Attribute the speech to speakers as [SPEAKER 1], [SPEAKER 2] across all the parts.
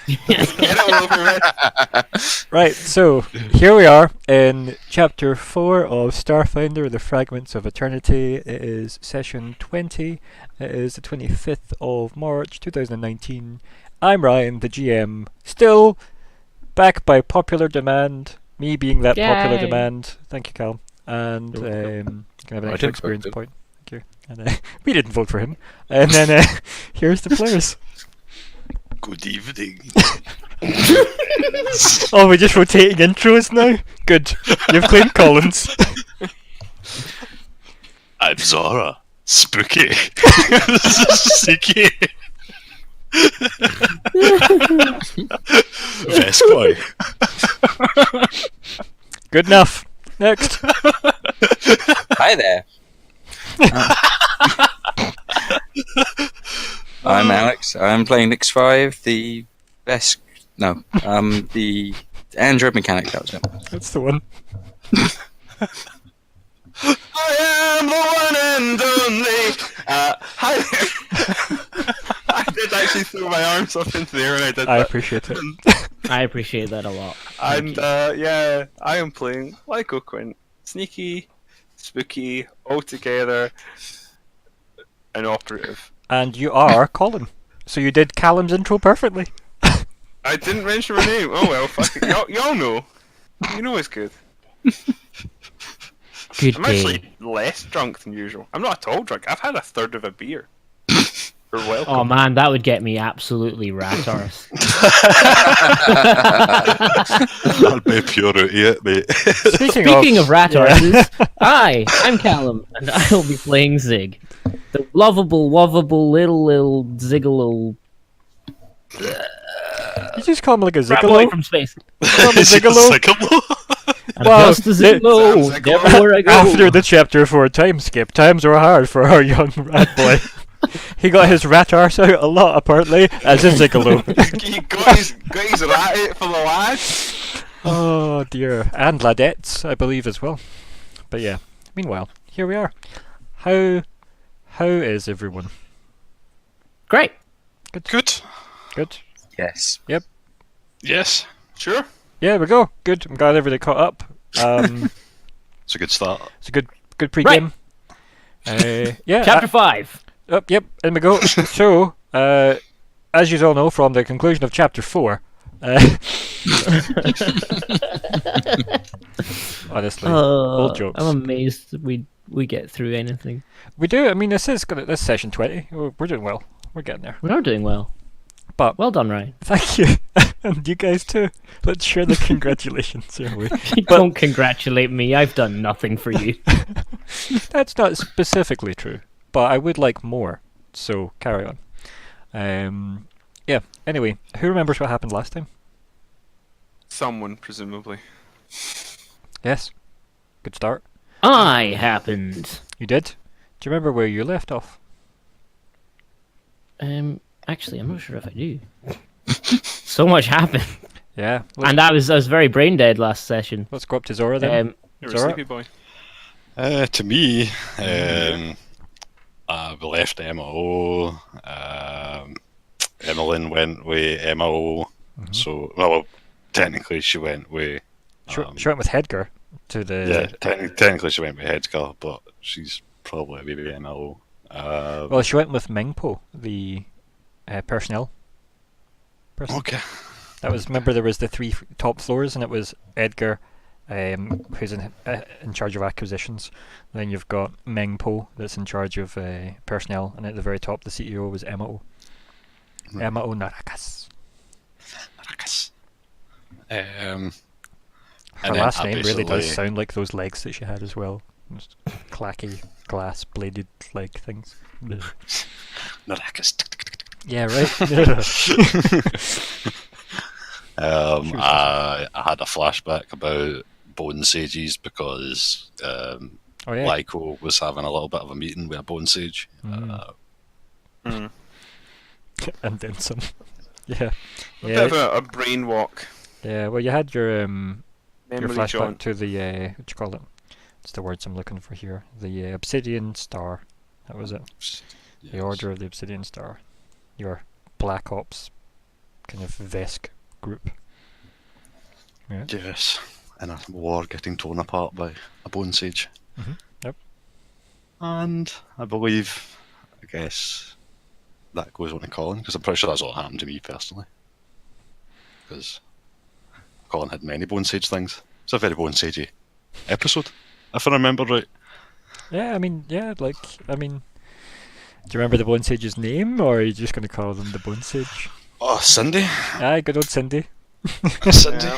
[SPEAKER 1] Get it over with.
[SPEAKER 2] Right, so here we are in chapter 4 of StarFinder, the Fragments of Eternity. It is session 20. It is the 25th of March 2019. I'm Ryan, the GM, still back by popular demand. Me being that popular
[SPEAKER 3] Yay.
[SPEAKER 2] demand. Thank you, Calum. And can have an
[SPEAKER 4] I
[SPEAKER 2] extra
[SPEAKER 4] didn't vote
[SPEAKER 2] experience
[SPEAKER 4] him.
[SPEAKER 2] point. Thank you. And we didn't vote for him. And then here's the players.
[SPEAKER 4] Good evening.
[SPEAKER 2] Oh, we're just rotating intros now? Good. You've claimed Collins.
[SPEAKER 4] I'm Zora. Spooky. Seeky. Best boy.
[SPEAKER 2] Good enough. Next.
[SPEAKER 5] Hi there. I'm Alex. I'm playing X5, the best. No, the Android mechanic. That was it.
[SPEAKER 2] That's the one.
[SPEAKER 1] I am the one and only. Hi there. I did actually throw my arms up into the air when I did
[SPEAKER 2] I
[SPEAKER 1] that.
[SPEAKER 2] appreciate it.
[SPEAKER 3] I appreciate that a lot.
[SPEAKER 1] And yeah, I am playing Lyko Quint. Sneaky, spooky, all together, and operative.
[SPEAKER 2] And you are Colin. So you did Calum's intro perfectly.
[SPEAKER 1] I didn't mention my name. Oh well, fuck it. Y'all know. You know it's good.
[SPEAKER 3] Good
[SPEAKER 1] I'm
[SPEAKER 3] game.
[SPEAKER 1] actually less drunk than usual. I'm not at all drunk. I've had a third of a beer. You're welcome.
[SPEAKER 3] Oh man, that would get me absolutely rat arse.
[SPEAKER 4] I'll be pure out of it, mate.
[SPEAKER 3] Speaking of rat arses, hi, I'm Calum, and I'll be playing Zigg, the lovable, little Ziggalo
[SPEAKER 2] You just call him like a
[SPEAKER 3] rat boy
[SPEAKER 2] Ziggalo?
[SPEAKER 3] from space.
[SPEAKER 2] Call him a Ziggalo?
[SPEAKER 3] I'm
[SPEAKER 2] Well,
[SPEAKER 3] just a
[SPEAKER 1] Sounds
[SPEAKER 3] Ziggalo,
[SPEAKER 1] like
[SPEAKER 3] never where I go.
[SPEAKER 2] After the chapter 4 time skip, times were hard for our young rat boy. He got his rat arse out a lot, apparently, as a Ziggalo.
[SPEAKER 1] He got his rat out for the lads.
[SPEAKER 2] Oh dear. And ladettes, I believe, as well. But yeah, meanwhile, here we are. How is everyone?
[SPEAKER 3] Great.
[SPEAKER 4] Good.
[SPEAKER 2] Good?
[SPEAKER 5] Yes.
[SPEAKER 4] Yes.
[SPEAKER 1] Sure.
[SPEAKER 2] Yeah, we go. Good. I'm glad everybody caught up.
[SPEAKER 4] It's a good start.
[SPEAKER 2] It's a good pre-game. Yeah.
[SPEAKER 3] Chapter 5.
[SPEAKER 2] Yep, in we go. So, as you all know from the conclusion of chapter 4, honestly, old jokes.
[SPEAKER 3] I'm amazed that we get through anything.
[SPEAKER 2] We do. I mean, this is session 20. We're doing well. We're getting there.
[SPEAKER 3] We are doing well.
[SPEAKER 2] But
[SPEAKER 3] Well done, Ryan.
[SPEAKER 2] thank you, and you guys too. Let's share the congratulations, shall we?
[SPEAKER 3] Don't congratulate me. I've done nothing for you.
[SPEAKER 2] That's not specifically true, but I would like more. So carry on. Yeah. Anyway, who remembers what happened last time?
[SPEAKER 1] Someone, presumably.
[SPEAKER 2] Yes. Good start.
[SPEAKER 3] I happened.
[SPEAKER 2] You did. Do you remember where you left off?
[SPEAKER 3] Actually, I'm not sure if I do. So much happened,
[SPEAKER 2] Yeah.
[SPEAKER 3] and I was very brain dead last session.
[SPEAKER 2] Let's go up to Zora then.
[SPEAKER 1] You're a
[SPEAKER 2] Zora?
[SPEAKER 1] sleepy boy.
[SPEAKER 4] To me, we left MO. Emmeline went with MO. So, well, technically she went with.
[SPEAKER 2] She went with Hedgar to the.
[SPEAKER 4] Yeah, technically she went with Hedgar, but she's probably maybe MO.
[SPEAKER 2] Well, she went with Mingpo, the personnel person.
[SPEAKER 4] Okay.
[SPEAKER 2] That was. Remember, there was the 3 top floors, and it was Edgar, who's in charge of acquisitions. Then you've got Mingpo, that's in charge of personnel, and at the very top, the CEO was Emma-O. Emma-O Narakas.
[SPEAKER 4] And
[SPEAKER 2] Her
[SPEAKER 4] then
[SPEAKER 2] last
[SPEAKER 4] I
[SPEAKER 2] name really does
[SPEAKER 4] basically-
[SPEAKER 2] sound like those legs that she had as well. Just clacky, glass bladed leg things.
[SPEAKER 4] Narakas.
[SPEAKER 2] Yeah, right.
[SPEAKER 4] I had a flashback about bone sages because
[SPEAKER 2] Oh yeah.
[SPEAKER 4] Lyko was having a little bit of a meeting with a bone sage.
[SPEAKER 2] And then some. Yeah.
[SPEAKER 1] A bit of a brain walk.
[SPEAKER 2] Yeah. Well, you had your
[SPEAKER 1] Memory
[SPEAKER 2] flashback
[SPEAKER 1] jaunt.
[SPEAKER 2] to the what you call it? It's the words I'm looking for here. The Obsidian Star. That was it. The Order of the Obsidian Star. Your Black Ops kind of Vesk group. Yeah.
[SPEAKER 4] Yes. In a war getting torn apart by a bone sage.
[SPEAKER 2] Yep.
[SPEAKER 4] And I believe, I guess, that goes on to Colin, because I'm pretty sure that's all that happened to me personally. Because Colin had many bone sage things. It's a very bone sagey episode, if I remember right.
[SPEAKER 2] Yeah, I mean, do you remember the Bone Sage's name, or are you just going to call them the Bone Sage?
[SPEAKER 4] Oh, Cindy.
[SPEAKER 2] Aye, good old Cindy.
[SPEAKER 4] Cindy.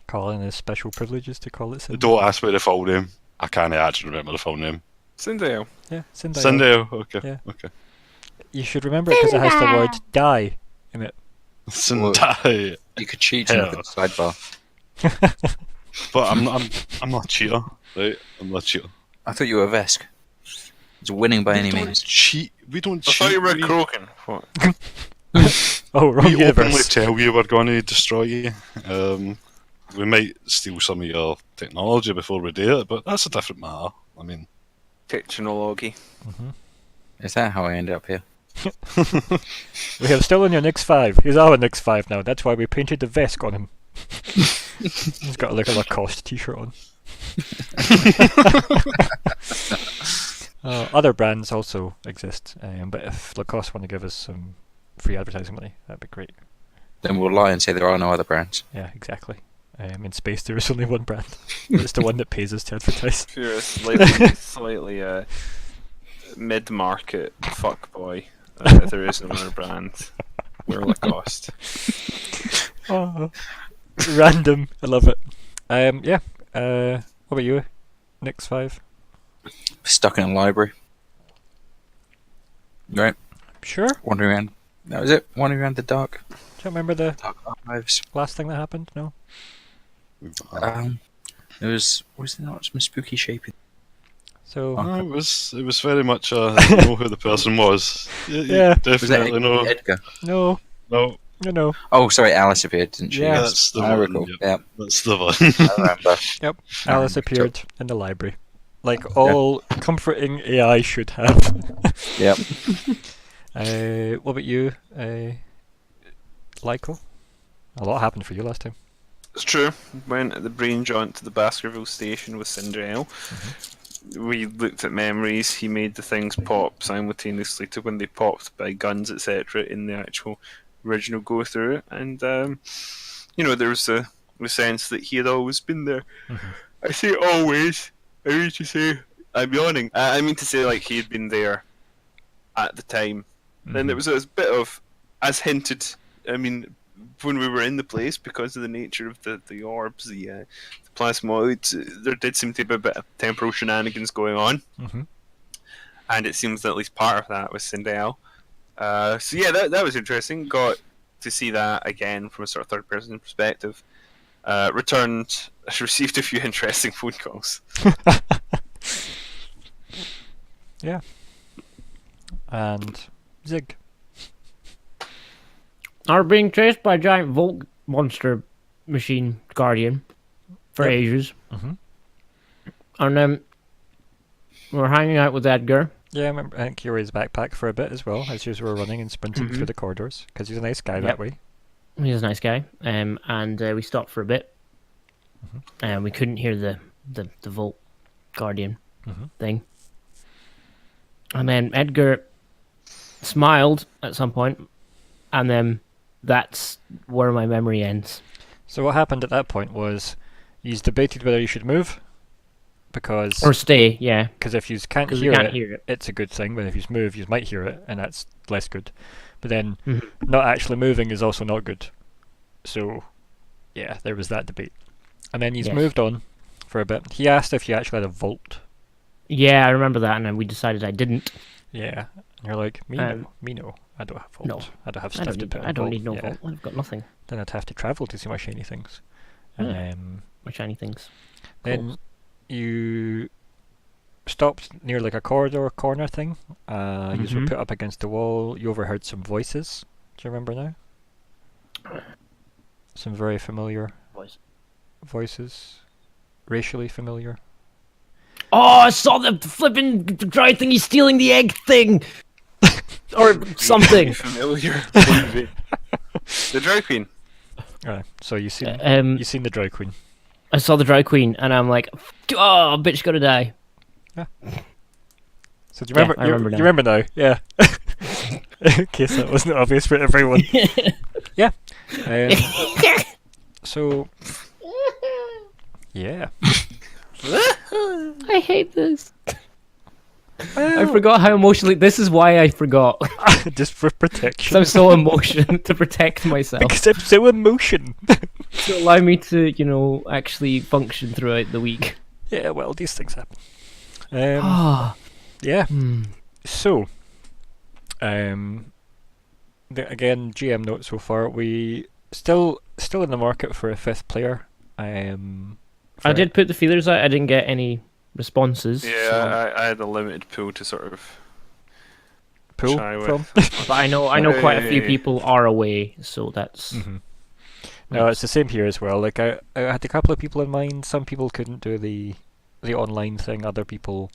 [SPEAKER 2] Colin has special privileges to call it Cindy.
[SPEAKER 4] Don't ask me the full name. I can't actually remember the full name.
[SPEAKER 1] Sindale.
[SPEAKER 2] Yeah, Cindy.
[SPEAKER 4] Cindy. Okay.
[SPEAKER 2] Yeah.
[SPEAKER 4] Okay.
[SPEAKER 2] You should remember it because it has the word die in it.
[SPEAKER 4] Cindy.
[SPEAKER 5] You could cheat and look at the sidebar.
[SPEAKER 4] But I'm not a cheater, right? I'm not a cheater.
[SPEAKER 5] I thought you were Vesk. It's winning by any
[SPEAKER 4] We don't
[SPEAKER 5] means.
[SPEAKER 4] cheat. We don't
[SPEAKER 1] I
[SPEAKER 4] cheat.
[SPEAKER 1] thought you were
[SPEAKER 4] we,
[SPEAKER 1] croaking. What?
[SPEAKER 2] Oh, wrong
[SPEAKER 4] we openly
[SPEAKER 2] universe.
[SPEAKER 4] tell you we're going to destroy you. We might steal some of your technology before we do it, but that's a different matter. I mean,
[SPEAKER 1] Technology.
[SPEAKER 5] Is that how I ended up here?
[SPEAKER 2] We have stolen your Nix 5. He's our Nix 5 now. That's why we painted the Vesk on him. He's got a little Lacoste t-shirt on. Other brands also exist, but if Lacoste want to give us some free advertising money, that'd be great.
[SPEAKER 5] Then we'll lie and say there are no other brands.
[SPEAKER 2] Yeah, exactly. In space, there is only one brand. It's the one that pays us to advertise.
[SPEAKER 1] If you're a slightly mid-market fuckboy, there is another brand. We're Lacoste.
[SPEAKER 2] Oh, random. I love it. Yeah. What about you? Nix 5?
[SPEAKER 5] Stuck in a library. Right.
[SPEAKER 2] Sure.
[SPEAKER 5] Wandering around. That was it. Wandering around the dark
[SPEAKER 2] Do you remember the
[SPEAKER 5] archives.
[SPEAKER 2] last thing that happened? No.
[SPEAKER 5] There was there not some spooky shape?
[SPEAKER 2] So
[SPEAKER 4] no, it was very much you know who the person was.
[SPEAKER 2] Yeah.
[SPEAKER 5] Was that
[SPEAKER 4] Definitely know.
[SPEAKER 5] Edgar?
[SPEAKER 2] no,
[SPEAKER 4] No,
[SPEAKER 2] no.
[SPEAKER 5] Oh, sorry, Alice appeared, didn't she?
[SPEAKER 2] Yeah.
[SPEAKER 4] that's the
[SPEAKER 5] I
[SPEAKER 4] one.
[SPEAKER 5] recall.
[SPEAKER 4] Yep,
[SPEAKER 5] Yeah,
[SPEAKER 4] that's the one.
[SPEAKER 5] I remember.
[SPEAKER 2] Yep.
[SPEAKER 5] I
[SPEAKER 2] Alice
[SPEAKER 5] remember.
[SPEAKER 2] appeared in the library, like all comforting AI should have.
[SPEAKER 5] Yep.
[SPEAKER 2] What about you, Lyko? A lot happened for you last time.
[SPEAKER 1] It's true. Went at the brain jaunt to the Baskerville station with Cinderella. We looked at memories. He made the things pop simultaneously to when they popped by guns, etc. in the actual original go through. And there was the sense that he had always been there. I say always. I mean to say I'm yawning. I mean to say like he had been there at the time. Then there was a bit of, as hinted. I mean, when we were in the place, because of the nature of the orbs, the plasmoids, there did seem to be a bit of temporal shenanigans going on, and it seems that at least part of that was Sindel. So yeah, that was interesting. Got to see that again from a sort of third-person perspective. Received a few interesting phone calls.
[SPEAKER 2] Yeah. And Zigg.
[SPEAKER 3] Are being chased by a giant Volk monster machine guardian for
[SPEAKER 2] Yep.
[SPEAKER 3] ages.
[SPEAKER 2] Mhm.
[SPEAKER 3] And then we're hanging out with Edgar.
[SPEAKER 2] Yeah, I remember Hank carried his backpack for a bit as well, as you were running and sprinting through the corridors, because he's a nice guy that
[SPEAKER 3] Yep.
[SPEAKER 2] way.
[SPEAKER 3] He's a nice guy. And we stopped for a bit. And we couldn't hear the Volt Guardian thing. And then Edgar smiled at some point, and then that's where my memory ends.
[SPEAKER 2] So what happened at that point was, he's debated whether you should move, because
[SPEAKER 3] Or stay, yeah.
[SPEAKER 2] if you can't,
[SPEAKER 3] 'Cause we
[SPEAKER 2] hear,
[SPEAKER 3] can't
[SPEAKER 2] it,
[SPEAKER 3] hear it.
[SPEAKER 2] it's a good thing, but if you move, you might hear it, and that's less good. But then, not actually moving is also not good. So, yeah, there was that debate. And then he's
[SPEAKER 3] Yes.
[SPEAKER 2] moved on for a bit. He asked if you actually had a vault.
[SPEAKER 3] Yeah, I remember that, and then we decided I didn't.
[SPEAKER 2] Yeah. And you're like, me no. I don't have vault.
[SPEAKER 3] No.
[SPEAKER 2] I don't have
[SPEAKER 3] I
[SPEAKER 2] stuff
[SPEAKER 3] don't
[SPEAKER 2] to
[SPEAKER 3] need,
[SPEAKER 2] put in
[SPEAKER 3] I don't
[SPEAKER 2] vault.
[SPEAKER 3] need no
[SPEAKER 2] Yeah.
[SPEAKER 3] Volt. I've got nothing.
[SPEAKER 2] Then I'd have to travel to see my shiny things.
[SPEAKER 3] My shiny things.
[SPEAKER 2] Then you stopped near like a corner thing. You were put up against the wall. You overheard some voices. Do you remember now? Some very familiar voices. Racially familiar.
[SPEAKER 3] Oh, I saw the flipping dry thingy stealing the egg thing! or something.
[SPEAKER 1] Familiar. Movie. The Drag Queen.
[SPEAKER 2] Alright, so you seen the Dry Queen.
[SPEAKER 3] I saw the Dry Queen, and I'm like, oh, bitch, gotta die.
[SPEAKER 2] So do you remember?
[SPEAKER 3] I remember
[SPEAKER 2] you
[SPEAKER 3] now.
[SPEAKER 2] remember now? Yeah. In case that wasn't obvious for everyone. Yeah. So. Yeah.
[SPEAKER 3] I hate this. I
[SPEAKER 2] Well,
[SPEAKER 3] forgot how emotionally. This is why I forgot.
[SPEAKER 2] just for
[SPEAKER 3] 'Cause
[SPEAKER 2] protection.
[SPEAKER 3] I'm so emotional to protect myself.
[SPEAKER 2] Because I'm so emotion.
[SPEAKER 3] To allow me to, actually function throughout the week.
[SPEAKER 2] Yeah, well, these things happen.
[SPEAKER 3] Ah.
[SPEAKER 2] Yeah.
[SPEAKER 3] Hmm.
[SPEAKER 2] So, again, GM note so far. We still in the market for a 5th player.
[SPEAKER 3] I
[SPEAKER 2] for-
[SPEAKER 3] did put the feelers out. I didn't get any responses.
[SPEAKER 1] Yeah,
[SPEAKER 3] so-
[SPEAKER 1] I had a limited pool to sort of
[SPEAKER 2] pool
[SPEAKER 1] try
[SPEAKER 2] from.
[SPEAKER 1] with.
[SPEAKER 3] but I know quite a few
[SPEAKER 1] Hey.
[SPEAKER 3] people are away, so that's.
[SPEAKER 2] Mhm. No, it's the same here as well. Like I had a couple of people in mind. Some people couldn't do the online thing. Other people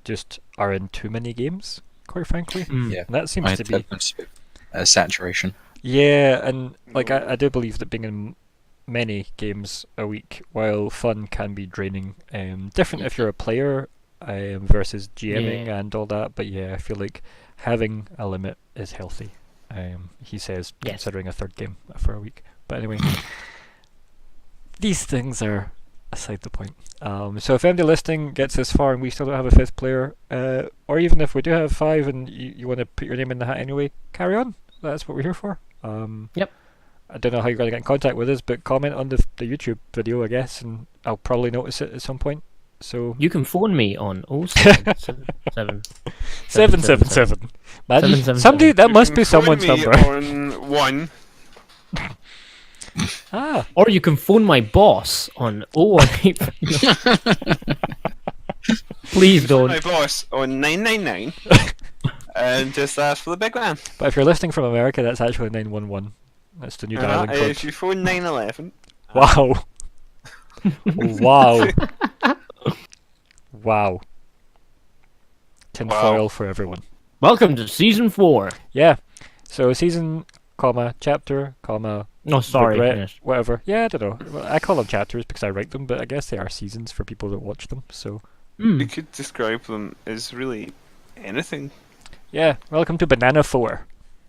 [SPEAKER 2] just are in too many games. Quite frankly,
[SPEAKER 3] Mm.
[SPEAKER 5] Yeah.
[SPEAKER 2] and that seems
[SPEAKER 5] I
[SPEAKER 2] to
[SPEAKER 5] had
[SPEAKER 2] be.
[SPEAKER 5] saturation.
[SPEAKER 2] Yeah, and like I do believe that being in many games a week, while fun can be draining, different if you're a player versus GMing and all that. But yeah, I feel like having a limit is healthy. He says,
[SPEAKER 3] Yes.
[SPEAKER 2] considering a 3rd game for a week. But anyway, these things are aside the point. So if anybody listening gets this far and we still don't have a 5th player, or even if we do have 5 and you want to put your name in the hat anyway, carry on. That's what we're here for.
[SPEAKER 3] Yep.
[SPEAKER 2] I don't know how you're going to get in contact with us, but comment on the YouTube video, I guess, and I'll probably notice it at some point. So
[SPEAKER 3] You can phone me on 0777
[SPEAKER 2] 777. Man,
[SPEAKER 3] 777.
[SPEAKER 2] somebody that
[SPEAKER 1] You
[SPEAKER 2] must
[SPEAKER 1] can
[SPEAKER 2] be
[SPEAKER 1] phone
[SPEAKER 2] someone's
[SPEAKER 1] me
[SPEAKER 2] number.
[SPEAKER 1] On 1.
[SPEAKER 2] Ah,
[SPEAKER 3] Or you can phone my boss on 018. Please don't.
[SPEAKER 1] My boss on 999. And just ask for the big man.
[SPEAKER 2] but if you're listening from America, that's actually 911. That's the new dialing code.
[SPEAKER 1] If you phone 911.
[SPEAKER 2] Wow. Wow. Wow. Tinfoil for everyone.
[SPEAKER 3] Welcome to season 4.
[SPEAKER 2] Yeah. So season, chapter,
[SPEAKER 3] Oh, sorry.
[SPEAKER 2] regret,
[SPEAKER 3] Yes.
[SPEAKER 2] whatever. Yeah, I don't know. Well, I call them chapters because I write them, but I guess they are seasons for people that watch them. So
[SPEAKER 3] Mm.
[SPEAKER 1] You could describe them as really anything.
[SPEAKER 2] yeah, welcome to Banana 4.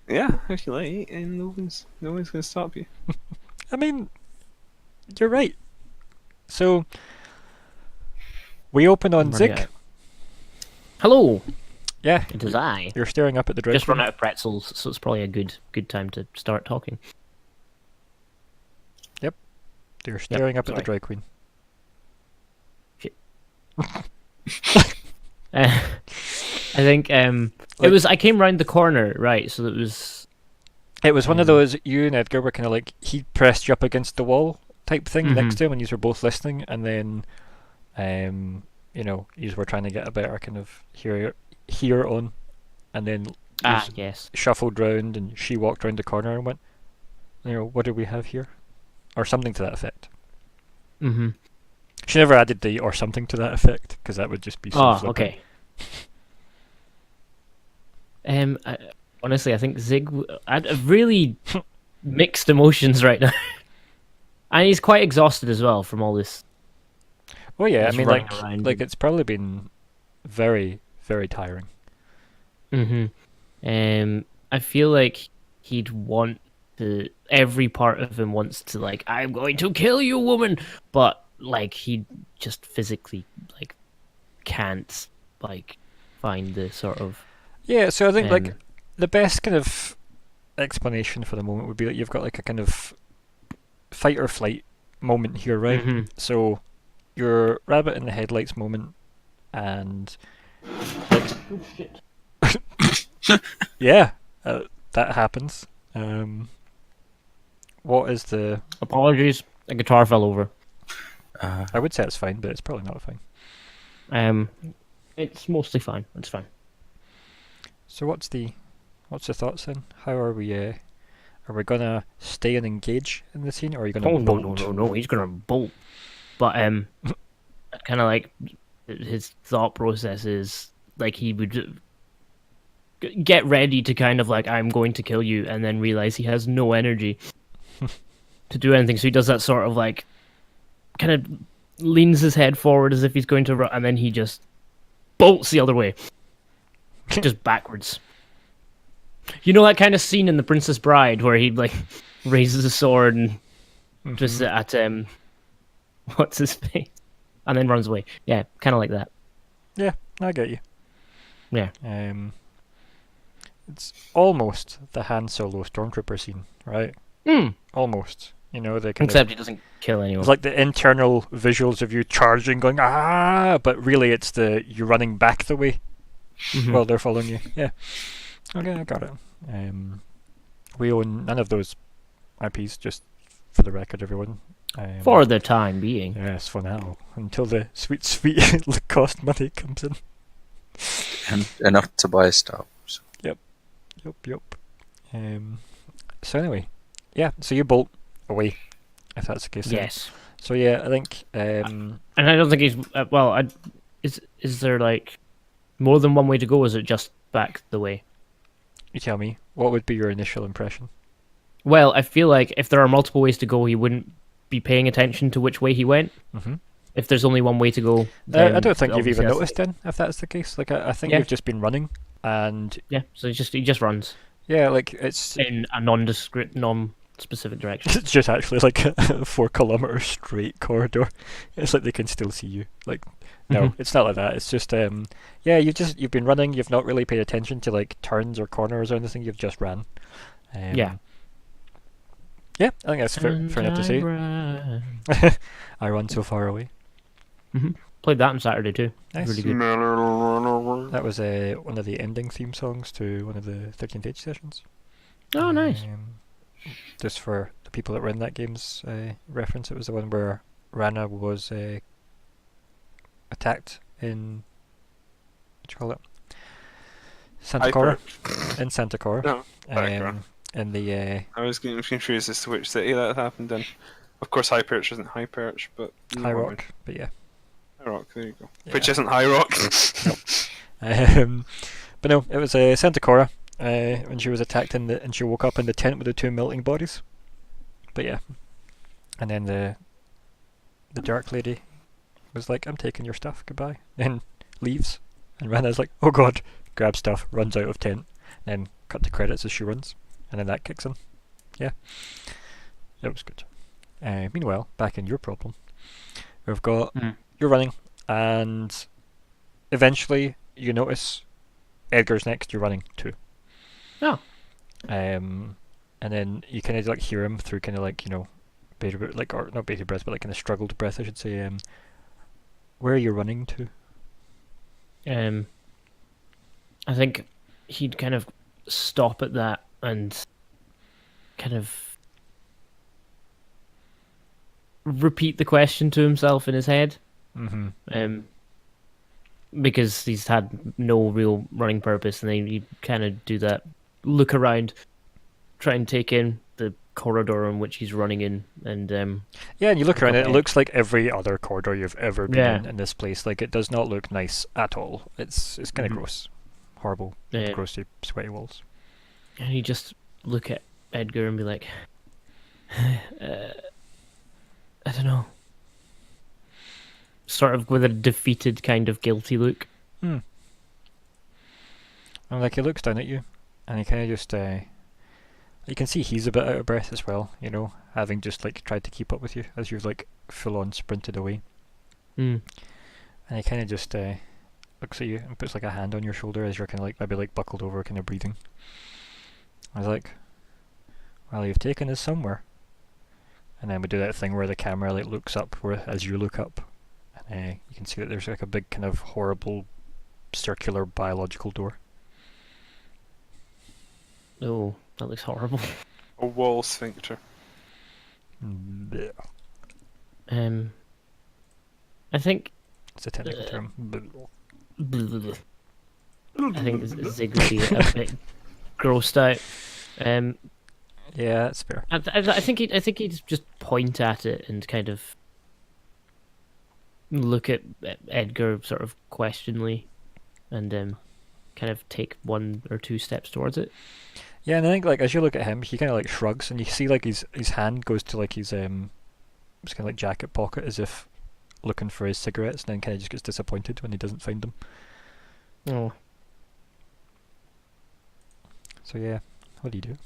[SPEAKER 1] Yeah, if you like, and no one's going to stop you.
[SPEAKER 2] I mean, you're right. So we open on
[SPEAKER 3] Where'd I
[SPEAKER 2] Zigg.
[SPEAKER 3] get it? Hello,
[SPEAKER 2] Yeah,
[SPEAKER 3] it is I.
[SPEAKER 2] you're staring up at the
[SPEAKER 3] Just
[SPEAKER 2] dragon.
[SPEAKER 3] run out of pretzels, so it's probably a good time to start talking.
[SPEAKER 2] You're staring up at the
[SPEAKER 3] sorry.
[SPEAKER 2] Dry Queen.
[SPEAKER 3] I think it was. I came round the corner, right? So it was.
[SPEAKER 2] It was one of those, you and Edgar were kind of like, he pressed you up against the wall type thing next to him, and you were both listening, and then, you were trying to get a better kind of hear on, and then
[SPEAKER 3] Yes.
[SPEAKER 2] shuffled round, and she walked round the corner and went, what do we have here? Or something to that effect.
[SPEAKER 3] Mm-hmm.
[SPEAKER 2] She never added the or something to that effect, because that would just be so
[SPEAKER 3] Oh,
[SPEAKER 2] flippant.
[SPEAKER 3] okay. Honestly, I think Zigg. I have really mixed emotions right now, and he's quite exhausted as well from all this.
[SPEAKER 2] Oh yeah, I
[SPEAKER 3] Just
[SPEAKER 2] mean,
[SPEAKER 3] running
[SPEAKER 2] like
[SPEAKER 3] around.
[SPEAKER 2] it's probably been very, very tiring.
[SPEAKER 3] Mm-hmm. I feel like he'd want to. Every part of him wants to, like, I'm going to kill you, woman, but like he just physically can't find the sort of.
[SPEAKER 2] Yeah, so I think
[SPEAKER 3] Um,
[SPEAKER 2] the best kind of explanation for the moment would be that you've got like a kind of fight or flight moment here, right?
[SPEAKER 3] Mhm.
[SPEAKER 2] So your rabbit in the headlights moment, and like, yeah, that happens. What is the?
[SPEAKER 3] Apologies, a guitar fell over.
[SPEAKER 2] I would say it's fine, but it's probably not fine.
[SPEAKER 3] It's mostly fine. It's fine.
[SPEAKER 2] So what's the thoughts then? How are we? Are we gonna stay and engage in the scene, or are you gonna
[SPEAKER 3] Oh no,
[SPEAKER 2] bolt?
[SPEAKER 3] no! He's gonna bolt. But kind of like his thought process is like he would get ready to kind of like, I'm going to kill you, and then realize he has no energy to do anything. So he does that sort of like, kind of leans his head forward as if he's going to run, and then he just bolts the other way, just backwards. You know that kind of scene in The Princess Bride where he like raises a sword and just at what's his face, and then runs away. Yeah, kind of like that.
[SPEAKER 2] Yeah, I get you.
[SPEAKER 3] Yeah.
[SPEAKER 2] It's almost the Han Solo Stormtrooper scene, right? Almost. You know, they kind
[SPEAKER 3] Except he doesn't kill anyone.
[SPEAKER 2] It's like the internal visuals of you charging, going but really it's you running back the way while they're following you. Yeah. Okay, I got it. We own none of those IPs, just for the record, everyone.
[SPEAKER 3] For the time being.
[SPEAKER 2] Yes, for now. Until the sweet cost money comes in.
[SPEAKER 5] And enough to buy stuff. So.
[SPEAKER 2] Yep. So anyway, yeah, so you bolt away, if that's the case.
[SPEAKER 3] Yes.
[SPEAKER 2] So yeah, I think... and
[SPEAKER 3] I don't think he's... is there like more than one way to go, or is it just back the way?
[SPEAKER 2] You tell me, what would be your initial impression?
[SPEAKER 3] Well, I feel like if there are multiple ways to go, he wouldn't be paying attention to which way he went. If there's only one way to go...
[SPEAKER 2] I don't think you've even noticed then, if that's the case. Like, I think you've just been running, and...
[SPEAKER 3] Yeah, so he just runs.
[SPEAKER 2] Yeah, like, it's...
[SPEAKER 3] In a nondescript, non-specific direction.
[SPEAKER 2] It's just actually like a 4 kilometer straight corridor. It's like they can still see you. Like, no, it's not like that. It's just, you've been running, you've not really paid attention to, like, turns or corners or anything, you've just ran. Yeah, I think that's fair enough to say. I run so far away.
[SPEAKER 3] Played that on Saturday too.
[SPEAKER 2] Nice.
[SPEAKER 3] Really good.
[SPEAKER 2] That was one of the ending theme songs to one of the 13th Age sessions.
[SPEAKER 3] Oh, nice.
[SPEAKER 2] Just for the people that were in that game's reference, it was the one where Rana was attacked in... what do you call it? Santa Cora. In Santa Cora.
[SPEAKER 1] No,
[SPEAKER 2] in the...
[SPEAKER 1] I was getting confused as to which city that happened in. Of course, High Perch isn't High Perch, but...
[SPEAKER 2] High Rock, but yeah.
[SPEAKER 1] High Rock, there you go.
[SPEAKER 2] Yeah.
[SPEAKER 1] Which isn't High Rock.
[SPEAKER 2] But no, it was Santa Cora when she was attacked and she woke up in the tent with the 2 melting bodies. But yeah. And then the dark lady was like, I'm taking your stuff, goodbye. And leaves. And Rana's like, oh god, grabs stuff, runs out of tent, then cut to credits as she runs. And then that kicks in. Yeah. It was good. Meanwhile, back in your problem, we've got you're running, and eventually you notice Edgar's next. You're running too.
[SPEAKER 3] Oh.
[SPEAKER 2] And then you kind of like hear him through kind of like bated, like, or not bated breath, but like kind of struggled breath, I should say. Where are you running to?
[SPEAKER 3] I think he'd kind of stop at that and kind of repeat the question to himself in his head. Because he's had no real running purpose, and then you kind of do that look around, try and take in the corridor in which he's running in, and and you
[SPEAKER 2] look around, it looks like every other corridor you've ever been in this place. Like, it does not look nice at all. It's kind of gross, horrible, grossy, sweaty walls.
[SPEAKER 3] And you just look at Edgar and be like, I don't know. Sort of with a defeated kind of guilty look.
[SPEAKER 2] And like, he looks down at you, and he kind of just, you can see he's a bit out of breath as well, having just like tried to keep up with you as you've like full on sprinted away. And he kind of just looks at you and puts like a hand on your shoulder as you're kind of like maybe like buckled over, kind of breathing. I was like, well, you've taken us somewhere. And then we do that thing where the camera like looks up as you look up. And you can see that there's like a big kind of horrible circular biological door.
[SPEAKER 3] Oh, that looks horrible.
[SPEAKER 1] A wall sphincter.
[SPEAKER 2] Blech.
[SPEAKER 3] I think
[SPEAKER 2] It's a technical term.
[SPEAKER 3] I think Zigg would be a bit grossed out.
[SPEAKER 2] Yeah, that's fair.
[SPEAKER 3] I think he'd just point at it and kind of look at Edgar sort of questioningly, and kind kind of take 1 or 2 steps towards it.
[SPEAKER 2] Yeah, and I think like as you look at him, he kind of like shrugs, and you see like his hand goes to like his kind of like jacket pocket as if looking for his cigarettes, and then kind of just gets disappointed when he doesn't find them.
[SPEAKER 3] Oh.
[SPEAKER 2] So yeah, what do you do?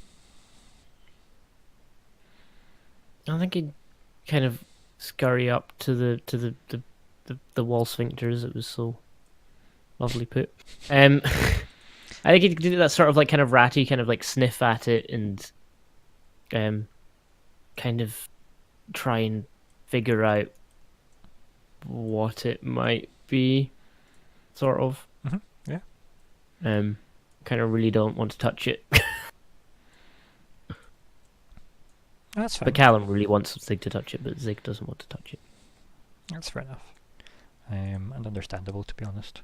[SPEAKER 3] I think he'd kind of scurry up to the wall sphincters. It was so lovely put. I think he'd do that sort of like kind of ratty, kind of like sniff at it and kind of try and figure out what it might be, sort of.
[SPEAKER 2] Yeah.
[SPEAKER 3] Kind of really don't want to touch it.
[SPEAKER 2] That's fine.
[SPEAKER 3] But Calum really wants Zigg to touch it, but Zigg doesn't want to touch it.
[SPEAKER 2] That's fair enough. And understandable, to be honest.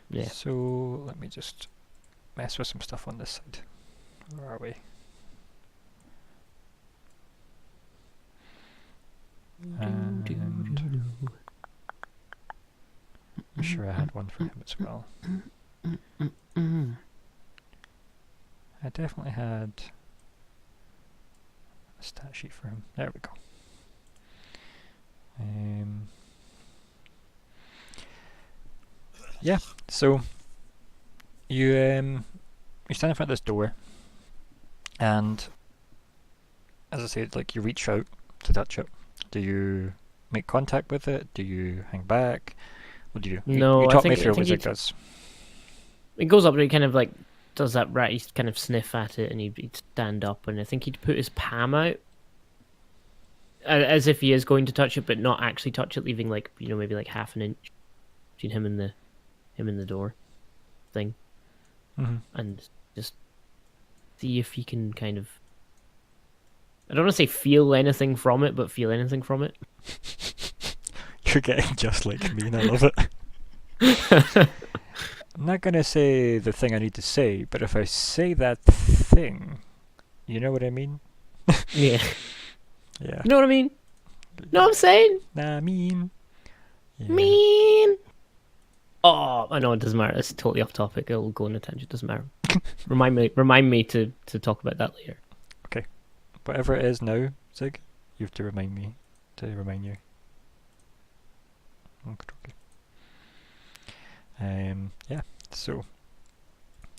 [SPEAKER 3] Yeah.
[SPEAKER 2] So let me just mess with some stuff on this side. Where are we? And I'm sure I had one for him as well. I definitely had a stat sheet for him. There we go. Yeah, so you stand in front of this door, and as I said, like you reach out to touch it. Do you make contact with it? Do you hang back? What do you do?
[SPEAKER 3] No,
[SPEAKER 2] you
[SPEAKER 3] I
[SPEAKER 2] talk me
[SPEAKER 3] think-
[SPEAKER 2] through
[SPEAKER 3] I
[SPEAKER 2] what
[SPEAKER 3] think
[SPEAKER 2] Zigg does.
[SPEAKER 3] It goes up and he kind of like does that ratty kind of sniff at it, and he'd stand up, and I think he'd put his palm out as if he is going to touch it, but not actually touch it, leaving like maybe like half an inch between him and the door thing, and just see if he can kind of. I don't want to say feel anything from it, but feel anything from it.
[SPEAKER 2] You're getting just like me, and I love it. I'm not gonna say the thing I need to say, but if I say that thing, you know what I mean?
[SPEAKER 3] Yeah.
[SPEAKER 2] Yeah.
[SPEAKER 3] You know what I mean? Know what I'm saying?
[SPEAKER 2] Nah, I mean. Yeah.
[SPEAKER 3] Mean. Oh, I know it doesn't matter. It's totally off topic. It'll go on a tangent. Doesn't matter. Remind me to talk about that later.
[SPEAKER 2] Whatever it is now, Zigg, you have to remind me to remind you. Okay. Yeah, so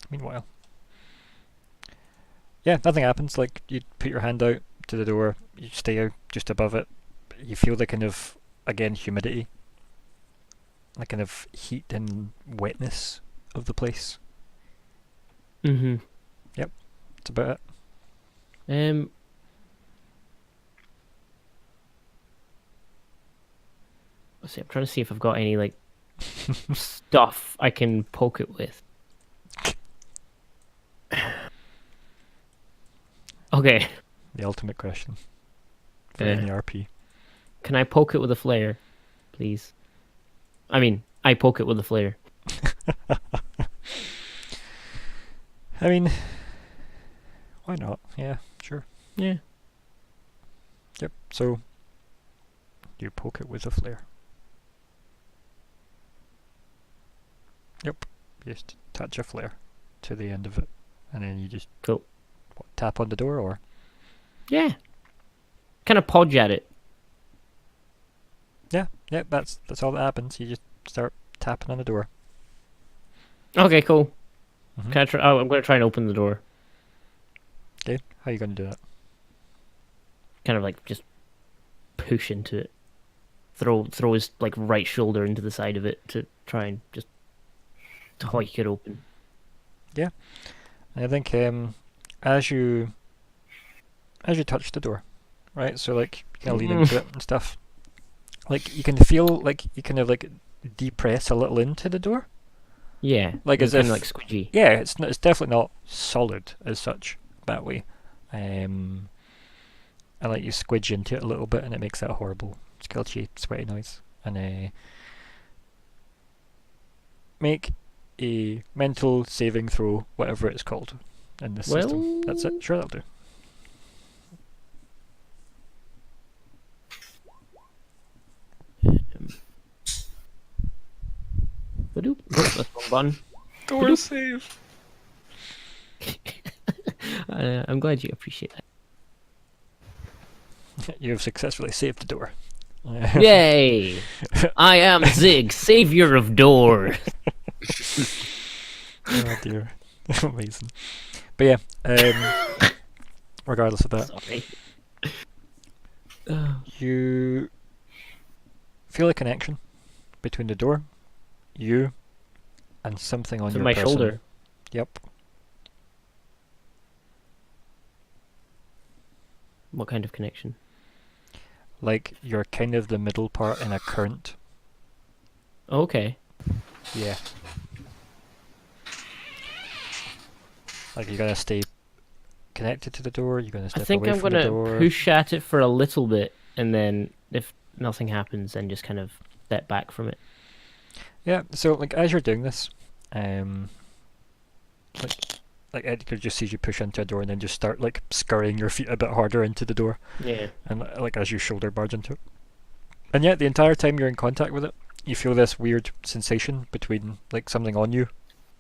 [SPEAKER 2] meanwhile. Yeah, nothing happens. Like you put your hand out to the door, you stay out just above it. You feel the kind of humidity. The kind of heat and wetness of the place.
[SPEAKER 3] Mm-hmm.
[SPEAKER 2] Yep. That's about it.
[SPEAKER 3] Let's see, I'm trying to see if I've got any like stuff I can poke it with. Okay.
[SPEAKER 2] The ultimate question for
[SPEAKER 3] Yeah.
[SPEAKER 2] any RP.
[SPEAKER 3] Can I poke it with a flare, please? I mean, I poke it with a flare.
[SPEAKER 2] I mean, why not? Yeah, sure.
[SPEAKER 3] Yeah.
[SPEAKER 2] Yep, so you poke it with a flare. Yep, you just attach a flare to the end of it, and then you just
[SPEAKER 3] Cool.
[SPEAKER 2] tap on the door, or
[SPEAKER 3] Yeah. Kind of podge at it.
[SPEAKER 2] yeah, that's all that happens. You just start tapping on the door.
[SPEAKER 3] Okay, cool.
[SPEAKER 2] Mhm.
[SPEAKER 3] Can I try? Oh, I'm going to try and open the door.
[SPEAKER 2] Okay, how are you going to do that?
[SPEAKER 3] Kind of like just push into it. Throw his like right shoulder into the side of it to try and just hike it open.
[SPEAKER 2] And I think as you touch the door, right? So like you kind of lean into it and stuff. Like you can feel like you kind of like depress a little into the door.
[SPEAKER 3] Yeah.
[SPEAKER 2] Like as
[SPEAKER 3] kind
[SPEAKER 2] if
[SPEAKER 3] of like squidgy.
[SPEAKER 2] Yeah, it's definitely not solid as such that way. And like you squidge into it a little bit, and it makes that horrible squelchy, sweaty noise. And make a mental saving throw, whatever it's called in this system. That's it. Sure, that'll do.
[SPEAKER 3] Badoop. Oh, that's the wrong button.
[SPEAKER 1] Door save.
[SPEAKER 3] I'm glad you appreciate that.
[SPEAKER 2] You have successfully saved the door.
[SPEAKER 3] Yay! I am Zigg, savior of doors.
[SPEAKER 2] Oh dear. Amazing. But yeah, regardless of that,
[SPEAKER 3] Sorry.
[SPEAKER 2] you feel a connection between the door, you, and something on
[SPEAKER 3] To
[SPEAKER 2] your
[SPEAKER 3] my
[SPEAKER 2] person.
[SPEAKER 3] shoulder.
[SPEAKER 2] Yep.
[SPEAKER 3] What kind of connection?
[SPEAKER 2] Like you're kind of the middle part in a current.
[SPEAKER 3] Okay.
[SPEAKER 2] Yeah. Like you're gonna stay connected to the door, you're gonna
[SPEAKER 3] I
[SPEAKER 2] step
[SPEAKER 3] think
[SPEAKER 2] away
[SPEAKER 3] I'm
[SPEAKER 2] from the
[SPEAKER 3] gonna
[SPEAKER 2] door.
[SPEAKER 3] push at it for a little bit, and then if nothing happens, then just kind of step back from it.
[SPEAKER 2] Yeah, so like as you're doing this, like Edgar just sees you push into a door and then just start like scurrying your feet a bit harder into the door,
[SPEAKER 3] Yeah.
[SPEAKER 2] and like as you shoulder barge into it. And yet the entire time you're in contact with it, you feel this weird sensation between like something on you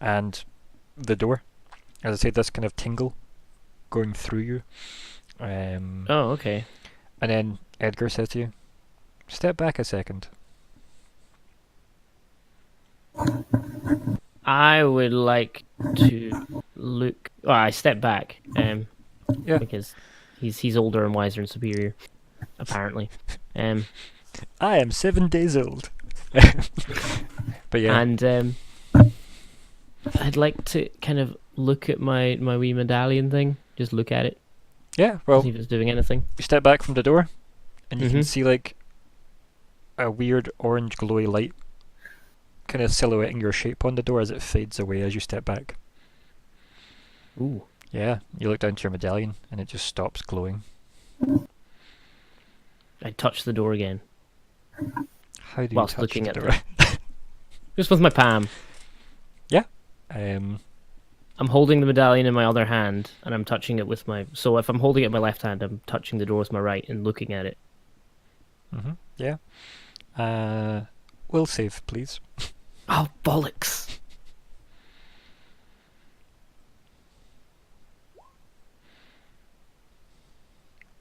[SPEAKER 2] and the door. As I say, this kind of tingle going through you.
[SPEAKER 3] Oh, okay.
[SPEAKER 2] And then Edgar says to you, "Step back a second."
[SPEAKER 3] I would like to look. Well, I step back.
[SPEAKER 2] Yeah.
[SPEAKER 3] Because he's older and wiser and superior, apparently.
[SPEAKER 2] I am 7 days old. But yeah.
[SPEAKER 3] And I'd like to kind of look at my wee medallion thing. Just look at it.
[SPEAKER 2] Yeah, well,
[SPEAKER 3] See if it's doing anything.
[SPEAKER 2] you step back from the door, and you can
[SPEAKER 3] Mhm.
[SPEAKER 2] see like a weird orange glowy light kind of silhouetting your shape on the door as it fades away as you step back.
[SPEAKER 3] Ooh.
[SPEAKER 2] Yeah, you look down to your medallion, and it just stops glowing.
[SPEAKER 3] I touch the door again.
[SPEAKER 2] How do you
[SPEAKER 3] Whilst
[SPEAKER 2] touch
[SPEAKER 3] looking
[SPEAKER 2] the
[SPEAKER 3] at
[SPEAKER 2] door?
[SPEAKER 3] Just with my palm.
[SPEAKER 2] um,
[SPEAKER 3] I'm holding the medallion in my other hand, and I'm touching it with my... So if I'm holding it in my left hand, I'm touching the door with my right and looking at it.
[SPEAKER 2] yeah. Will save, please.
[SPEAKER 3] Oh, bollocks.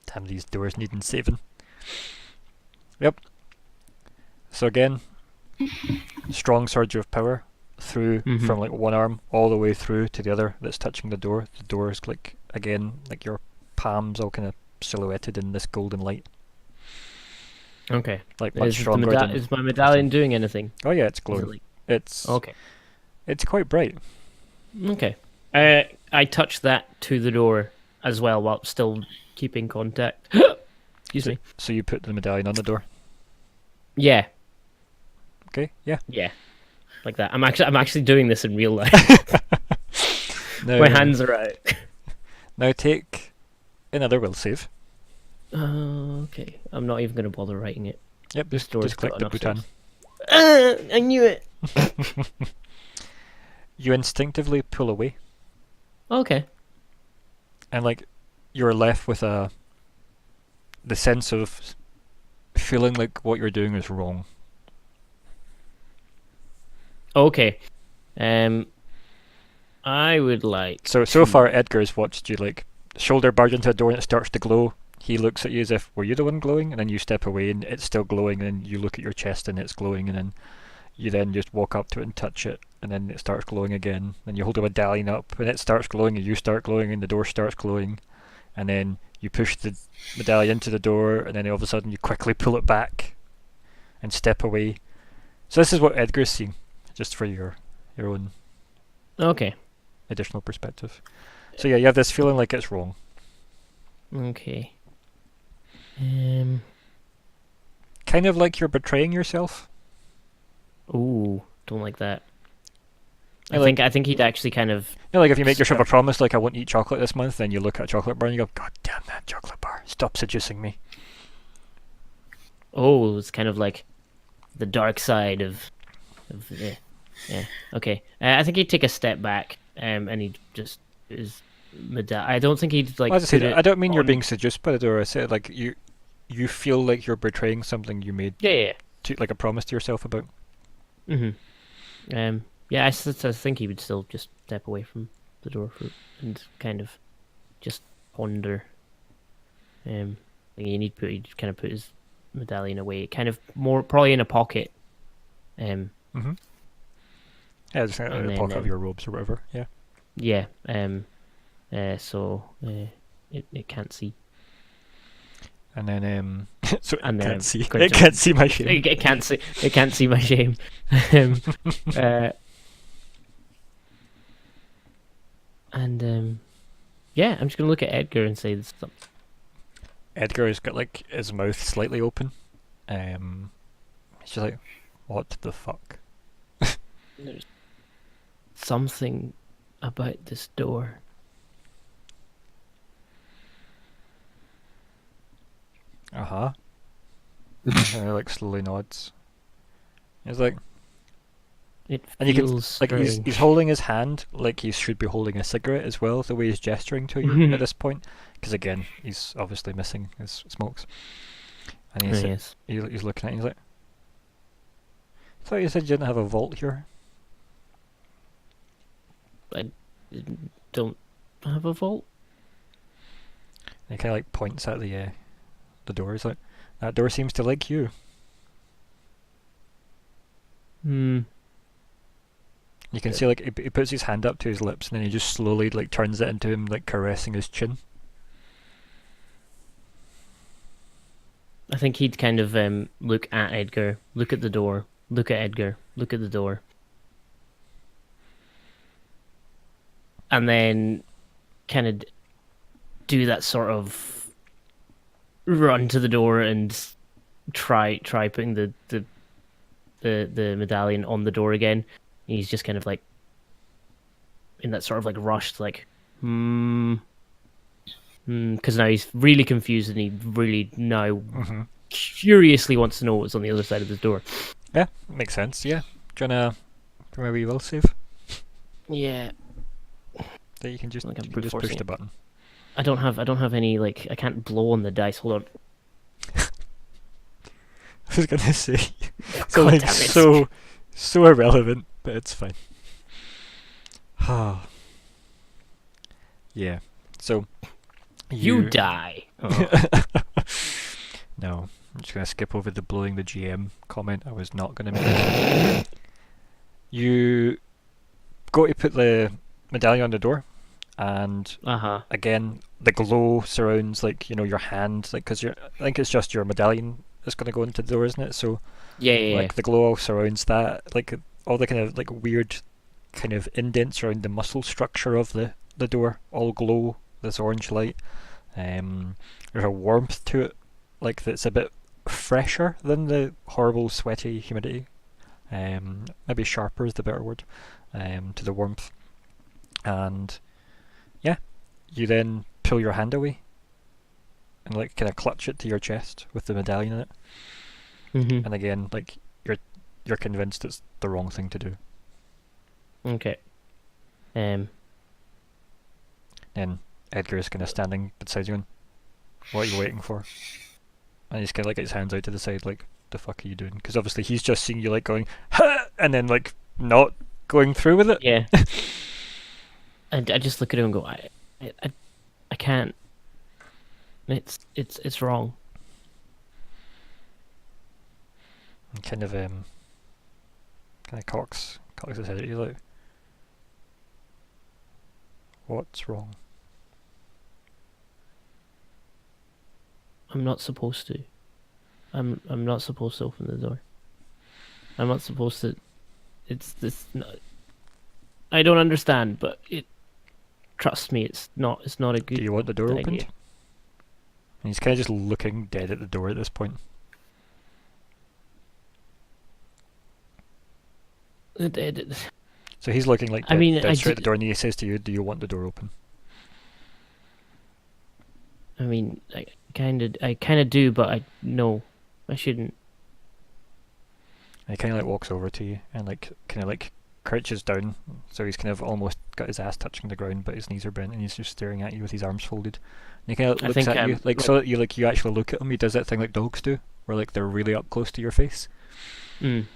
[SPEAKER 2] Damn, these doors needing saving. Yep. So again, strong surge of power through
[SPEAKER 3] Mhm.
[SPEAKER 2] from like one arm all the way through to the other that's touching the door. The door is like, again, like your palms all kind of silhouetted in this golden light.
[SPEAKER 3] Okay.
[SPEAKER 2] Like much
[SPEAKER 3] Is,
[SPEAKER 2] stronger than...
[SPEAKER 3] is my medallion doing anything?
[SPEAKER 2] Oh yeah, it's
[SPEAKER 3] Is it
[SPEAKER 2] glowing.
[SPEAKER 3] like...
[SPEAKER 2] It's
[SPEAKER 3] Okay.
[SPEAKER 2] it's quite bright.
[SPEAKER 3] Okay. I touch that to the door as well while still keeping contact. Excuse me.
[SPEAKER 2] So you put the medallion on the door.
[SPEAKER 3] Yeah.
[SPEAKER 2] Okay, yeah.
[SPEAKER 3] Yeah. Like that. I'm actually doing this in real life.
[SPEAKER 2] Now,
[SPEAKER 3] My hands are out.
[SPEAKER 2] Now take another will save.
[SPEAKER 3] Okay. I'm not even going to bother writing it.
[SPEAKER 2] Yep, just
[SPEAKER 3] door's
[SPEAKER 2] click
[SPEAKER 3] got
[SPEAKER 2] the
[SPEAKER 3] enough
[SPEAKER 2] button.
[SPEAKER 3] I knew it.
[SPEAKER 2] You instinctively pull away,
[SPEAKER 3] Okay.
[SPEAKER 2] and like you're left with the sense of feeling like what you're doing is wrong.
[SPEAKER 3] Okay. I would like...
[SPEAKER 2] So far Edgar's watched you like shoulder barge into a door and it starts to glow. He looks at you as if, were you the one glowing? And then you step away and it's still glowing, and then you look at your chest and it's glowing, and then you then just walk up to it and touch it, and then it starts glowing again. Then you hold the medallion up and it starts glowing, and you start glowing, and the door starts glowing, and then you push the medallion into the door, and then all of a sudden you quickly pull it back and step away. So this is what Edgar's seeing, just for your own
[SPEAKER 3] Okay.
[SPEAKER 2] additional perspective. So yeah, you have this feeling like it's wrong.
[SPEAKER 3] Okay.
[SPEAKER 2] Kind of like you're betraying yourself.
[SPEAKER 3] Ooh, don't like that.
[SPEAKER 2] Yeah,
[SPEAKER 3] I think he'd actually kind of...
[SPEAKER 2] You know, like if you make yourself a promise, like I won't eat chocolate this month, then you look at a chocolate bar and you go, God damn that chocolate bar! Stop seducing me.
[SPEAKER 3] Oh, it's kind of like the dark side of yeah. Okay. I think he'd take a step back, and he'd just I don't think he'd like.
[SPEAKER 2] Well, as I said,
[SPEAKER 3] put it
[SPEAKER 2] I don't mean you're
[SPEAKER 3] on-
[SPEAKER 2] being seduced by the door. I said like you feel like you're betraying something you made
[SPEAKER 3] Yeah.
[SPEAKER 2] to like a promise to yourself about.
[SPEAKER 3] Mhm. Yeah, I think he would still just step away from the door and kind of just ponder. He'd kind of put his medallion away, kind of more probably in a pocket.
[SPEAKER 2] Mm-hmm. Yeah, just in the pocket of your robes or whatever. Yeah.
[SPEAKER 3] Yeah. So it can't see.
[SPEAKER 2] And then so it
[SPEAKER 3] And then
[SPEAKER 2] can't see.
[SPEAKER 3] Quint
[SPEAKER 2] It can't see my shame.
[SPEAKER 3] It can't see. It can't see my shame. Yeah, I'm just gonna look at Edgar and say this.
[SPEAKER 2] Edgar has got like his mouth slightly open. He's just like, what the fuck?
[SPEAKER 3] There's something about this door.
[SPEAKER 2] Uh-huh. And he like slowly nods. He's like,
[SPEAKER 3] It
[SPEAKER 2] and you can
[SPEAKER 3] feels
[SPEAKER 2] like
[SPEAKER 3] strange.
[SPEAKER 2] he's holding his hand like he should be holding a cigarette as well, the way he's gesturing to you at this point. Because again, he's obviously missing his smokes. And he's he's looking at it, he's like, I thought you said you didn't have a vault here.
[SPEAKER 3] I don't have a vault.
[SPEAKER 2] And he kind of like points at the door. He's like, that door seems to like you.
[SPEAKER 3] Hmm.
[SPEAKER 2] You can see like he puts his hand up to his lips and then he just slowly like turns it into him like caressing his chin.
[SPEAKER 3] I think he'd kind of look at Edgar, look at the door, look at Edgar, look at the door. And then kind of do that sort of run to the door and try putting the medallion on the door again. And he's just kind of like in that sort of like rushed like because now he's really confused and he really now curiously wants to know what's on the other side of the door.
[SPEAKER 2] Yeah, makes sense. Yeah, do you wanna maybe will save?
[SPEAKER 3] Yeah.
[SPEAKER 2] That you can just
[SPEAKER 3] Like I'm
[SPEAKER 2] you can just push
[SPEAKER 3] brute-forcing
[SPEAKER 2] the
[SPEAKER 3] it.
[SPEAKER 2] button.
[SPEAKER 3] I don't have any like I can't blow on the dice. Hold on.
[SPEAKER 2] I was gonna say
[SPEAKER 3] God
[SPEAKER 2] something
[SPEAKER 3] damn it.
[SPEAKER 2] so irrelevant, but it's fine. Yeah. So
[SPEAKER 3] You die. Oh.
[SPEAKER 2] No, I'm just gonna skip over the blowing the GM comment. I was not gonna make. You go to put the medallion on the door, and again the glow surrounds like your hand, like because I think it's just your medallion that's gonna go into the door, isn't it? So
[SPEAKER 3] Yeah.
[SPEAKER 2] the glow surrounds that, like all the kind of like weird kind of indents around the muscle structure of the door all glow this orange light. There's a warmth to it, like that's a bit fresher than the horrible sweaty humidity. Maybe sharper is the better word. To the warmth, and yeah, you then pull your hand away and like kind of clutch it to your chest with the medallion in it. And again, like you're convinced it's the wrong thing to do.
[SPEAKER 3] Okay.
[SPEAKER 2] Then Edgar is kind of standing beside you, and what are you waiting for? And he's kind of like got his hands out to the side, like, the fuck are you doing? Because obviously he's just seeing you like going, ha! And then like not going through with it.
[SPEAKER 3] Yeah. I just look at him and go, I can't. It's wrong.
[SPEAKER 2] And kind of cocks his head at you like, what's wrong?
[SPEAKER 3] I'm not supposed to. I'm not supposed to open the door. I'm not supposed to. It's this. I don't understand, but trust me, it's not a good.
[SPEAKER 2] Do you want the door
[SPEAKER 3] idea.
[SPEAKER 2] opened? And he's kind of just looking dead at the door at this point. So he's looking like dead straight at the door, and he says to you, "Do you want the door open?"
[SPEAKER 3] I mean, I kind of do, but no, I shouldn't.
[SPEAKER 2] And he kind of like walks over to you and like kind of like crouches down, so he's kind of almost got his ass touching the ground, but his knees are bent, and he's just staring at you with his arms folded. And he kind of looks at you like so that you actually look at him. He does that thing like dogs do, where like they're really up close to your face. And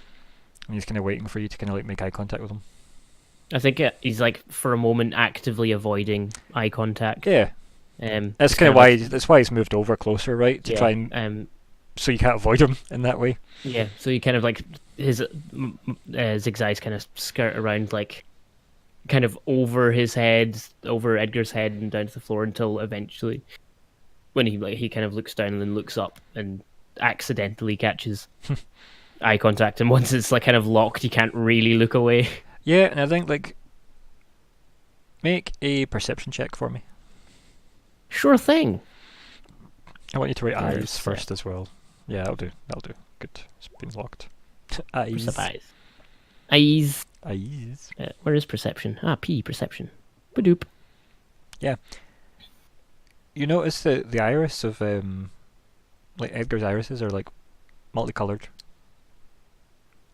[SPEAKER 2] he's kind of waiting for you to kind of like make eye contact with him.
[SPEAKER 3] I think he's like for a moment actively avoiding eye contact.
[SPEAKER 2] Yeah. That's
[SPEAKER 3] It's
[SPEAKER 2] kind of
[SPEAKER 3] like-
[SPEAKER 2] why that's why he's moved over closer, right? To try and so you can't avoid him in that way.
[SPEAKER 3] yeah. So you kind of like his Zigg's eyes kind of skirt around like kind of over his head, over Edgar's head, and down to the floor until eventually, when he kind of looks down and then looks up and accidentally catches eye contact. And once it's like kind of locked, you can't really look away.
[SPEAKER 2] Yeah, and I think like make a perception check for me.
[SPEAKER 3] Sure thing.
[SPEAKER 2] I want you to write eyes
[SPEAKER 3] Yes,
[SPEAKER 2] first as well. Yeah, that'll do. That'll do. Good. It's been locked. Eyes.
[SPEAKER 3] Eyes. Eyes.
[SPEAKER 2] Eyes.
[SPEAKER 3] Where is perception? P, perception. Badoop.
[SPEAKER 2] Yeah. You notice that the iris of like Edgar's irises are like multicolored.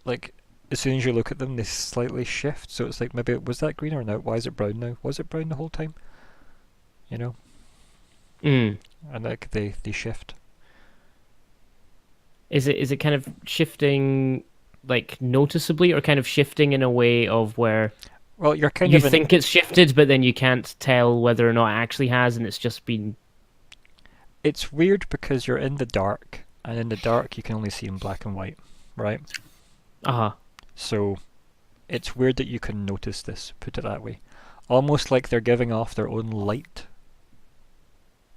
[SPEAKER 2] Like as soon as you look at them, they slightly shift. So it's like maybe was that green or now? Why is it brown now? Was it brown the whole time? You know.
[SPEAKER 3] Mm.
[SPEAKER 2] And like they shift.
[SPEAKER 3] Is it kind of shifting like noticeably, or kind of shifting in a way of where
[SPEAKER 2] Well, you're kind
[SPEAKER 3] you
[SPEAKER 2] of
[SPEAKER 3] think it's shifted, but then you can't tell whether or not it actually has, and it's just been.
[SPEAKER 2] It's weird because you're in the dark, and in the dark you can only see in black and white, right? So it's weird that you can notice this, put it that way. Almost like they're giving off their own light.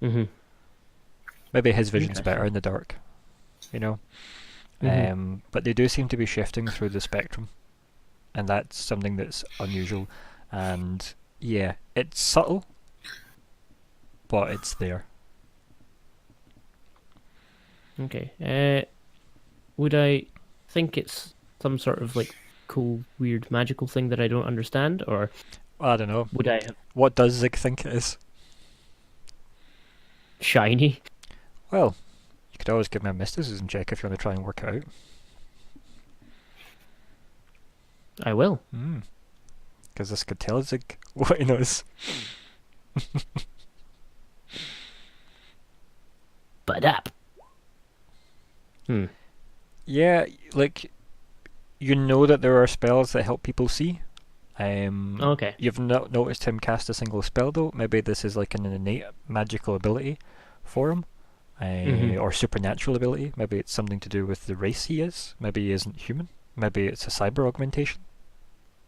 [SPEAKER 3] Mm-hmm.
[SPEAKER 2] Maybe his vision's
[SPEAKER 3] Interesting.
[SPEAKER 2] better in the dark, you know?
[SPEAKER 3] Mm-hmm.
[SPEAKER 2] But they do seem to be shifting through the spectrum. And that's something that's unusual. And yeah, it's subtle, but it's there.
[SPEAKER 3] Okay. Would I think it's some sort of like cool, weird, magical thing that I don't understand, or
[SPEAKER 2] I don't know.
[SPEAKER 3] would I have
[SPEAKER 2] What does Zigg think it is?
[SPEAKER 3] shiny?
[SPEAKER 2] Well, you could always give me a mysticism check if you want to try and work it out.
[SPEAKER 3] I will.
[SPEAKER 2] Because this could tell Zigg what he knows.
[SPEAKER 3] But up.
[SPEAKER 2] Yeah, like, you know that there are spells that help people see.
[SPEAKER 3] Okay.
[SPEAKER 2] You've not noticed him cast a single spell though. Maybe this is like an innate magical ability for him. Or supernatural ability. Maybe it's something to do with the race he is. Maybe he isn't human. Maybe it's a cyber augmentation.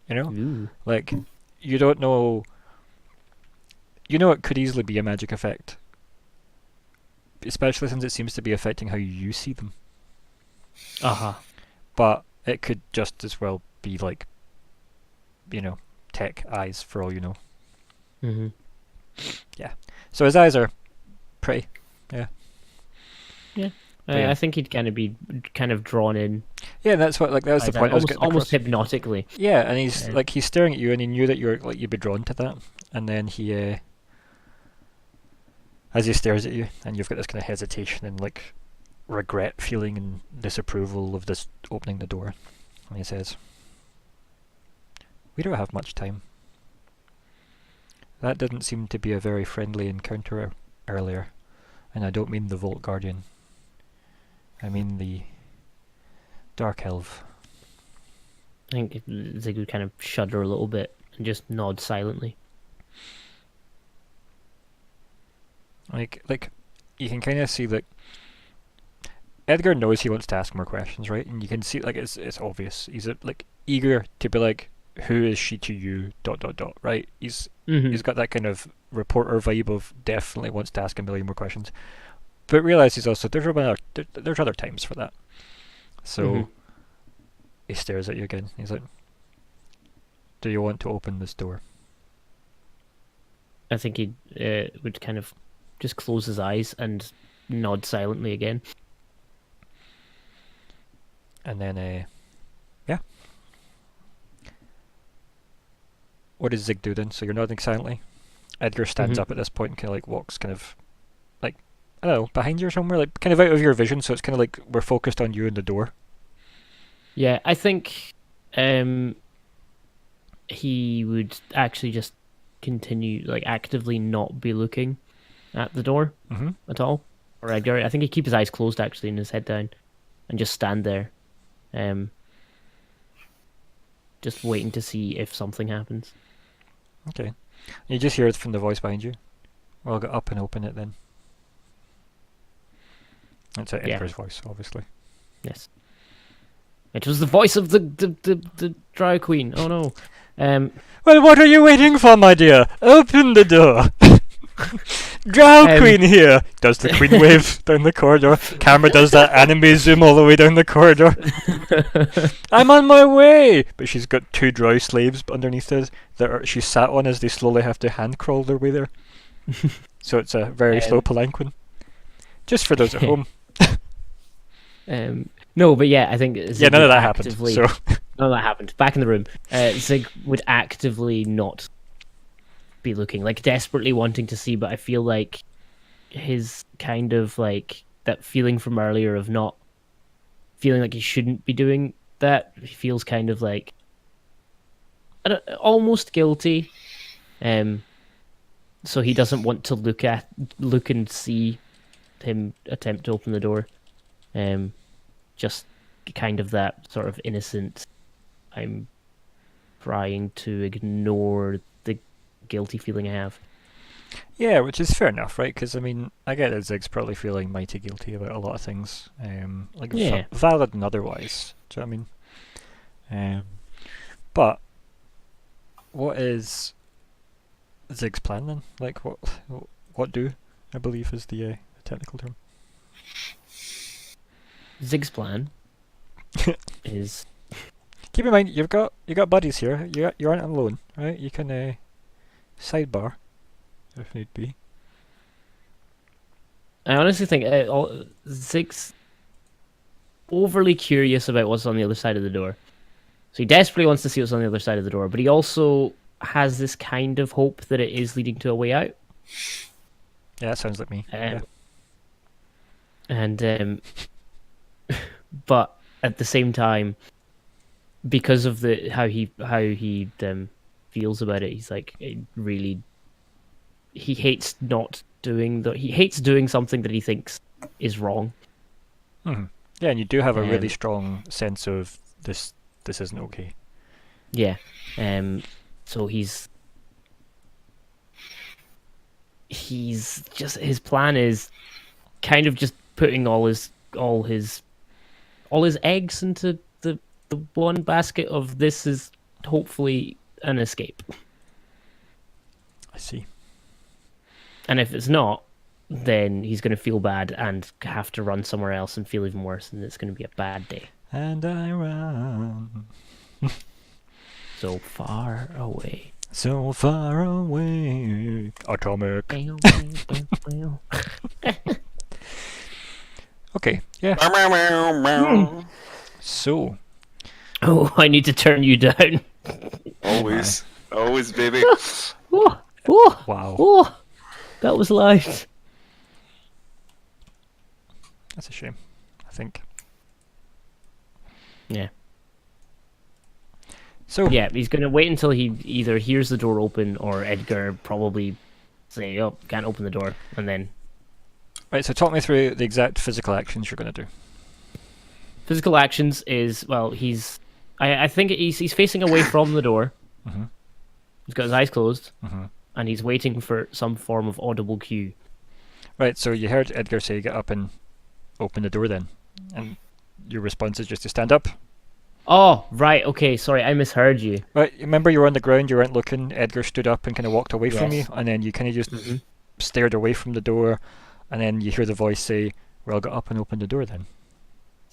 [SPEAKER 2] You know?
[SPEAKER 3] Ooh.
[SPEAKER 2] Like, you don't know... You know it could easily be a magic effect. Especially since it seems to be affecting how you see them. But it could just as well be like, you know, tech eyes for all you know.
[SPEAKER 3] Mm-hmm.
[SPEAKER 2] Yeah. So his eyes are pretty. Yeah.
[SPEAKER 3] Yeah.
[SPEAKER 2] Yeah.
[SPEAKER 3] I think he'd kind of be drawn in.
[SPEAKER 2] Yeah, that's what, like, that was
[SPEAKER 3] by
[SPEAKER 2] the
[SPEAKER 3] that,
[SPEAKER 2] point I was getting
[SPEAKER 3] almost
[SPEAKER 2] across.
[SPEAKER 3] hypnotically.
[SPEAKER 2] Yeah, and he's
[SPEAKER 3] Yeah.
[SPEAKER 2] like, he's staring at you and he knew that you'd be drawn to that. And then he, as he stares at you, and you've got this kind of hesitation and like regret feeling and disapproval of this opening the door. And he says, "We don't have much time. That didn't seem to be a very friendly encounter earlier. And I don't mean the Vault Guardian. I mean the Dark Elf."
[SPEAKER 3] I think Zigg would kind of shudder a little bit and just nod silently.
[SPEAKER 2] Like, you can kind of see that Edgar knows he wants to ask more questions, right? And you can see, like, it's obvious. He's like eager to be like, "Who is she to you?" ... Right? He's got that kind of reporter vibe of definitely wants to ask a million more questions, but realizes also there's other times for that. So he stares at you again. He's like, "Do you want to open this door?"
[SPEAKER 3] I think he would kind of just close his eyes and nod silently again.
[SPEAKER 2] And then, yeah. What does Zigg do then? So you're nodding silently. Edgar stands up at this point and kind of like walks kind of, like, I don't know, behind you or somewhere, like kind of out of your vision, so it's kind of like we're focused on you and the door.
[SPEAKER 3] Yeah, I think he would actually just continue, like, actively not be looking at the door at all. Or Edgar, I think he'd keep his eyes closed actually and his head down and just stand there. just waiting to see if something happens.
[SPEAKER 2] Okay. You just hear it from the voice behind you. Well, get up and open it then. That's Edgar's voice, obviously.
[SPEAKER 3] Yes. It was the voice of the Drow Queen. Oh no.
[SPEAKER 2] Well, what are you waiting for, my dear? Open the door. Drow Queen here. Does the Queen wave down the corridor? Camera does that anime zoom all the way down the corridor. I'm on my way. But she's got 2 Drow slaves underneath her that she sat on as they slowly have to hand crawl their way there. So it's a very slow palanquin. Just for those at home.
[SPEAKER 3] No, but yeah, I think Zigg
[SPEAKER 2] none of
[SPEAKER 3] would
[SPEAKER 2] that happened.
[SPEAKER 3] actively-
[SPEAKER 2] So
[SPEAKER 3] None of that happened. Back in the room, Zigg would actively not be looking, like desperately wanting to see, but I feel like his kind of like that feeling from earlier of not feeling like he shouldn't be doing that. He feels kind of like almost guilty. So he doesn't want to look and see him attempt to open the door. Just kind of that sort of innocent, I'm trying to ignore the guilty feeling I have.
[SPEAKER 2] yeah, which is fair enough, right? Because I mean, I get that Zigg's probably feeling mighty guilty about a lot of things, like
[SPEAKER 3] Yeah.
[SPEAKER 2] valid and otherwise. Do you know what I mean? But what is Zigg's plan then? Like, what do I believe is the technical term?
[SPEAKER 3] Zigg's plan is
[SPEAKER 2] Keep in mind, you got buddies here. You aren't alone, right? You can sidebar if need be.
[SPEAKER 3] I honestly think Zigg's overly curious about what's on the other side of the door. So he desperately wants to see what's on the other side of the door, but he also has this kind of hope that it is leading to a way out.
[SPEAKER 2] Yeah, that sounds like me. Yeah.
[SPEAKER 3] And but at the same time, because of how he feels about it, he's like he hates he hates doing something that he thinks is wrong.
[SPEAKER 2] Mhm. Yeah, and you do have a really strong sense of this isn't okay.
[SPEAKER 3] Yeah. So he's just, his plan is kind of just putting all his eggs into the one basket of this is hopefully an escape.
[SPEAKER 2] I see.
[SPEAKER 3] And if it's not, then he's going to feel bad and have to run somewhere else and feel even worse, and it's going to be a bad day.
[SPEAKER 2] And I run
[SPEAKER 3] So far away.
[SPEAKER 2] so far away. Atomic. Okay, yeah. So,
[SPEAKER 3] Oh, I need to turn you down.
[SPEAKER 1] Always, always, baby.
[SPEAKER 3] Oh,
[SPEAKER 2] wow,
[SPEAKER 3] oh, that was loud.
[SPEAKER 2] that's a shame, I think.
[SPEAKER 3] Yeah.
[SPEAKER 2] So,
[SPEAKER 3] Yeah, he's going to wait until he either hears the door open or Edgar probably say, oh, can't open the door, and then...
[SPEAKER 2] right, so talk me through the exact physical actions you're going to do.
[SPEAKER 3] Physical actions is, well, I think he's facing away from the door.
[SPEAKER 2] Mhm.
[SPEAKER 3] He's got his eyes closed,
[SPEAKER 2] Mhm.
[SPEAKER 3] and he's waiting for some form of audible cue.
[SPEAKER 2] Right, so you heard Edgar say get up and open the door then. And your response is just to stand up.
[SPEAKER 3] Oh, right, okay, sorry, I misheard you.
[SPEAKER 2] Right, remember you were on the ground, you weren't looking, Edgar stood up and kind of walked away from you,
[SPEAKER 3] Yes.
[SPEAKER 2] and then you kind of just
[SPEAKER 3] Mhm.
[SPEAKER 2] stared away from the door, and then you hear the voice say, well, get up and open the door then.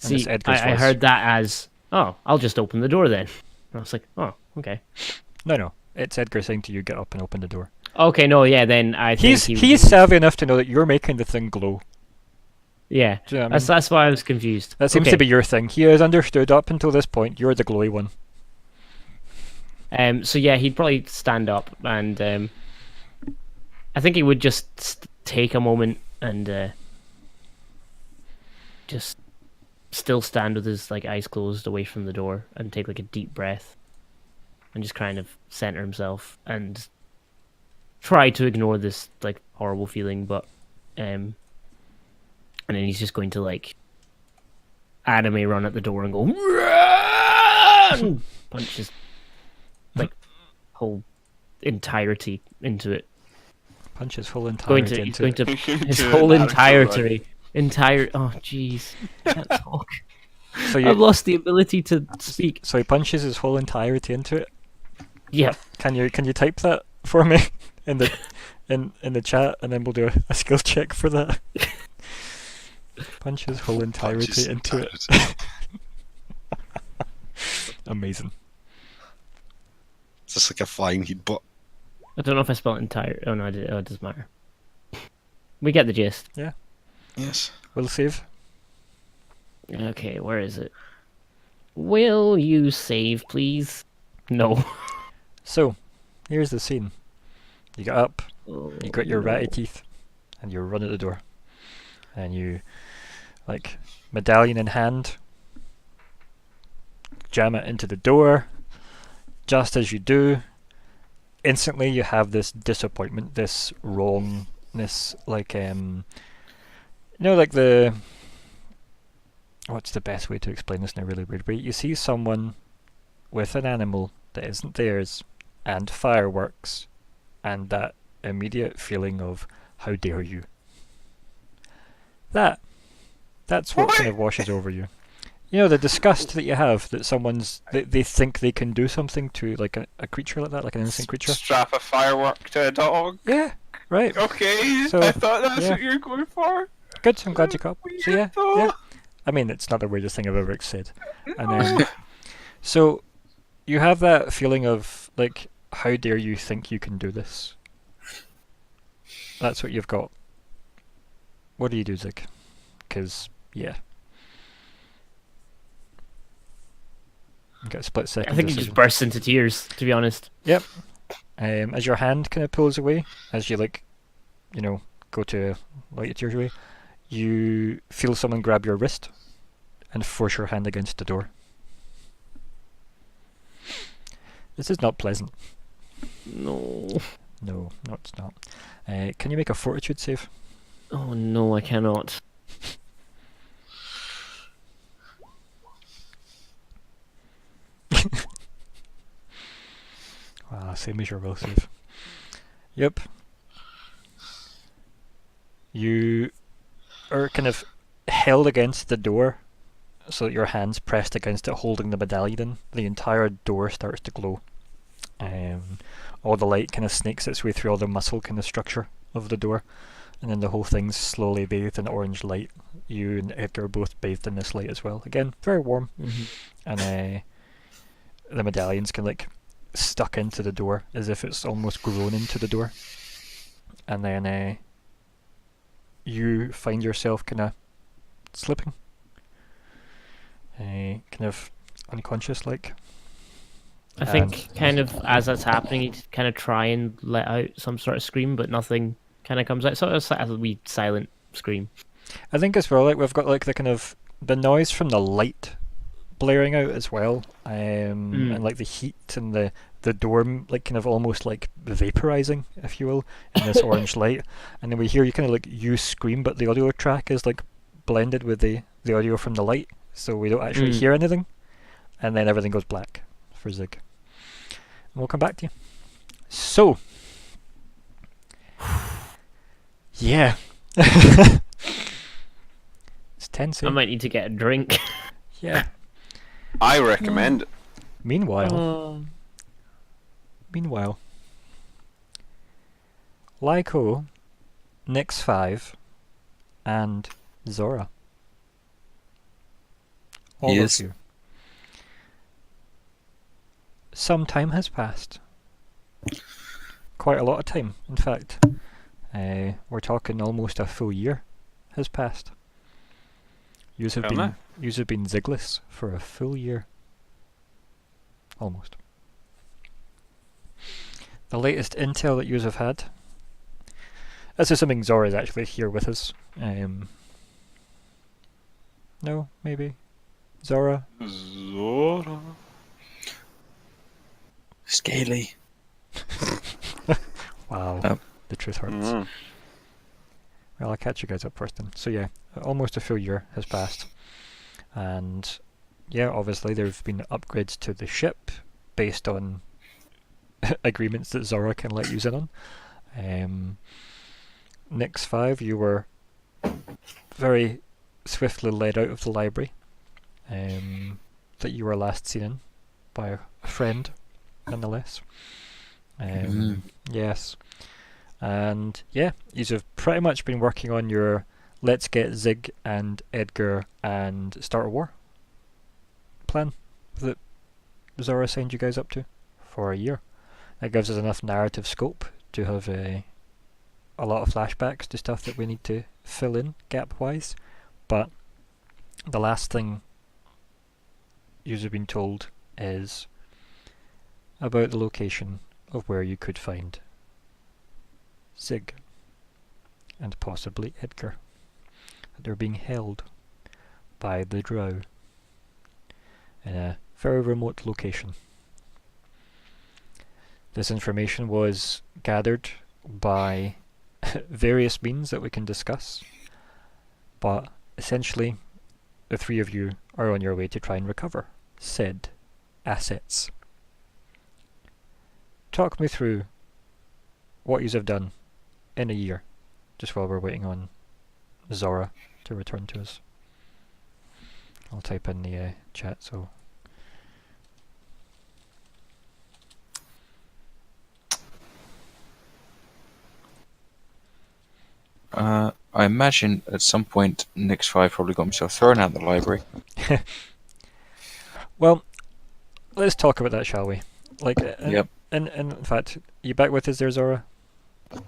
[SPEAKER 2] And it's
[SPEAKER 3] See,
[SPEAKER 2] Edgar's
[SPEAKER 3] I
[SPEAKER 2] voice.
[SPEAKER 3] heard that as, oh, I'll just open the door then. And I was like, oh, okay.
[SPEAKER 2] No, it's Edgar saying to you, get up and open the door.
[SPEAKER 3] Okay, no, yeah, then I think
[SPEAKER 2] He's savvy enough to know that you're making the thing glow.
[SPEAKER 3] Yeah,
[SPEAKER 2] Do you know what I mean?
[SPEAKER 3] that's why I was confused.
[SPEAKER 2] That seems
[SPEAKER 3] Okay.
[SPEAKER 2] to be your thing. He has understood up until this point, you're the glowy one.
[SPEAKER 3] So yeah, he'd probably stand up, and I think he would just take a moment and just still stand with his like eyes closed away from the door and take like a deep breath and just kind of center himself and try to ignore this like horrible feeling, but and then he's just going to like anime run at the door and go "Run!" punch his whole entirety into it.
[SPEAKER 2] Punch his whole
[SPEAKER 3] He's
[SPEAKER 2] entirety into
[SPEAKER 3] going
[SPEAKER 2] it.
[SPEAKER 3] to his
[SPEAKER 1] To
[SPEAKER 3] whole
[SPEAKER 1] an Naruto run.
[SPEAKER 3] entire. Oh, jeez, can't talk.
[SPEAKER 2] So
[SPEAKER 3] I've lost the ability to speak.
[SPEAKER 2] So he punches his whole entirety into it.
[SPEAKER 3] Yeah.
[SPEAKER 2] Can you type that for me in the in the chat, and then we'll do a skill check for that. Punch his whole entirety
[SPEAKER 4] Punches
[SPEAKER 2] into it.
[SPEAKER 4] entirety.
[SPEAKER 2] Amazing.
[SPEAKER 4] It's just like a flying headbutt.
[SPEAKER 3] I don't know if I spelled entire. Oh no, I did. Oh, it doesn't matter. We get the gist.
[SPEAKER 4] Yes.
[SPEAKER 2] Will save.
[SPEAKER 3] Okay, where is it? Will you save, please? No.
[SPEAKER 2] So, here's the scene. You get up,
[SPEAKER 3] Oh,
[SPEAKER 2] you got your
[SPEAKER 3] no.
[SPEAKER 2] ratty teeth, and you run at the door. And you, like, medallion in hand, jam it into the door. Just as you do, instantly you have this disappointment, this wrongness, like, like the... What's the best way to explain this in a really weird way? You see someone with an animal that isn't theirs, and fireworks, and that immediate feeling of, how dare you? That's what kind of washes over you. You know, the disgust that you have that they think they can do something to like a creature like that, like an innocent creature.
[SPEAKER 1] Strap a firework to a dog.
[SPEAKER 2] Yeah, right.
[SPEAKER 1] Okay,
[SPEAKER 2] So,
[SPEAKER 1] I thought that's
[SPEAKER 2] yeah.
[SPEAKER 1] what you're going for.
[SPEAKER 2] Good, I'm glad you caught. So yeah,
[SPEAKER 1] Weird though.
[SPEAKER 2] yeah. I mean, it's not the weirdest thing I've ever said. And then, so you have that feeling of like, how dare you think you can do this? That's what you've got. What do you do, Zigg? Because yeah, you get a split second.
[SPEAKER 3] I think he
[SPEAKER 2] decision.
[SPEAKER 3] just bursts into tears, to be honest.
[SPEAKER 2] Yep. As your hand kind of pulls away, as you go to light your tears away, you feel someone grab your wrist and force your hand against the door. This is not pleasant.
[SPEAKER 3] No.
[SPEAKER 2] No, it's not. Can you make a fortitude save?
[SPEAKER 3] Oh no, I cannot.
[SPEAKER 2] Same as your will save. Yep. You are kind of held against the door, so that your hand's pressed against it, holding the medallion in. The entire door starts to glow. All the light kind of snakes its way through all the muscle kind of structure of the door, and then the whole thing's slowly bathed in orange light. You and Edgar are both bathed in this light as well. Again, very warm.
[SPEAKER 3] Mm-hmm.
[SPEAKER 2] And the medallion's kind of like stuck into the door, as if it's almost grown into the door. And then you find yourself kind of slipping, kind of unconscious like.
[SPEAKER 3] I think kind of as that's happening, you kind of try and let out some sort of scream, but nothing kind of comes out. So it's like a wee silent scream.
[SPEAKER 2] I think as well, like we've got like the kind of the noise from the light blaring out as well, and like the heat and the door like kind of almost like vaporizing, if you will, in this orange light. And then we hear you kind of like you scream, but the audio track is like blended with the audio from the light, so we don't actually hear anything. And then everything goes black for Zigg. And we'll come back to you. So, yeah. It's tense.
[SPEAKER 3] I might need to get a drink.
[SPEAKER 2] Yeah.
[SPEAKER 1] I recommend it.
[SPEAKER 2] Meanwhile, Lyko, Nyx 5, and Zora. All
[SPEAKER 5] Yes.
[SPEAKER 2] of you. Some time has passed. Quite a lot of time, in fact. We're talking almost a full year has passed. Yous have been Ziggless for a full year. Almost. The latest intel that yous have had. That's assuming Zora is actually here with us. No, maybe. Zora?
[SPEAKER 1] Zora.
[SPEAKER 5] Scaly.
[SPEAKER 2] Wow.
[SPEAKER 5] Oh.
[SPEAKER 2] The truth hurts.
[SPEAKER 1] Mm.
[SPEAKER 2] Well, I'll catch you guys up first then. So yeah, almost a full year has passed. And yeah, obviously there have been upgrades to the ship based on agreements that Zora can let you in on. Nix 5, you were very swiftly led out of the library that you were last seen in by a friend, nonetheless. Yes. And yeah, you've pretty much been working on your let's get Zigg and Edgar and start a war plan that Zora signed you guys up to for a year. That gives us enough narrative scope to have a lot of flashbacks to stuff that we need to fill in gap-wise. But the last thing you've been told is about the location of where you could find Zigg and possibly Edgar. They're being held by the Drow in a very remote location. This information was gathered by various means that we can discuss, but essentially the three of you are on your way to try and recover said assets. Talk me through what you have done in a year, just while we're waiting on Zora to return to us. I'll type in the chat so...
[SPEAKER 5] I imagine at some point Nix 5 probably got himself thrown out of the library.
[SPEAKER 2] Well, let's talk about that, shall we? Like,
[SPEAKER 5] Yep.
[SPEAKER 2] And in fact, you back with us there, Zora?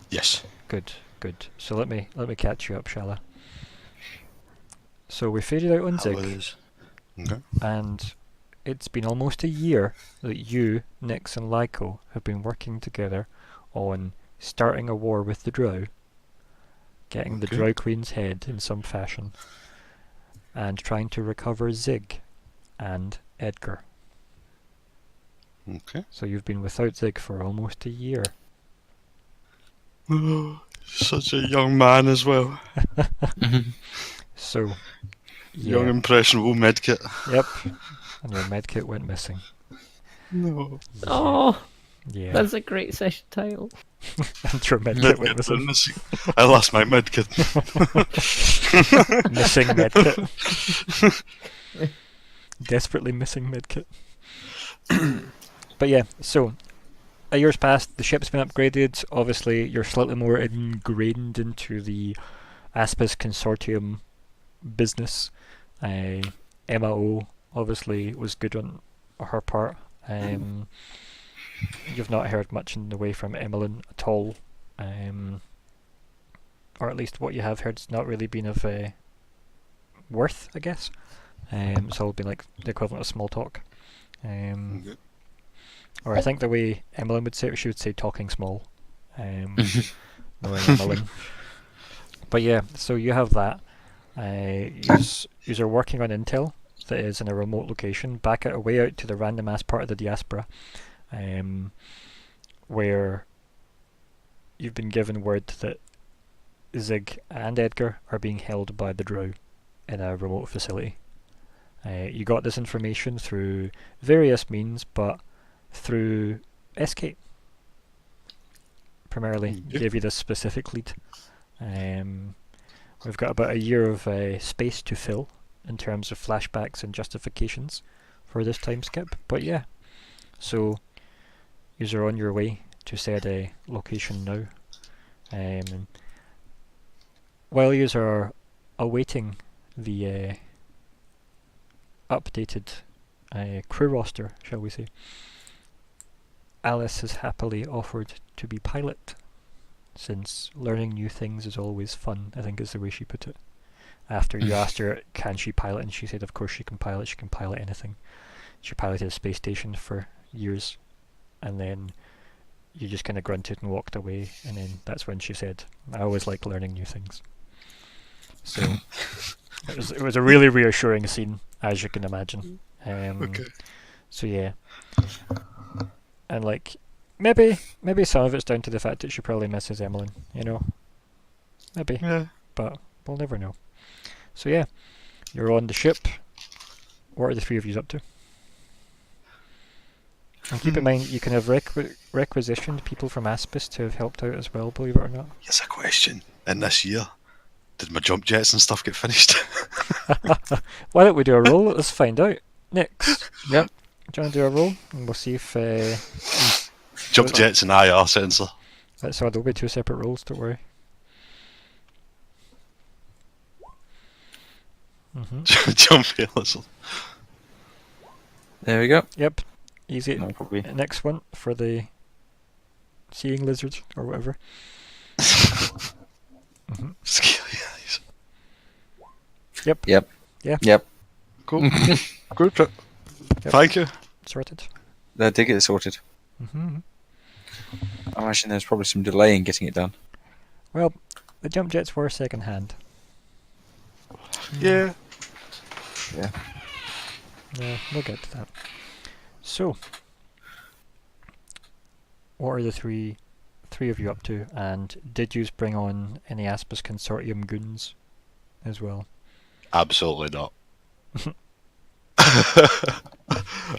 [SPEAKER 4] Yes.
[SPEAKER 2] Good. So let me catch you up, shall I? So we faded out on Zigg,
[SPEAKER 4] Okay.
[SPEAKER 2] and it's been almost a year that you, Nix, and Lyko have been working together on starting a war with the Drow, getting the
[SPEAKER 4] Okay.
[SPEAKER 2] Drow Queen's head in some fashion, and trying to recover Zigg and Edgar.
[SPEAKER 4] Okay.
[SPEAKER 2] So you've been without Zigg for almost a year.
[SPEAKER 4] Such a young man as well.
[SPEAKER 2] So,
[SPEAKER 4] Young
[SPEAKER 2] yeah.
[SPEAKER 4] impressionable Medkit.
[SPEAKER 2] Yep. And your medkit went missing.
[SPEAKER 4] No.
[SPEAKER 3] Oh,
[SPEAKER 2] Yeah.
[SPEAKER 3] that's a great session title.
[SPEAKER 2] And your medkit went missing.
[SPEAKER 4] missing. I lost my Medkit.
[SPEAKER 2] Missing medkit. Desperately missing medkit. But yeah, so a year's passed, the ship's been upgraded, obviously you're slightly more ingrained into the Aspis Consortium business. MAO obviously was good on her part. You've not heard much in the way from Emmeline at all. Or at least what you have heard has not really been of worth, I guess. It's all been like the equivalent of small talk.
[SPEAKER 4] Okay.
[SPEAKER 2] Or I think the way Emmeline would say it, she would say talking small. Knowing Emmeline. But yeah, so you have that. You're working on intel that is in a remote location, back out away out to the random ass part of the diaspora, where you've been given word that Zigg and Edgar are being held by the Drow in a remote facility. You got this information through various means, but through Escape primarily gave you this specific lead. We've got about a year of space to fill in terms of flashbacks and justifications for this time skip, but yeah, so you're on your way to said a location now. While you are awaiting the updated crew roster, shall we say, Alice has happily offered to be pilot, since learning new things is always fun, I think is the way she put it. After you asked her, can she pilot, and she said of course she can pilot anything. She piloted a space station for years, and then you just kind of grunted and walked away, and then that's when she said, I always like learning new things. So it was a really reassuring scene, as you can imagine.
[SPEAKER 4] Okay.
[SPEAKER 2] So yeah. And like, maybe some of it's down to the fact that she probably misses Emmeline, you know? Maybe.
[SPEAKER 4] Yeah.
[SPEAKER 2] But we'll never know. So yeah, you're on the ship. What are the three of you up to? And keep in mind, you can have requisitioned people from Aspis to have helped out as well, believe it or not.
[SPEAKER 4] Here's a question. In this year, did my jump jets and stuff get finished?
[SPEAKER 2] Why don't we do a roll? Let's find out. Next.
[SPEAKER 5] Yep.
[SPEAKER 2] Do you want to do a roll? And we'll see if...
[SPEAKER 4] Jump jets and IR sensor.
[SPEAKER 2] That's all. There'll be 2 separate rolls, don't worry.
[SPEAKER 4] Jump lizard.
[SPEAKER 5] There we go.
[SPEAKER 2] Yep. Easy.
[SPEAKER 5] No, probably.
[SPEAKER 2] Next one for the seeing lizard or whatever.
[SPEAKER 4] Scaly eyes.
[SPEAKER 2] Yep.
[SPEAKER 5] Yep.
[SPEAKER 2] Yeah.
[SPEAKER 5] Yep.
[SPEAKER 4] Cool. Good.
[SPEAKER 2] Yep.
[SPEAKER 4] Thank you.
[SPEAKER 2] Sorted.
[SPEAKER 5] They did get it sorted.
[SPEAKER 2] I
[SPEAKER 5] imagine there's probably some delay in getting it done.
[SPEAKER 2] Well, the jump jets were second hand.
[SPEAKER 4] Yeah.
[SPEAKER 5] Yeah.
[SPEAKER 2] Yeah, we'll get to that. So, what are the three of you up to? And did you bring on any Aspis Consortium goons as well?
[SPEAKER 4] Absolutely not.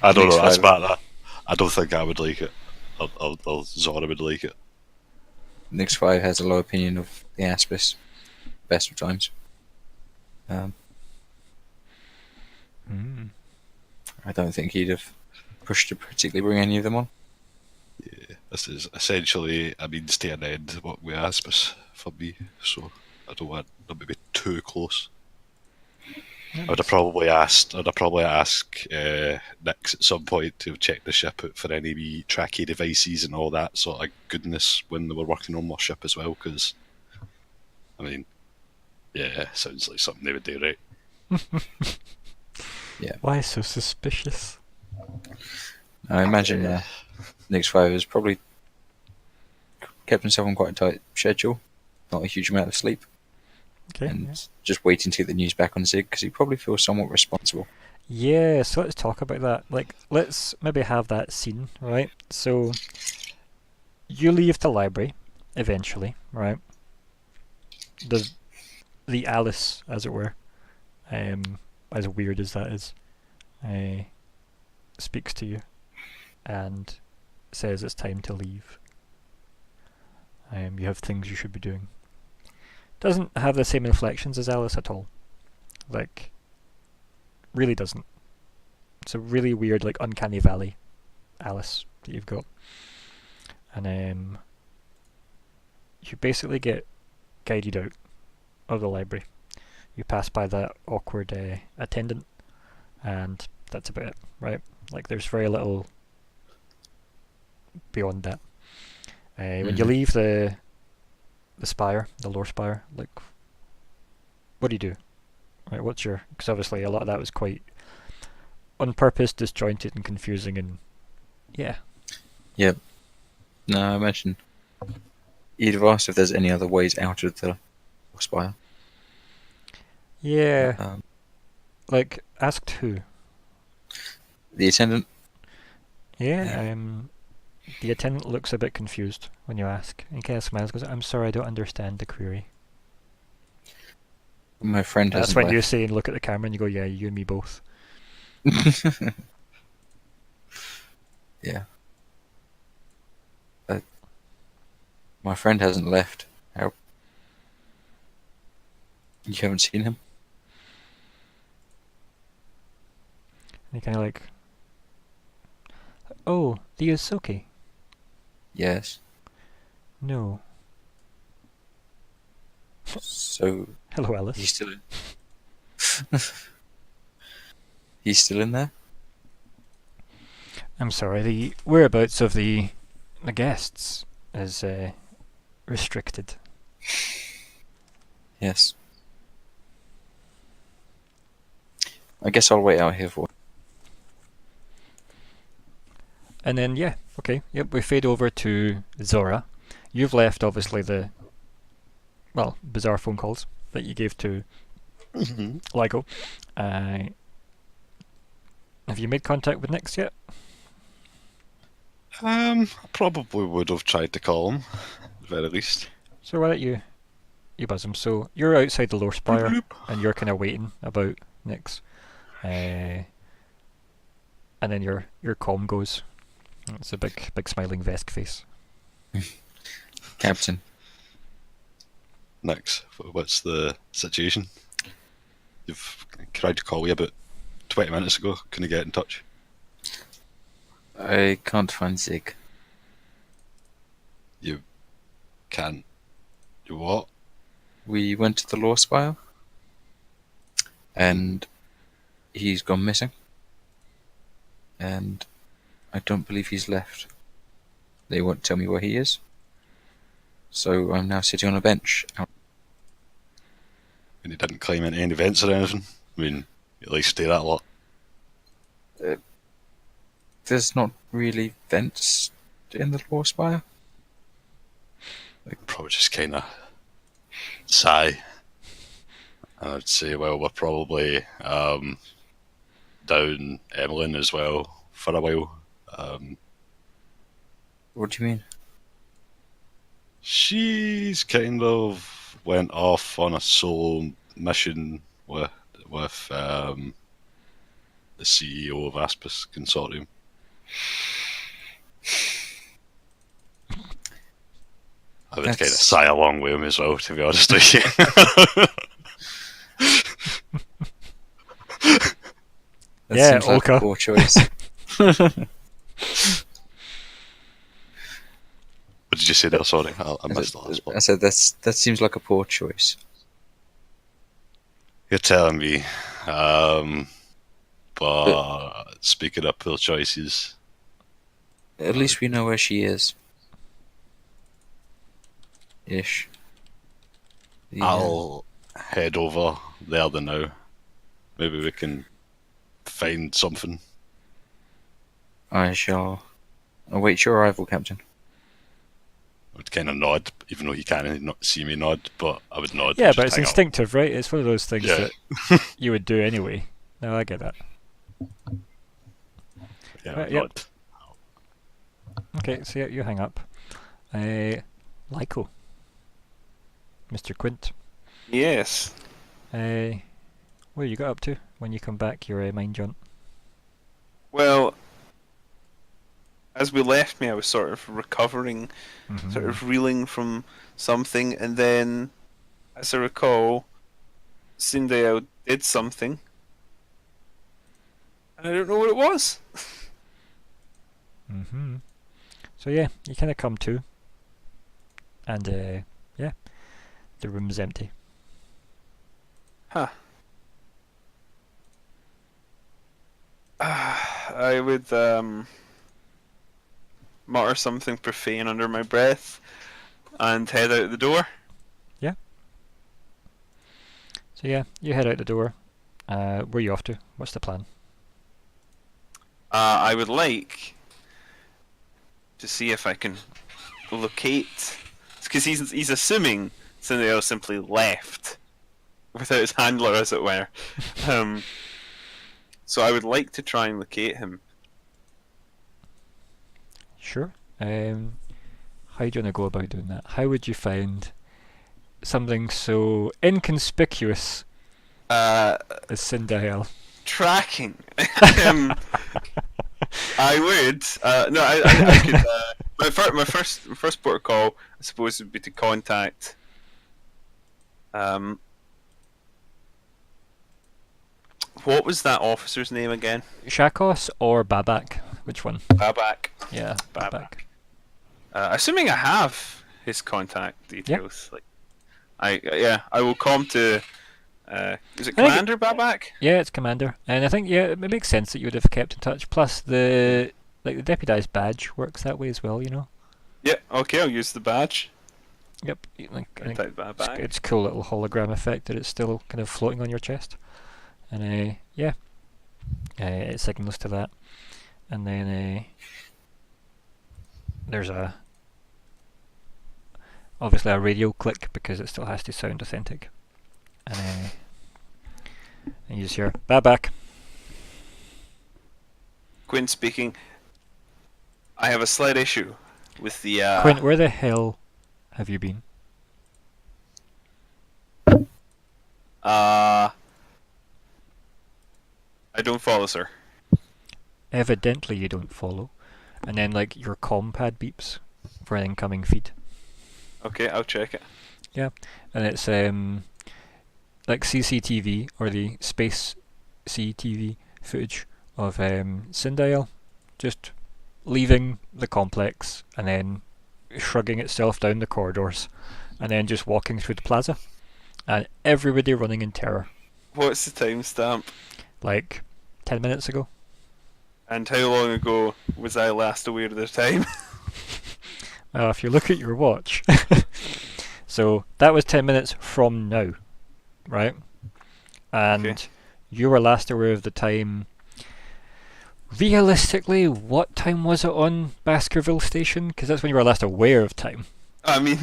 [SPEAKER 4] I don't know. That's bad. I don't think I would like it. Or Zora would like it.
[SPEAKER 5] Nix 5 has a low opinion of the Aspis. Best of times. I don't think he'd have pushed to particularly bring any of them on.
[SPEAKER 4] Yeah, this is essentially a means to an end what we Aspis for me, so I don't want them to be too close. I'd have probably asked Nix at some point to check the ship out for any wee tracky devices and all that sort of goodness when they were working on my ship as well, because I mean, yeah, sounds like something they would do, right?
[SPEAKER 5] Yeah.
[SPEAKER 2] Why so suspicious?
[SPEAKER 5] I imagine Nix 5 has probably kept himself on quite a tight schedule, not a huge amount of sleep,
[SPEAKER 2] Okay.
[SPEAKER 5] and just waiting to get the news back on Zigg because he probably feels somewhat responsible.
[SPEAKER 2] Yeah, so let's talk about that. Like, let's maybe have that scene, right? So, you leave the library, eventually, right? The Alice, as it were, as weird as that is, speaks to you and says it's time to leave. You have things you should be doing. Doesn't have the same inflections as Alice at all. Like, really doesn't. It's a really weird, like, uncanny valley Alice that you've got. And you basically get guided out of the library. You pass by that awkward attendant, and that's about it, right? Like, there's very little beyond that. When you leave the spire, the lore spire, like, what do you do? Right, what's your... Because obviously a lot of that was quite on purpose, disjointed and confusing, and yeah.
[SPEAKER 5] Yep. No, I imagine you'd have asked if there's any other ways out of the spire.
[SPEAKER 2] Yeah. Like, asked who?
[SPEAKER 5] The attendant.
[SPEAKER 2] Yeah, the attendant looks a bit confused when you ask. And kind of smiles, goes, "I'm sorry, I don't understand the query."
[SPEAKER 5] My friend hasn't
[SPEAKER 2] That's when you
[SPEAKER 5] left.
[SPEAKER 2] say and look at the camera and you go, "Yeah, you and me both."
[SPEAKER 5] Yeah. My friend hasn't left. How? You haven't seen him?
[SPEAKER 2] And you kind of like, "Oh, the Yosuke."
[SPEAKER 5] Yes.
[SPEAKER 2] No.
[SPEAKER 5] So
[SPEAKER 2] Hello, Alice.
[SPEAKER 5] he's still in. He's still in there?
[SPEAKER 2] I'm sorry, the whereabouts of the guests is restricted.
[SPEAKER 5] Yes. I guess I'll wait out here for.
[SPEAKER 2] And then, yeah, okay, yep, we fade over to Zora. You've left, obviously, the, well, bizarre phone calls that you gave to Lyko. Have you made contact with Nix yet?
[SPEAKER 4] I probably would have tried to call him, at the very least.
[SPEAKER 2] So why don't you buzz him? So you're outside the lore spire, and you're kind of waiting about Nix. And then your comm goes, It's a big smiling Vesk face.
[SPEAKER 5] Captain.
[SPEAKER 4] Nix, what's the situation? You've tried to call you about 20 minutes ago. Couldn't get in touch.
[SPEAKER 5] I can't find Zigg.
[SPEAKER 4] You can't. You what?
[SPEAKER 5] We went to the Law Spire, and he's gone missing. And I don't believe he's left. They won't tell me where he is. So I'm now sitting on a bench.
[SPEAKER 4] And he didn't climb into any events or anything? I mean, you at least stay that lot.
[SPEAKER 5] There's not really vents in the Law Spire.
[SPEAKER 4] Probably just kind of sigh. And I'd say, well, we're probably down Emmeline as well for a while.
[SPEAKER 5] What do you mean?
[SPEAKER 4] She's kind of went off on a solo mission with the CEO of Aspis Consortium. I would kind of sigh along with him as well, to be honest with you.
[SPEAKER 5] That
[SPEAKER 2] Yeah,
[SPEAKER 5] seems like a
[SPEAKER 2] Olka.
[SPEAKER 5] poor choice.
[SPEAKER 4] What did you say there? Sorry, I missed the last
[SPEAKER 5] I
[SPEAKER 4] part.
[SPEAKER 5] said that seems like a poor choice.
[SPEAKER 4] You're telling me. But speaking of poor choices,
[SPEAKER 5] At least we know where she is. Ish. Yeah.
[SPEAKER 4] I'll head over there now. Maybe we can find something.
[SPEAKER 5] I shall await your arrival, Captain.
[SPEAKER 4] I would kind of nod, even though he can't not see me nod, but I would nod.
[SPEAKER 2] Yeah,
[SPEAKER 4] and
[SPEAKER 2] but
[SPEAKER 4] just
[SPEAKER 2] it's
[SPEAKER 4] hang out.
[SPEAKER 2] instinctive, right? It's one of those things
[SPEAKER 4] Yeah.
[SPEAKER 2] that you would do anyway. No, I get that.
[SPEAKER 4] Yeah,
[SPEAKER 2] Right,
[SPEAKER 4] I'd
[SPEAKER 2] yep.
[SPEAKER 4] nod.
[SPEAKER 2] Okay, so yeah, you hang up. Lyko. Mr. Quint.
[SPEAKER 1] Yes.
[SPEAKER 2] What you got up to when you come back, your mind jaunt?
[SPEAKER 1] Well, as we left me, I was sort of recovering, sort of reeling from something, and then, as I recall, Sindel did something, and I don't know what it was.
[SPEAKER 2] Mm-hmm. So yeah, you kind of come to, and yeah, the room's empty.
[SPEAKER 1] Huh. I would mutter something profane under my breath and head out the door.
[SPEAKER 2] So yeah, you head out the door. Where are you off to? What's the plan?
[SPEAKER 1] I would like to see if I can locate, because he's assuming Sindel simply left without his handler, as it were. So I would like to try and locate him.
[SPEAKER 2] Sure. How do you want to go about doing that? How would you find something so inconspicuous
[SPEAKER 1] Uh,
[SPEAKER 2] as Sindel?
[SPEAKER 1] Tracking. I would. No, I could. My first port of call, I suppose, would be to contact. What was that officer's name again?
[SPEAKER 2] Shakos or Babak? Which one?
[SPEAKER 1] Babak.
[SPEAKER 2] Yeah, Babak.
[SPEAKER 1] Babak. Assuming I have his contact details, I will come to. Is it Commander Babak?
[SPEAKER 2] Yeah, it's Commander, and I think it makes sense that you would have kept in touch. Plus, the deputized badge works that way as well, you know.
[SPEAKER 1] Yeah. Okay, I'll use the badge.
[SPEAKER 2] Yep. I think
[SPEAKER 1] Contact Babak.
[SPEAKER 2] it's a cool little hologram effect that it's still kind of floating on your chest, and yeah, it signals to that, and then there's obviously a radio click because it still has to sound authentic, and you just hear Babak.
[SPEAKER 1] Quint speaking. I have a slight issue with the.
[SPEAKER 2] Quint, where the hell have you been?
[SPEAKER 1] I don't follow, sir.
[SPEAKER 2] Evidently you don't follow. and then like your comm pad beeps for an incoming feed.
[SPEAKER 1] Okay, I'll check it.
[SPEAKER 2] Yeah, and it's like CCTV or the space CTV footage of Syndial just leaving the complex and then shrugging itself down the corridors and then just walking through the plaza and everybody running in terror.
[SPEAKER 1] What's the timestamp?
[SPEAKER 2] Like 10 minutes ago.
[SPEAKER 1] And how long ago was I last aware of the time?
[SPEAKER 2] If you look at your watch. So that was 10 minutes from now, right? And
[SPEAKER 1] Okay.
[SPEAKER 2] you were last aware of the time. Realistically, what time was it on Baskerville Station? Because that's when you were last aware of time.
[SPEAKER 1] I mean,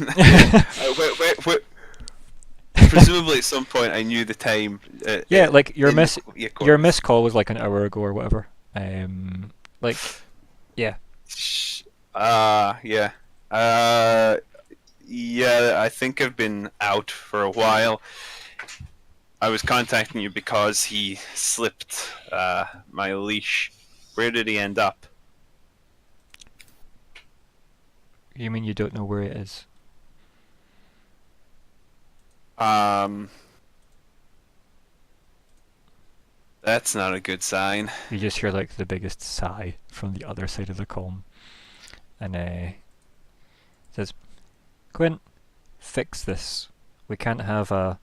[SPEAKER 1] presumably at some point I knew the time.
[SPEAKER 2] Yeah, like your
[SPEAKER 1] in
[SPEAKER 2] your missed call was like an hour ago or whatever. Like, yeah.
[SPEAKER 1] Yeah. Yeah, I think I've been out for a while. I was contacting you because he slipped my leash. Where did he end up?
[SPEAKER 2] You mean you don't know where it is?
[SPEAKER 1] That's not a good sign.
[SPEAKER 2] You just hear like the biggest sigh from the other side of the comm, and it says, "Quint, fix this. We can't have a."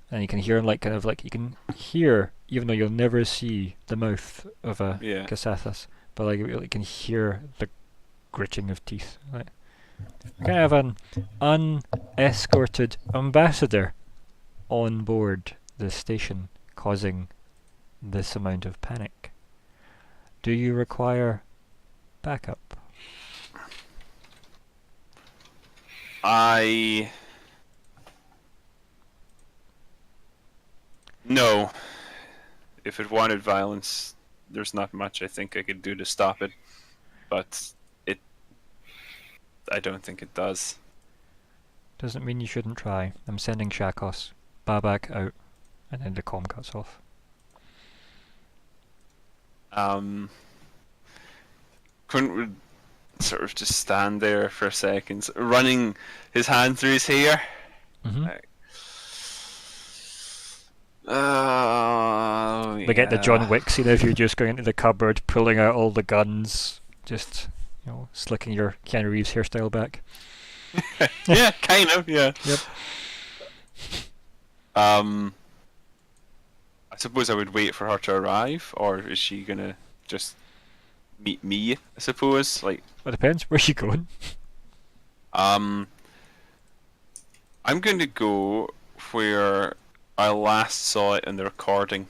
[SPEAKER 2] And you can hear him like kind of like you can hear, even though you'll never see the mouth of a
[SPEAKER 1] Yeah.
[SPEAKER 2] Casathas, but like you can hear the gritting of teeth. Like, we can't have an unescorted ambassador on board the station, causing this amount of panic. Do you require backup?
[SPEAKER 1] No. If it wanted violence, there's not much I think I could do to stop it. But I don't think it does.
[SPEAKER 2] Doesn't mean you shouldn't try. I'm sending Shakos. Babak out. And then the comm cuts off.
[SPEAKER 1] Quint would sort of just stand there for a second, running his hand through his hair.
[SPEAKER 2] Mm-hmm.
[SPEAKER 1] We
[SPEAKER 2] get the John Wick scene of you just going into the cupboard, pulling out all the guns, just, slicking your Keanu Reeves hairstyle back.
[SPEAKER 1] Yeah, kind of, yeah.
[SPEAKER 2] Yep.
[SPEAKER 1] I suppose I would wait for her to arrive, or is she gonna just meet me, I suppose? Like,
[SPEAKER 2] It depends. Where are you going?
[SPEAKER 1] I'm going to go where I last saw it in the recording,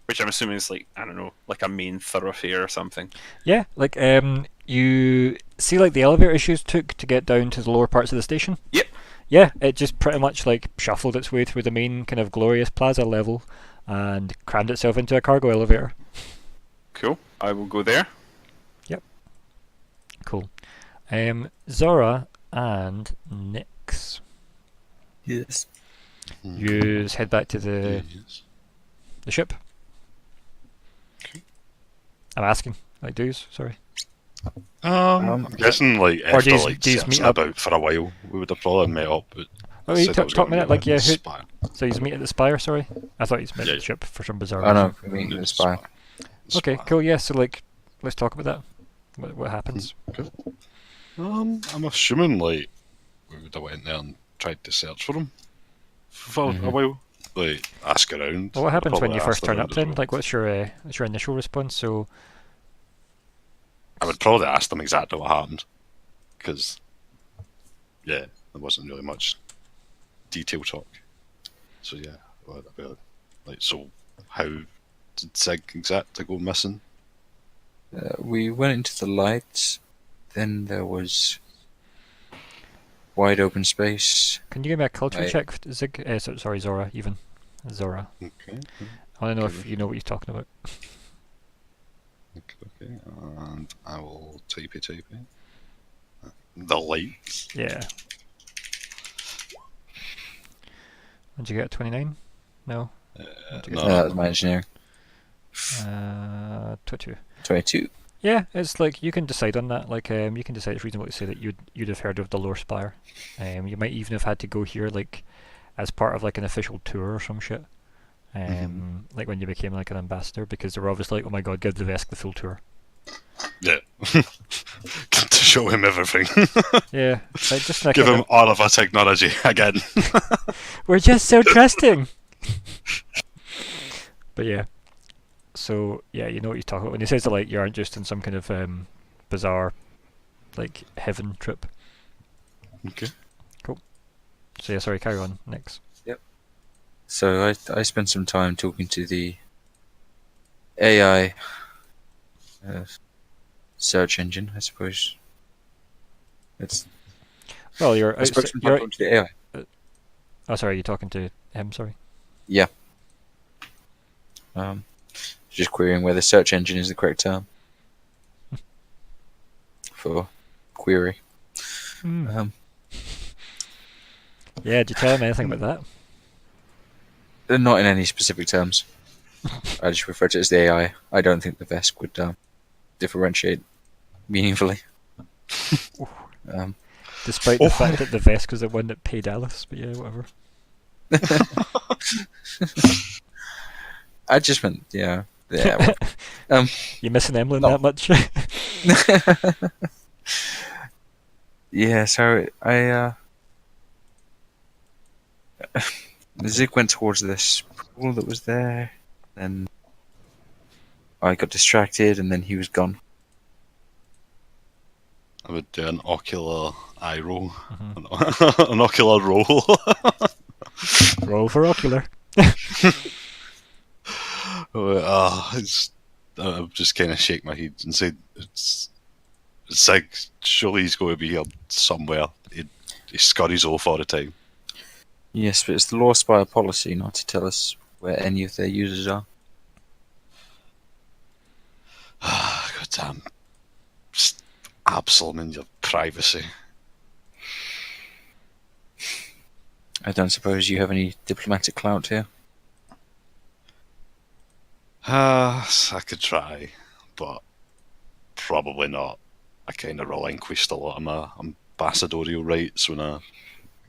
[SPEAKER 1] which I'm assuming is like, I don't know, like a main thoroughfare or something.
[SPEAKER 2] Yeah, like you see like the elevator issues took to get down to the lower parts of the station?
[SPEAKER 1] Yep.
[SPEAKER 2] Yeah, it just pretty much like shuffled its way through the main kind of glorious plaza level and crammed itself into a cargo elevator.
[SPEAKER 1] Cool. I will go there.
[SPEAKER 2] Cool. Zora and Nyx.
[SPEAKER 5] Yes.
[SPEAKER 2] You just head back to the ship. I'm asking, like, dues, sorry.
[SPEAKER 4] I'm guessing like
[SPEAKER 2] Or
[SPEAKER 4] after
[SPEAKER 2] do you-
[SPEAKER 4] like
[SPEAKER 2] do you
[SPEAKER 4] searching
[SPEAKER 2] meet up?
[SPEAKER 4] about for a while, we would have probably met up. But
[SPEAKER 2] Oh, you
[SPEAKER 4] said I was
[SPEAKER 2] talk
[SPEAKER 4] gonna
[SPEAKER 2] me that,
[SPEAKER 4] meet
[SPEAKER 2] like, yeah,
[SPEAKER 4] with
[SPEAKER 2] who,
[SPEAKER 4] Spire.
[SPEAKER 2] so you meet at the Spire, sorry? I thought you meant
[SPEAKER 4] Yeah.
[SPEAKER 2] the ship for some bizarre
[SPEAKER 5] Oh no,
[SPEAKER 2] reason.
[SPEAKER 5] we meet in the
[SPEAKER 4] Spire.
[SPEAKER 5] spy.
[SPEAKER 2] Okay,
[SPEAKER 4] Spire.
[SPEAKER 2] cool, yeah, so, like, let's talk about that. What happens?
[SPEAKER 4] I'm assuming like we would have went there and tried to search for him for a while, like ask around.
[SPEAKER 2] Well, what happens when
[SPEAKER 4] Probably
[SPEAKER 2] you first
[SPEAKER 4] asked
[SPEAKER 2] turn
[SPEAKER 4] around
[SPEAKER 2] up
[SPEAKER 4] as
[SPEAKER 2] then?
[SPEAKER 4] well.
[SPEAKER 2] Like, what's your initial response? So,
[SPEAKER 4] I would probably ask them exactly what happened, because yeah, there wasn't really much detail talk. So yeah, like so, how did Zigg exactly go missing?
[SPEAKER 5] We went into the lights, then there was wide open space.
[SPEAKER 2] can you give me a culture
[SPEAKER 5] Right.
[SPEAKER 2] check, Zig? Sorry, Zora, even. Zora.
[SPEAKER 4] Okay,
[SPEAKER 2] I want to know if you know what you're talking about.
[SPEAKER 4] okay, and I will type it. The lights.
[SPEAKER 2] Yeah. Did you get 29? No. Did you
[SPEAKER 4] No.
[SPEAKER 2] get
[SPEAKER 5] That was my engineering.
[SPEAKER 2] 22.
[SPEAKER 5] 22.
[SPEAKER 2] Yeah, it's like you can decide on that. Like, you can decide it's reasonable to say that you'd have heard of the Lore Spire. You might even have had to go here like as part of like an official tour or some shit. Like when you became like an ambassador, because they were obviously like, oh my god, give the Vesk the full tour.
[SPEAKER 4] Yeah. To show him everything.
[SPEAKER 2] Yeah, like just like
[SPEAKER 4] Give him all of our technology again.
[SPEAKER 2] we're just so trusting. But yeah, so yeah, you know what he's talking about when he says that like you aren't just in some kind of bizarre like heaven trip.
[SPEAKER 4] Okay.
[SPEAKER 2] Cool. So yeah, sorry, carry on. Next.
[SPEAKER 5] So I spent some time talking to the AI search engine, I suppose.
[SPEAKER 2] Well, you're
[SPEAKER 5] I spoke some time talking to the AI.
[SPEAKER 2] Oh, sorry, you're talking to him. Sorry.
[SPEAKER 5] Yeah. Just querying whether search engine is the correct term for query.
[SPEAKER 2] Yeah, did you tell him anything about that?
[SPEAKER 5] Not in any specific terms. I just refer to it as the AI. I don't think the Vesk would differentiate meaningfully.
[SPEAKER 2] Despite the fact that the Vesk was the one that paid Alice, but yeah, whatever.
[SPEAKER 5] I just meant, yeah.
[SPEAKER 2] You missing Emlyn
[SPEAKER 5] no.
[SPEAKER 2] that much?
[SPEAKER 5] Yeah, so I Zigg went towards this pool that was there, then I got distracted, and then he was gone.
[SPEAKER 4] I would do an ocular eye roll. An ocular roll.
[SPEAKER 2] Roll for ocular.
[SPEAKER 4] I just kind of shake my head and say, it's like, surely he's going to be here somewhere. He scurries off all the time.
[SPEAKER 5] Yes, but it's the Lore Spire policy not to tell us where any of their users are.
[SPEAKER 4] God damn. Just Absalom in your privacy.
[SPEAKER 5] I don't suppose you have any diplomatic clout here?
[SPEAKER 4] I could try, but probably not. I kind of relinquished a lot of my ambassadorial rights when I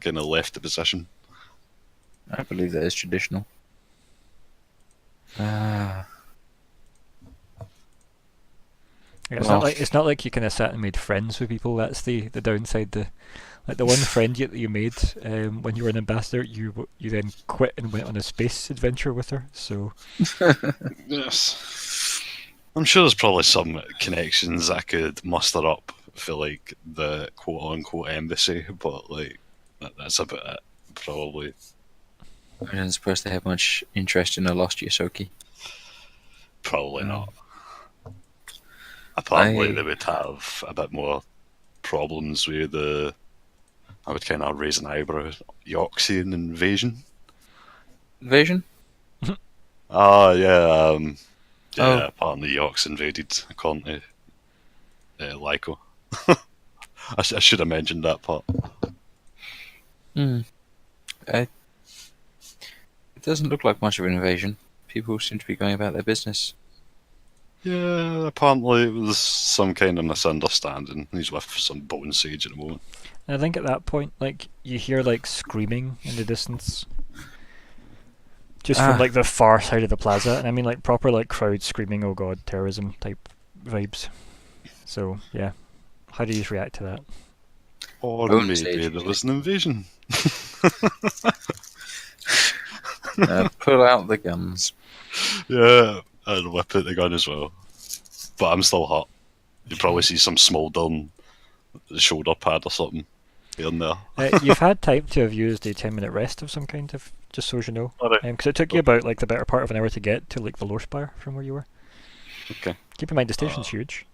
[SPEAKER 4] kind of left the position.
[SPEAKER 5] I believe that is traditional.
[SPEAKER 2] Yeah, it's not like you kind of sat and made friends with people. That's the downside. The one friend that you made when you were an ambassador, you then quit and went on a space adventure with her. So
[SPEAKER 4] yes, I'm sure there's probably some connections I could muster up for like the quote unquote embassy, but like that's about it. Probably.
[SPEAKER 5] I don't suppose they have much interest in a lost Yosoki.
[SPEAKER 4] Probably not. Apparently, they would have a bit more problems with I would kind of raise an eyebrow. Yoxian invasion.
[SPEAKER 5] Invasion?
[SPEAKER 4] Yeah. Apparently Yox invaded according to Lyko. I should have mentioned that part.
[SPEAKER 5] It doesn't look like much of an invasion. People seem to be going about their business.
[SPEAKER 4] Yeah, apparently it was some kind of misunderstanding. He's with some bone sage at the moment.
[SPEAKER 2] I think at that point, like, you hear like screaming in the distance, just from like the far side of the plaza, and I mean like proper like crowd screaming, "Oh God, terrorism" type vibes. So yeah, how do you react to that?
[SPEAKER 4] Or maybe there was an invasion.
[SPEAKER 5] Pull out the guns.
[SPEAKER 4] Yeah, and whip out the gun as well. But I'm still hot. You probably see some smouldering shoulder pad or something here and there.
[SPEAKER 2] You've had time to have used a 10-minute rest of some kind, of just so as you know, because it took you about like the better part of an hour to get to like the Lore Spire from where you were.
[SPEAKER 4] Okay.
[SPEAKER 2] Keep in mind the station's huge.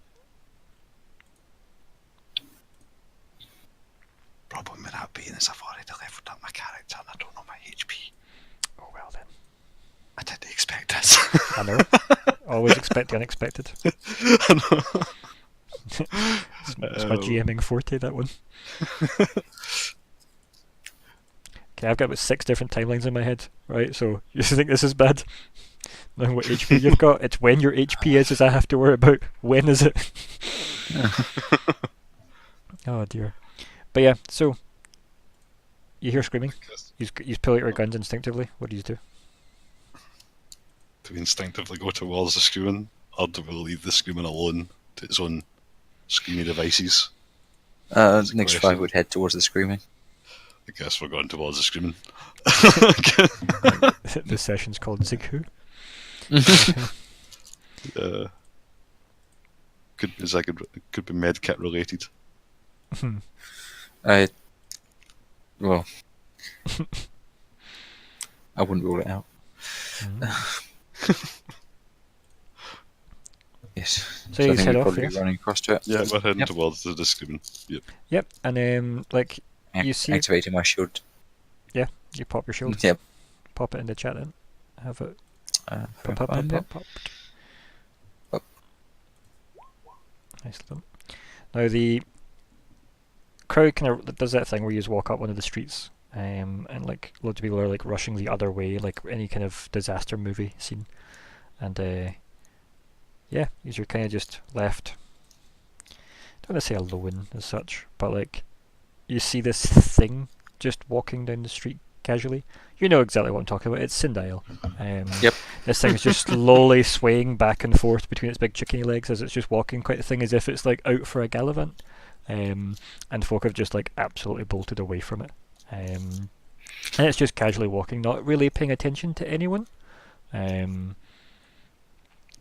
[SPEAKER 4] Problem with that being is I've already leveled up my character and I don't know my HP.
[SPEAKER 2] Oh well then.
[SPEAKER 4] I didn't expect this.
[SPEAKER 2] I know. Always expect the unexpected.
[SPEAKER 4] I know.
[SPEAKER 2] It's my GMing forte, that one. Okay, I've got about 6 different timelines in my head, right? So you think this is bad? knowing what HP you've got. It's when your HP is I have to worry about. When is it? Oh dear. But yeah, so you hear screaming. You pull out your guns instinctively. What do you do?
[SPEAKER 4] Do we instinctively go towards the screaming, or do we leave the screaming alone to its own screamy devices?
[SPEAKER 5] Next 5 would head towards the screaming.
[SPEAKER 4] I guess we're going towards the screaming.
[SPEAKER 2] The session's called Zigg.
[SPEAKER 4] Could be Medkit related.
[SPEAKER 5] Well, I wouldn't rule it out. Yes.
[SPEAKER 2] So you head off,
[SPEAKER 5] probably
[SPEAKER 2] yes?
[SPEAKER 5] running across to it.
[SPEAKER 4] Yeah, we're heading towards the screaming.
[SPEAKER 2] Yep, and you see,
[SPEAKER 5] Activating my shield.
[SPEAKER 2] you pop your shield.
[SPEAKER 5] Yep.
[SPEAKER 2] Pop it in the chat then. Have it pop. Nice little. Now the crowd kind of does that thing where you just walk up one of the streets, and like loads of people are like rushing the other way, like any kind of disaster movie scene, and you're kind of just left. I don't want to say alone as such, but like you see this thing just walking down the street casually. You know exactly what I'm talking about. It's Sindile.
[SPEAKER 5] Yep.
[SPEAKER 2] This thing's just slowly swaying back and forth between its big chickeny legs as it's just walking, quite the thing as if it's like out for a gallivant. And folk have just like absolutely bolted away from it. And it's just casually walking, not really paying attention to anyone.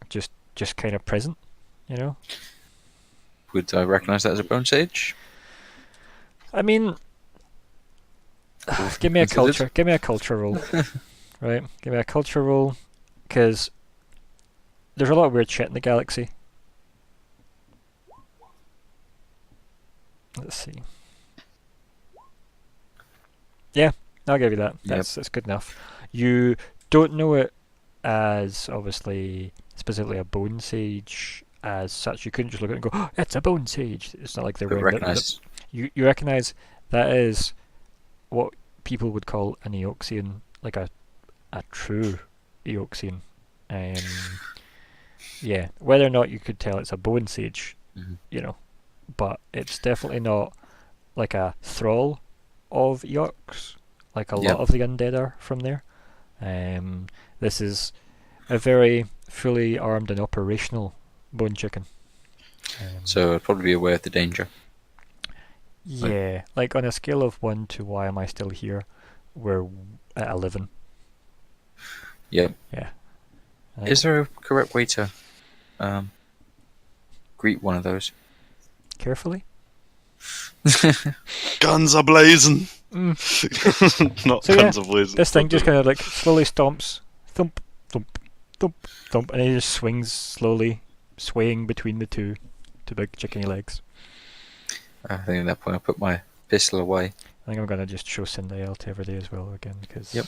[SPEAKER 2] Just kind of present, you know.
[SPEAKER 5] Would I recognise that as a bone sage?
[SPEAKER 2] I mean, give me a culture. Give me a culture roll. Right? Give me a culture roll, because there's a lot of weird shit in the galaxy. Let's see. Yeah, I'll give you that. That's good enough. You don't know it as obviously specifically a bone sage as such. You couldn't just look at it and go, oh, it's a bone sage. It's not like they're wearing you recognise that is what people would call an Eoxian, like a true Eoxian. Yeah, whether or not you could tell it's a bone sage, you know, but it's definitely not like a thrall of Eox, like a lot of the undead are from there. This is a very fully armed and operational bone chicken.
[SPEAKER 5] So I'd probably be aware of the danger.
[SPEAKER 2] Yeah, like on a scale of 1 to why am I still here, we're at 11.
[SPEAKER 5] Yep.
[SPEAKER 2] Yeah.
[SPEAKER 5] Is there a correct way to greet one of those?
[SPEAKER 2] Carefully?
[SPEAKER 4] Guns are blazing! Not
[SPEAKER 2] so
[SPEAKER 4] guns are blazing.
[SPEAKER 2] This thing just kind of like slowly stomps, thump, thump, thump, thump, and it just swings slowly, swaying between the two big chickeny legs.
[SPEAKER 5] I think at that point I'll put my pistol away.
[SPEAKER 2] I think I'm going to just show Sindile to everybody as well again, because there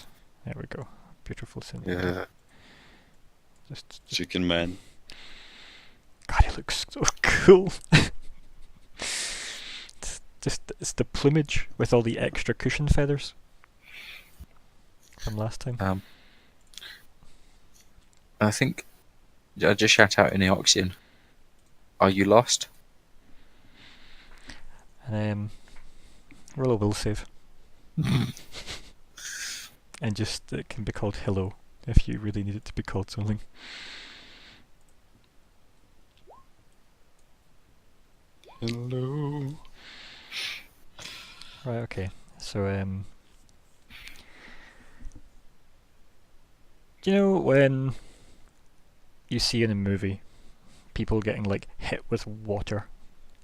[SPEAKER 2] we go. Beautiful Sindile.
[SPEAKER 4] Yeah.
[SPEAKER 2] Just
[SPEAKER 4] Chicken man.
[SPEAKER 2] God, he looks so cool. It's the plumage with all the extra cushion feathers from last time.
[SPEAKER 5] I think I just shout out in Eoxian, are you lost?
[SPEAKER 2] And roll a will save. And just it can be called hello if you really need it to be called something.
[SPEAKER 4] Hello.
[SPEAKER 2] Right, okay. So do you know when you see in a movie people getting like hit with water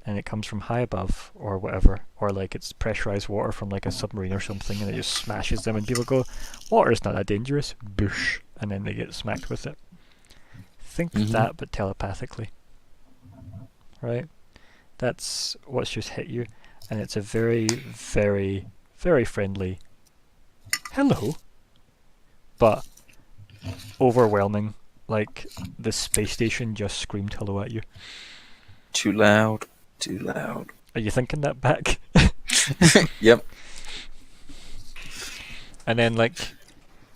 [SPEAKER 2] and it comes from high above or whatever, or like it's pressurized water from like a submarine or something and it just smashes them and people go, water's not that dangerous, boosh, and then they get smacked with it. Think that but telepathically. Right? That's what's just hit you, and it's a very, very, very friendly hello, but overwhelming, like the space station just screamed hello at you.
[SPEAKER 5] Too loud, too loud.
[SPEAKER 2] Are you thinking that back?
[SPEAKER 5] Yep.
[SPEAKER 2] And then like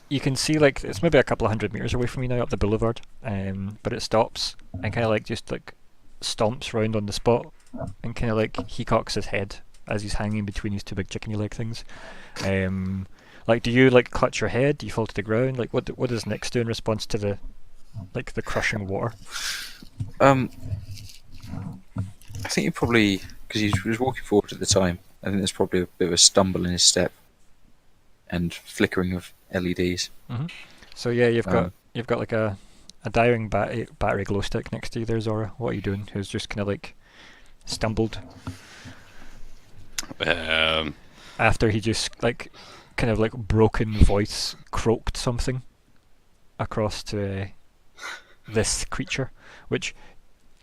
[SPEAKER 2] you can see like it's maybe a couple of 100 meters away from you now up the boulevard, but it stops and kind of like just like stomps round on the spot and kind of like he cocks his head as he's hanging between his two big chickeny leg things. Like, do you like clutch your head? Do you fall to the ground? Like, what does Nyx do in response to the crushing water?
[SPEAKER 5] I think he probably, because he was walking forward at the time, I think there's probably a bit of a stumble in his step and flickering of LEDs.
[SPEAKER 2] Mm-hmm. So yeah, you've got like a diving battery glow stick next to you there, Zora. What are you doing? Who's just kind of like stumbled after he just like kind of like broken voice croaked something across to this creature, which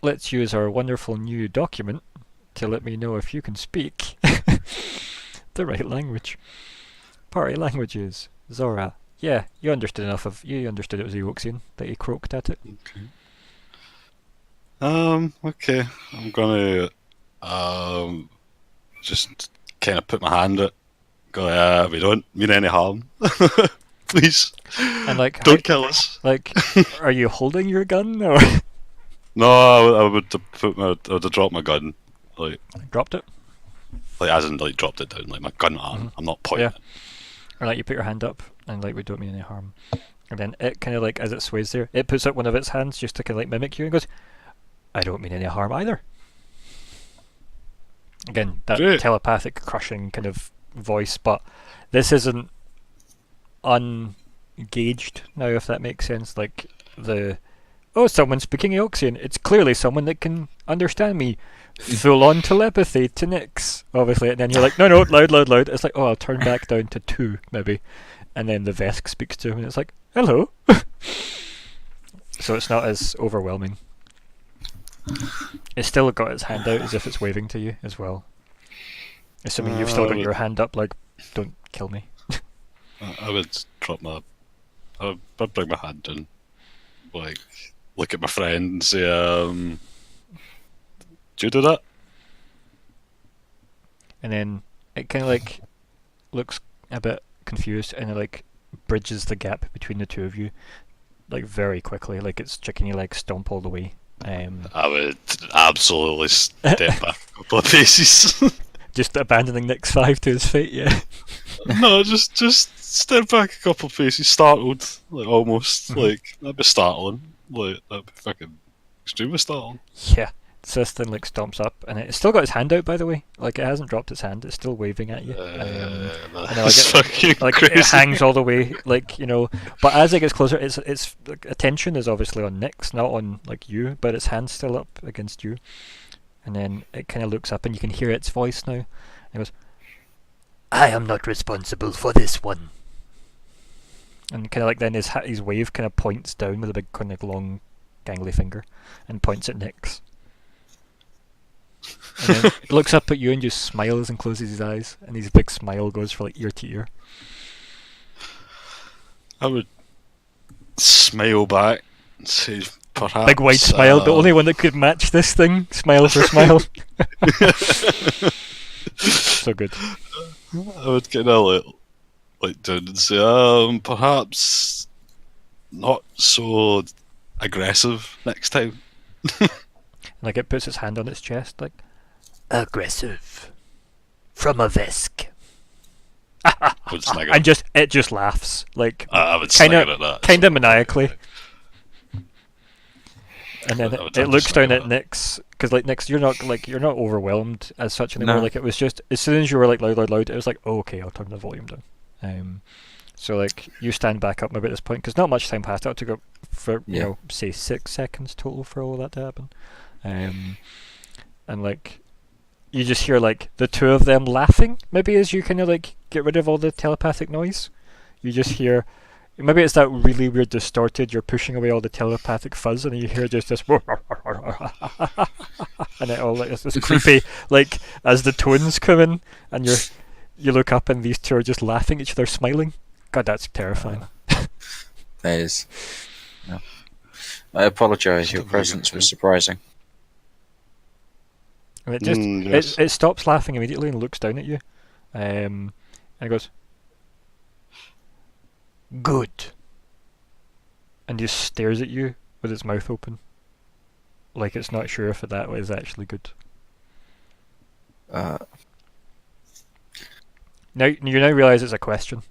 [SPEAKER 2] let's use our wonderful new document to let me know if you can speak the right language. Party languages. Zora. Yeah, you understood it was Eoxian that he croaked at it.
[SPEAKER 4] Okay. I'm gonna just kind of put my hand out. Go, we don't mean any harm. Please.
[SPEAKER 2] And like,
[SPEAKER 4] don't kill us.
[SPEAKER 2] Like, are you holding your gun or?
[SPEAKER 4] No, I would have dropped my gun. Like,
[SPEAKER 2] dropped it?
[SPEAKER 4] Like, as in, like, dropped it down. Like, my gun arm. I'm not pointing it.
[SPEAKER 2] Or like, you put your hand up and like, we don't mean any harm. And then it kind of like, as it sways there, it puts up one of its hands just to kind of like mimic you and goes, I don't mean any harm either. Again, that telepathic crushing kind of voice, but this isn't ungauged now, if that makes sense. Like someone's speaking Eoxian. It's clearly someone that can understand me. Full on telepathy to Nyx, obviously. And then you're like, no, loud. It's like, I'll turn back down to 2, maybe. And then the Vesk speaks to him, and it's like, hello. So it's not as overwhelming. It's still got its hand out as if it's waving to you as well. Assuming you've still got your hand up, like, don't kill me.
[SPEAKER 4] I would I'd bring my hand in, like, look at my friend and say, do you do that?
[SPEAKER 2] And then it kind of like looks a bit confused and it like bridges the gap between the two of you, like very quickly, like it's chickeny like stomp all the way.
[SPEAKER 4] I would absolutely step back a couple of paces.
[SPEAKER 2] Just abandoning Nyx 5 to his fate, yeah.
[SPEAKER 4] No, just step back a couple of paces, startled, like almost, like that'd be startling, like that'd be fucking extremely startling.
[SPEAKER 2] Yeah, so this thing like stomps up, and it's still got its hand out, by the way. Like it hasn't dropped its hand; it's still waving at you.
[SPEAKER 4] That's fucking crazy.
[SPEAKER 2] It hangs all the way, like But as it gets closer, its like, attention is obviously on Nyx, not on like you, but its hand's still up against you. And then it kind of looks up, and you can hear its voice now. And it goes, "I am not responsible for this one." And kind of like then his wave kind of points down with a big kind of long, gangly finger, and points at Nyx. And then it looks up at you and just smiles and closes his eyes, and his big smile goes for like ear to ear.
[SPEAKER 4] I would smile back and say, perhaps.
[SPEAKER 2] Big white smile, the only one that could match this thing. Smile for smile. So good.
[SPEAKER 4] I would get a like down and say, perhaps not so aggressive next time.
[SPEAKER 2] Like it puts its hand on its chest, like aggressive from a Vesk. And it just laughs, like
[SPEAKER 4] I would snigger at that.
[SPEAKER 2] Kind of maniacally. And then it looks down at Nyx, because like Nyx, you're not overwhelmed as such anymore. No. Like it was just as soon as you were like loud, it was like, oh, okay, I'll turn the volume down. So like you stand back up maybe at this point, because not much time passed. It took up for say 6 seconds total for all that to happen. And like you just hear like the two of them laughing, maybe as you kind of like get rid of all the telepathic noise. You just hear, maybe it's that really weird distorted, you're pushing away all the telepathic fuzz, and you hear just this and it all like this creepy, like as the tones come in and you look up and these two are just laughing at each other, smiling. God, that's terrifying.
[SPEAKER 5] That is. No. I apologise, your presence was surprising.
[SPEAKER 2] And it just it stops laughing immediately and looks down at you, and it goes, Good. And just stares at you with its mouth open. Like it's not sure if that is actually good.
[SPEAKER 5] Uh,
[SPEAKER 2] Now you now realise it's a question.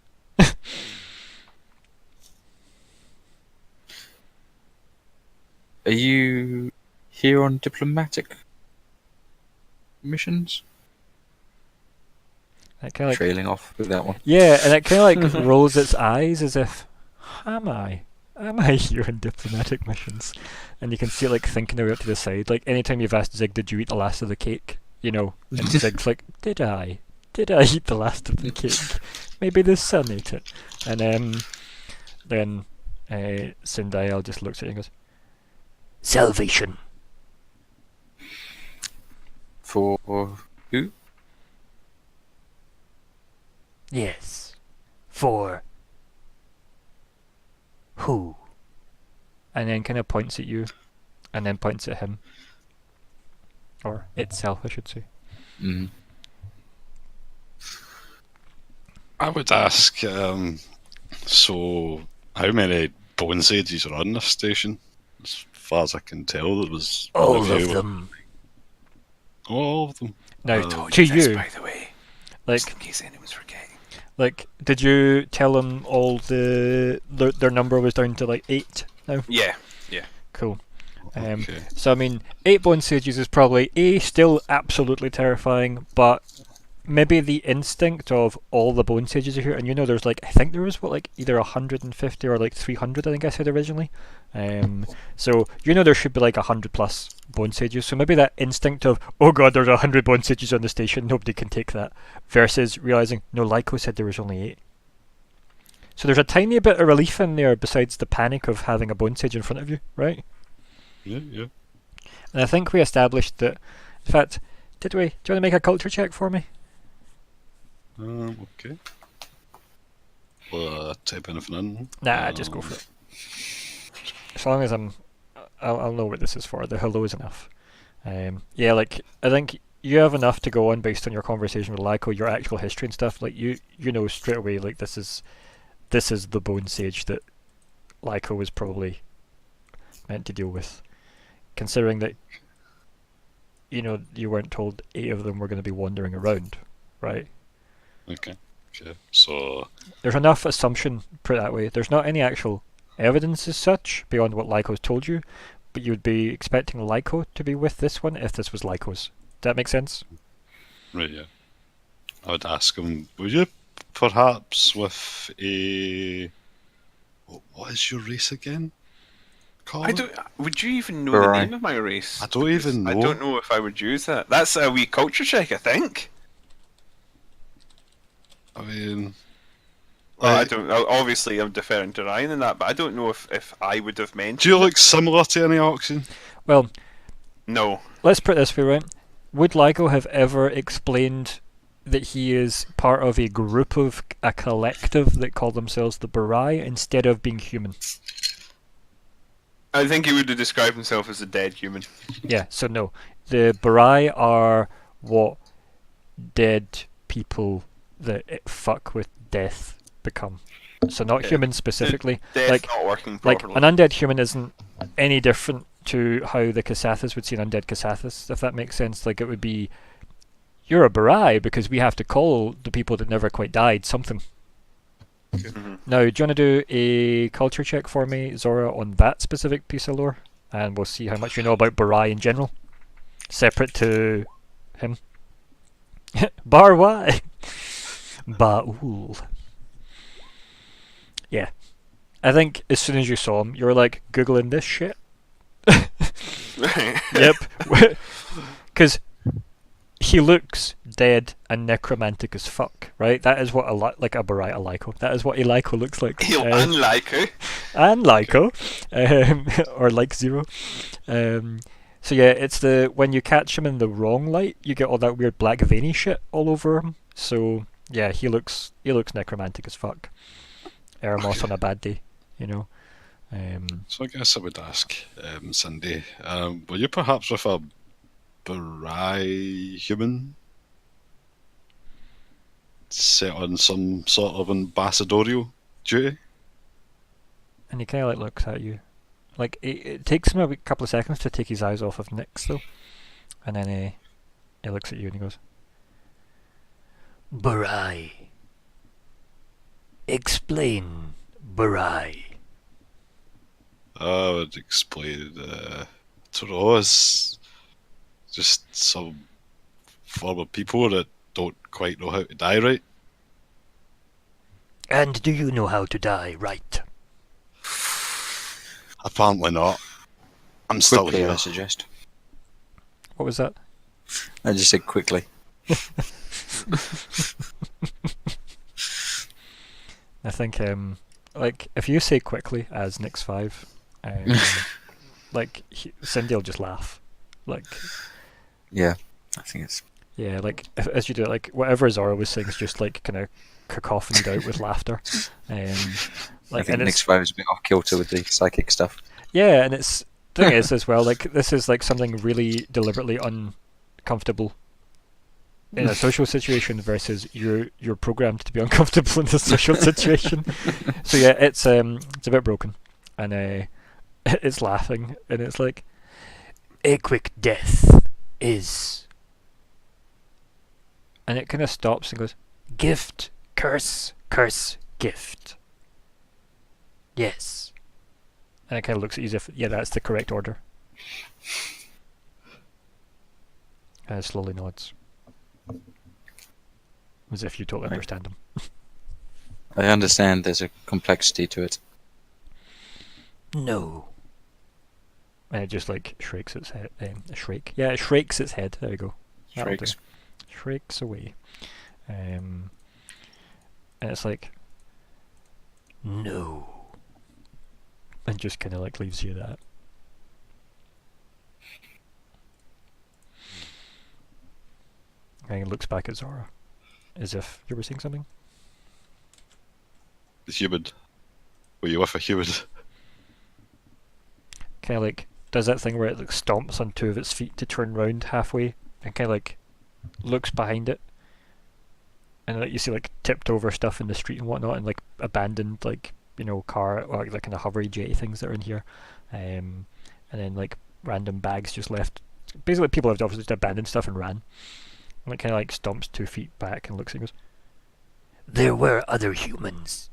[SPEAKER 5] are you here on diplomatic missions?
[SPEAKER 2] It kind of like,
[SPEAKER 5] Trailing off with that one.
[SPEAKER 2] yeah, and it kind of like rolls its eyes as if, am I here on diplomatic missions? And you can see it like thinking away up to the side. Like anytime you've asked Zigg, did you eat the last of the cake? You know, and Zigg's like, did I eat the last of the cake? Maybe the sun ate it. And then Sindael just looks at you and goes, salvation.
[SPEAKER 5] For who?
[SPEAKER 2] Yes. For who? And then kind of points at you, and then points at him. Or itself, I should say.
[SPEAKER 5] Mm.
[SPEAKER 4] I would ask, so how many bone sages are on this station? As far as I can tell, there was
[SPEAKER 2] All
[SPEAKER 4] only a
[SPEAKER 2] of
[SPEAKER 4] few.
[SPEAKER 2] them.
[SPEAKER 4] All of them.
[SPEAKER 2] Now,
[SPEAKER 4] Oh,
[SPEAKER 2] to
[SPEAKER 1] This,
[SPEAKER 2] you,
[SPEAKER 1] by the way,
[SPEAKER 2] like,
[SPEAKER 1] just in case anyone's forgetting.
[SPEAKER 2] like, did you tell them all their number was down to like 8 now?
[SPEAKER 1] Yeah.
[SPEAKER 2] Cool.
[SPEAKER 4] Okay.
[SPEAKER 2] So I mean, 8 bone sages is probably still absolutely terrifying, but maybe the instinct of all the bone sages are here, and you know, there's like I think there was like either 150 or like 300. I think I said originally. So you know there should be like 100 plus bone sages. So maybe that instinct of oh god, there's 100 bone sages on the station, nobody can take that, versus realizing no, Lyko said there was only 8. So there's a tiny bit of relief in there besides the panic of having a bone sage in front of you, right?
[SPEAKER 4] Yeah.
[SPEAKER 2] And I think we established that. In fact, did we? Do you want to make a culture check for me?
[SPEAKER 4] Okay. Will I type anything in?
[SPEAKER 2] Nah, just go for it. As long as I'll know what this is for. The hello is enough. Yeah, like I think you have enough to go on based on your conversation with Lyko, your actual history and stuff. Like you know straight away, like this is the bone sage that Lyko was probably meant to deal with, considering that you know you weren't told 8 of them were going to be wandering around, right?
[SPEAKER 4] Okay. So
[SPEAKER 2] There's enough assumption, put it that way. There's not any actual evidence as such beyond what Lyko's told you, but you would be expecting Lyko to be with this one if this was Lyko's. Does that make sense?
[SPEAKER 4] right, yeah. I would ask him, would you perhaps with a what is your race again? Colin?
[SPEAKER 1] I don't. Would you even know
[SPEAKER 5] Right.
[SPEAKER 1] the name of my race?
[SPEAKER 4] I don't even know.
[SPEAKER 1] I don't know if I would use that. That's a wee culture check, I think.
[SPEAKER 4] I mean,
[SPEAKER 1] Well, I don't. Obviously, I'm deferring to Ryan in that, but I don't know if I would have mentioned.
[SPEAKER 4] do you look similar to any oxen?
[SPEAKER 2] Well,
[SPEAKER 1] No.
[SPEAKER 2] let's put it this way, right? Would Lyko have ever explained that he is part of a group of a collective that call themselves the Barai instead of being human?
[SPEAKER 1] I think he would have described himself as a dead human.
[SPEAKER 2] Yeah, so no. The Barai are what dead people that fuck with death become. So not
[SPEAKER 1] Yeah.
[SPEAKER 2] humans specifically.
[SPEAKER 1] Death
[SPEAKER 2] Like
[SPEAKER 1] not working
[SPEAKER 2] Like,
[SPEAKER 1] properly.
[SPEAKER 2] an undead human isn't any different to how the Kasathas would see an undead Kasathas, if that makes sense. Like, it would be, you're a Barai because we have to call the people that never quite died something.
[SPEAKER 1] Mhm.
[SPEAKER 2] Now, do you want to do a culture check for me, Zora, on that specific piece of lore? And we'll see how much you know about Barai in general, separate to him. Bar Y! Baul. Yeah. I think as soon as you saw him, you were like, Googling this shit? Yep. Because he looks dead and necromantic as fuck, right? That is what like a Barai, a Lyko. That is what a Lyko looks like.
[SPEAKER 1] He'll unlike who?
[SPEAKER 2] And Lyko, or like Zero. So yeah, it's the when you catch him in the wrong light, you get all that weird black veiny shit all over him. So yeah, he looks necromantic as fuck. Eremos
[SPEAKER 4] Okay.
[SPEAKER 2] on a bad day, you know.
[SPEAKER 4] So I guess I would ask Cindy, were you perhaps with a Barai human set on some sort of ambassadorial duty?
[SPEAKER 2] And he kind of like looks at you. Like it takes him a couple of seconds to take his eyes off of Nyx though, and then he looks at you and he goes, "Barai. Explain, Barai."
[SPEAKER 4] I would explain. I don't know. It's just some form of people that don't quite know how to die right.
[SPEAKER 2] And do you know how to die right?
[SPEAKER 4] Apparently not. I'm still
[SPEAKER 5] Quickly,
[SPEAKER 4] here.
[SPEAKER 5] I suggest.
[SPEAKER 2] What was that?
[SPEAKER 5] I just said quickly.
[SPEAKER 2] I think like if you say quickly as Nyx 5, like Cindy will just laugh. Like
[SPEAKER 5] Yeah, I think it's.
[SPEAKER 2] yeah, like as you do it, like whatever Zora was saying is just like kind of cacophonied out with laughter.
[SPEAKER 5] I
[SPEAKER 2] Like
[SPEAKER 5] think
[SPEAKER 2] and
[SPEAKER 5] Nick's 5 is a bit off kilter with the psychic stuff.
[SPEAKER 2] yeah, and it's the thing is as well, like this is like something really deliberately uncomfortable in a social situation versus you're programmed to be uncomfortable in a social situation. So yeah, it's a bit broken, and it's laughing, and it's like a quick death is, and it kind of stops and goes, gift, curse, curse, gift. Yes. And it kind of looks at you as if, yeah, that's the correct order. And it slowly nods. As if you totally
[SPEAKER 5] Right.
[SPEAKER 2] understand him.
[SPEAKER 5] I understand there's a complexity to it.
[SPEAKER 2] No. And it just like shakes its head. Shriek. Yeah, it shakes its head. There we go. That'll do.
[SPEAKER 5] Shrieks.
[SPEAKER 2] Shrieks away. And it's like, no. And just kind of like leaves you that. And he looks back at Zora, as if you were saying something.
[SPEAKER 4] The human. Were you with a human?
[SPEAKER 2] Kind of like does that thing where it like stomps on two of its feet to turn round halfway, and kind of like looks behind it, and like you see like tipped over stuff in the street and whatnot, and like abandoned like car or like kind of hovery jetty things that are in here, and then like random bags just left. Basically, people have obviously just abandoned stuff and ran. And it kind of like stomps 2 feet back and looks and goes, "There were other humans."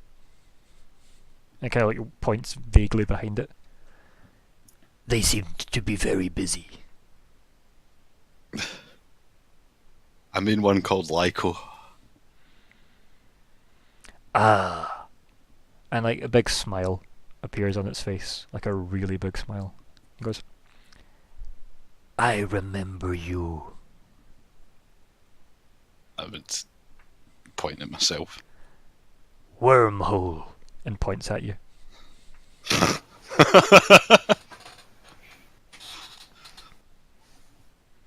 [SPEAKER 2] And kind of like points vaguely behind it. "They seemed to be very busy."
[SPEAKER 4] I mean one called Lyko.
[SPEAKER 2] Ah. And like a big smile appears on its face, like a really big smile. It goes, "I remember you."
[SPEAKER 4] I would point at myself.
[SPEAKER 2] "Wormhole," and points at you.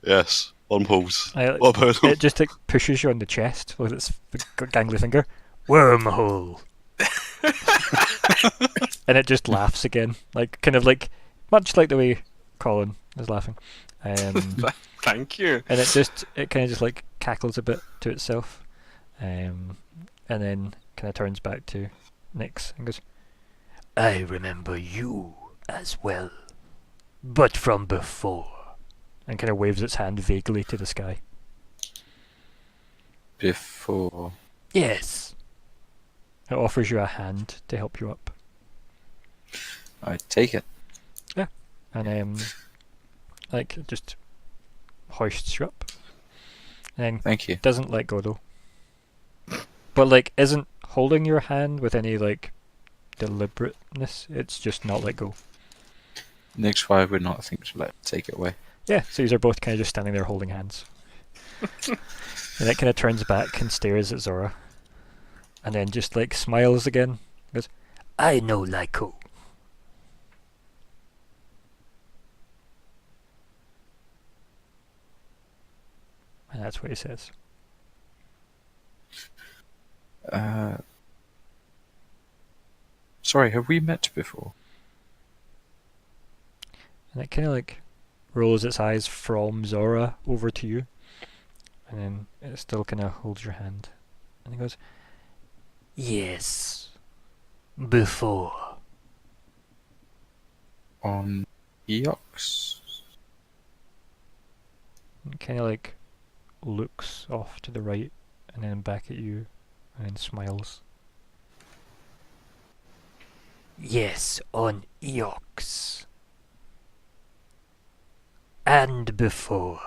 [SPEAKER 4] Yes, wormholes.
[SPEAKER 2] I,
[SPEAKER 4] What about them?
[SPEAKER 2] it just like pushes you on the chest with its gangly finger. "Wormhole." And it just laughs again, like kind of like much like the way Colin is laughing.
[SPEAKER 1] Thank you.
[SPEAKER 2] And it kind of just like cackles a bit to itself, and then kind of turns back to Nyx and goes, "I remember you as well, but from before," and kind of waves its hand vaguely to the sky.
[SPEAKER 5] Before.
[SPEAKER 2] "Yes." It offers you a hand to help you up,
[SPEAKER 5] I take it.
[SPEAKER 2] and like it just hoists you up, and then
[SPEAKER 5] Thank you.
[SPEAKER 2] doesn't let go though. But like isn't holding your hand with any like deliberateness. It's just not let go.
[SPEAKER 5] Nick's 5 would not think to take it away.
[SPEAKER 2] Yeah, so these are both kind of just standing there holding hands. And it kind of turns back and stares at Zora, and then just like smiles again. Goes, "I know Lyko." And that's what he says.
[SPEAKER 5] Sorry, have we met before?
[SPEAKER 2] And it kind of like rolls its eyes from Zora over to you, and then it still kind of holds your hand, and it goes, "Yes, before."
[SPEAKER 5] on Eox.
[SPEAKER 2] Kind of like looks off to the right and then back at you and then smiles. Yes, on Eox. And before.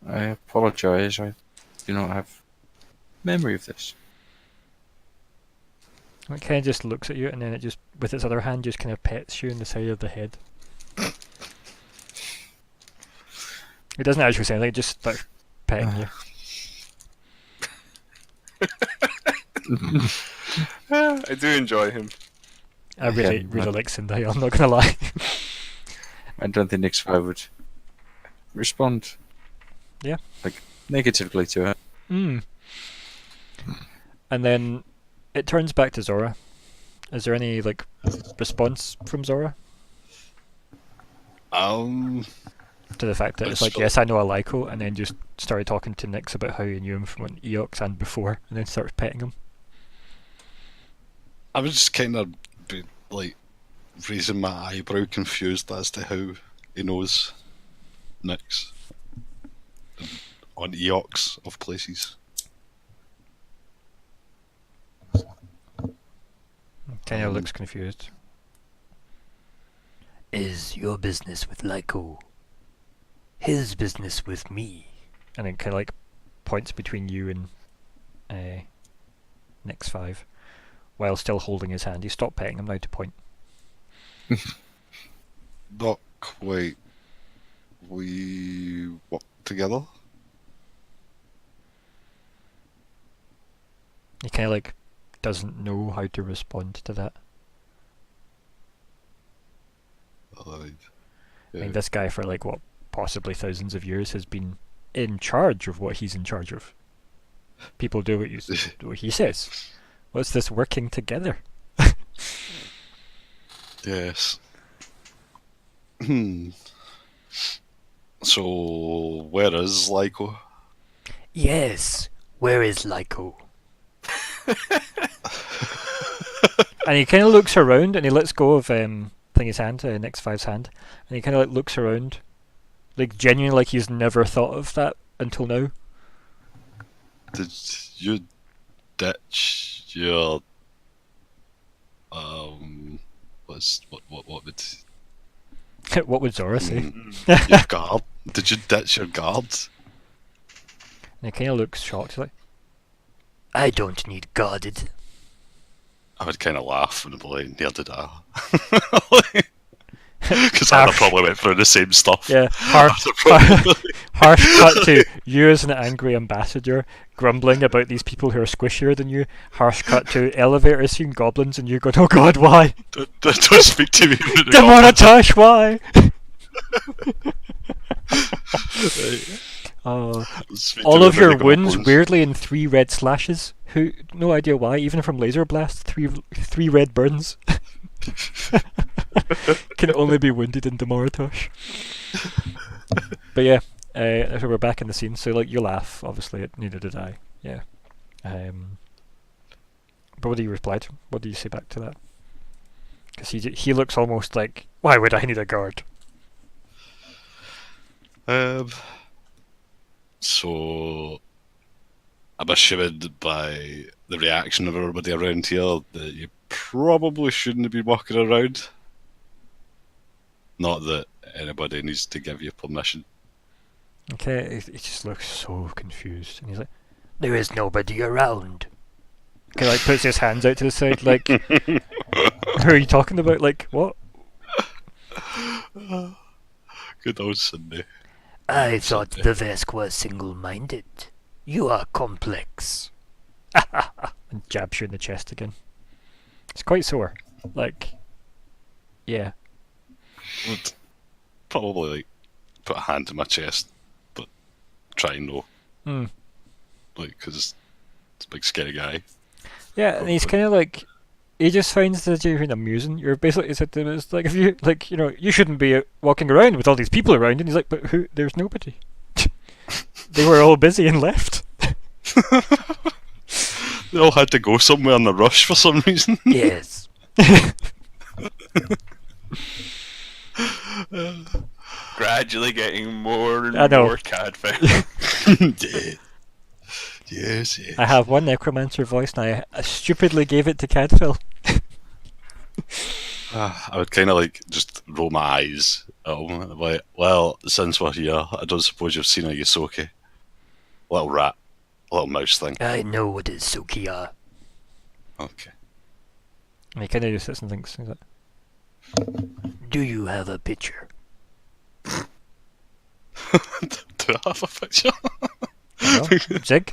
[SPEAKER 5] I apologise, I do not have memory of this.
[SPEAKER 2] It kind of just looks at you and then it just, with its other hand, just kind of pets you in the side of the head. It doesn't actually say anything, it just starts petting you.
[SPEAKER 1] I do enjoy him.
[SPEAKER 2] I really,
[SPEAKER 5] Yeah,
[SPEAKER 2] really like Sindai, I'm not gonna lie.
[SPEAKER 5] I don't think Nick's Fire would respond.
[SPEAKER 2] Yeah.
[SPEAKER 5] Like, negatively to it.
[SPEAKER 2] Mm. And then it turns back to Zora. Is there any like response from Zora to the fact that it's like, yes, I know a Lyko, and then just started talking to Nyx about how he knew him from an Eox and before, and then starts petting him?
[SPEAKER 4] I was just kind of like raising my eyebrow, confused as to how he knows Nyx on Eox of places.
[SPEAKER 2] Kind of looks confused.
[SPEAKER 6] Is your business with Lyko his business with me?
[SPEAKER 2] And then kind of like points between you and Nyx 5, while still holding his hand. He stopped petting him now to point.
[SPEAKER 4] Not quite. We work together.
[SPEAKER 2] He kind of like doesn't know how to respond to that. I mean, this guy for like what, possibly thousands of years has been in charge of what he's in charge of. People do what he says. What's this working together?
[SPEAKER 4] Yes. So, where is Lyko?
[SPEAKER 6] Yes, where is Lyko?
[SPEAKER 2] And he kind of looks around and he lets go of Thingy's hand, Nyx 5's hand, and he kind of like looks around, like genuinely like he's never thought of that until now.
[SPEAKER 4] Did you ditch your what would
[SPEAKER 2] What would Zora say?
[SPEAKER 4] your guard? Did you ditch your guards?
[SPEAKER 2] And he kind of looks shocked, he's like,
[SPEAKER 6] I don't need guarded.
[SPEAKER 4] I would kind of laugh and be like, near did I. Because I probably went through the same stuff.
[SPEAKER 2] yeah, harsh cut to you as an angry ambassador grumbling about these people who are squishier than you. Harsh cut to elevator seeing goblins and you going, oh god, why?
[SPEAKER 4] Don't speak to me about the
[SPEAKER 2] Demonetize, why? All of your wounds weirdly in 3 red slashes. Who? No idea why. Even from laser blast, three red burns. Can only be wounded in Demoratosh. But yeah, so we're back in the scene. So like you laugh, obviously. Neither did I. Yeah. But what do you reply to? What do you say back to that? Because he looks almost like, why would I need a guard?
[SPEAKER 4] So I'm assuming by the reaction of everybody around here that you probably shouldn't be walking around. Not that anybody needs to give you permission.
[SPEAKER 2] Okay, he just looks so confused, and he's like,
[SPEAKER 6] There is nobody around.
[SPEAKER 2] okay, like puts his hands out to the side, like, who are you talking about? Like, what?
[SPEAKER 4] Good old Sunday.
[SPEAKER 6] I thought the Vesk was single-minded. You are complex.
[SPEAKER 2] And jabs you in the chest again. It's quite sore. Like, yeah.
[SPEAKER 4] Would probably like put a hand to my chest, but try and no. Like, because it's a big scary guy.
[SPEAKER 2] Yeah, and he's kind of like, he just finds that you're amusing. You're basically said to him, it's like, if you, like, you know, you shouldn't be walking around with all these people around. And he's like, but who? There's nobody. They were all busy and left.
[SPEAKER 4] They all had to go somewhere in a rush for some reason.
[SPEAKER 6] Yes.
[SPEAKER 1] Gradually getting more and
[SPEAKER 2] I know.
[SPEAKER 1] more cadfish.
[SPEAKER 4] Yeah. Yes, yes.
[SPEAKER 2] I have one necromancer voice and I stupidly gave it to Cadfill.
[SPEAKER 4] I would kind of like just roll my eyes at him. Like, well, since we're here, I don't suppose you've seen a Yusoki. Little rat. Little mouse thing.
[SPEAKER 6] I know what is Sukiya.
[SPEAKER 4] Okay.
[SPEAKER 2] And he kind of just sits and thinks like,
[SPEAKER 6] Do you have a picture?
[SPEAKER 4] Do I have a picture?
[SPEAKER 2] Zigg?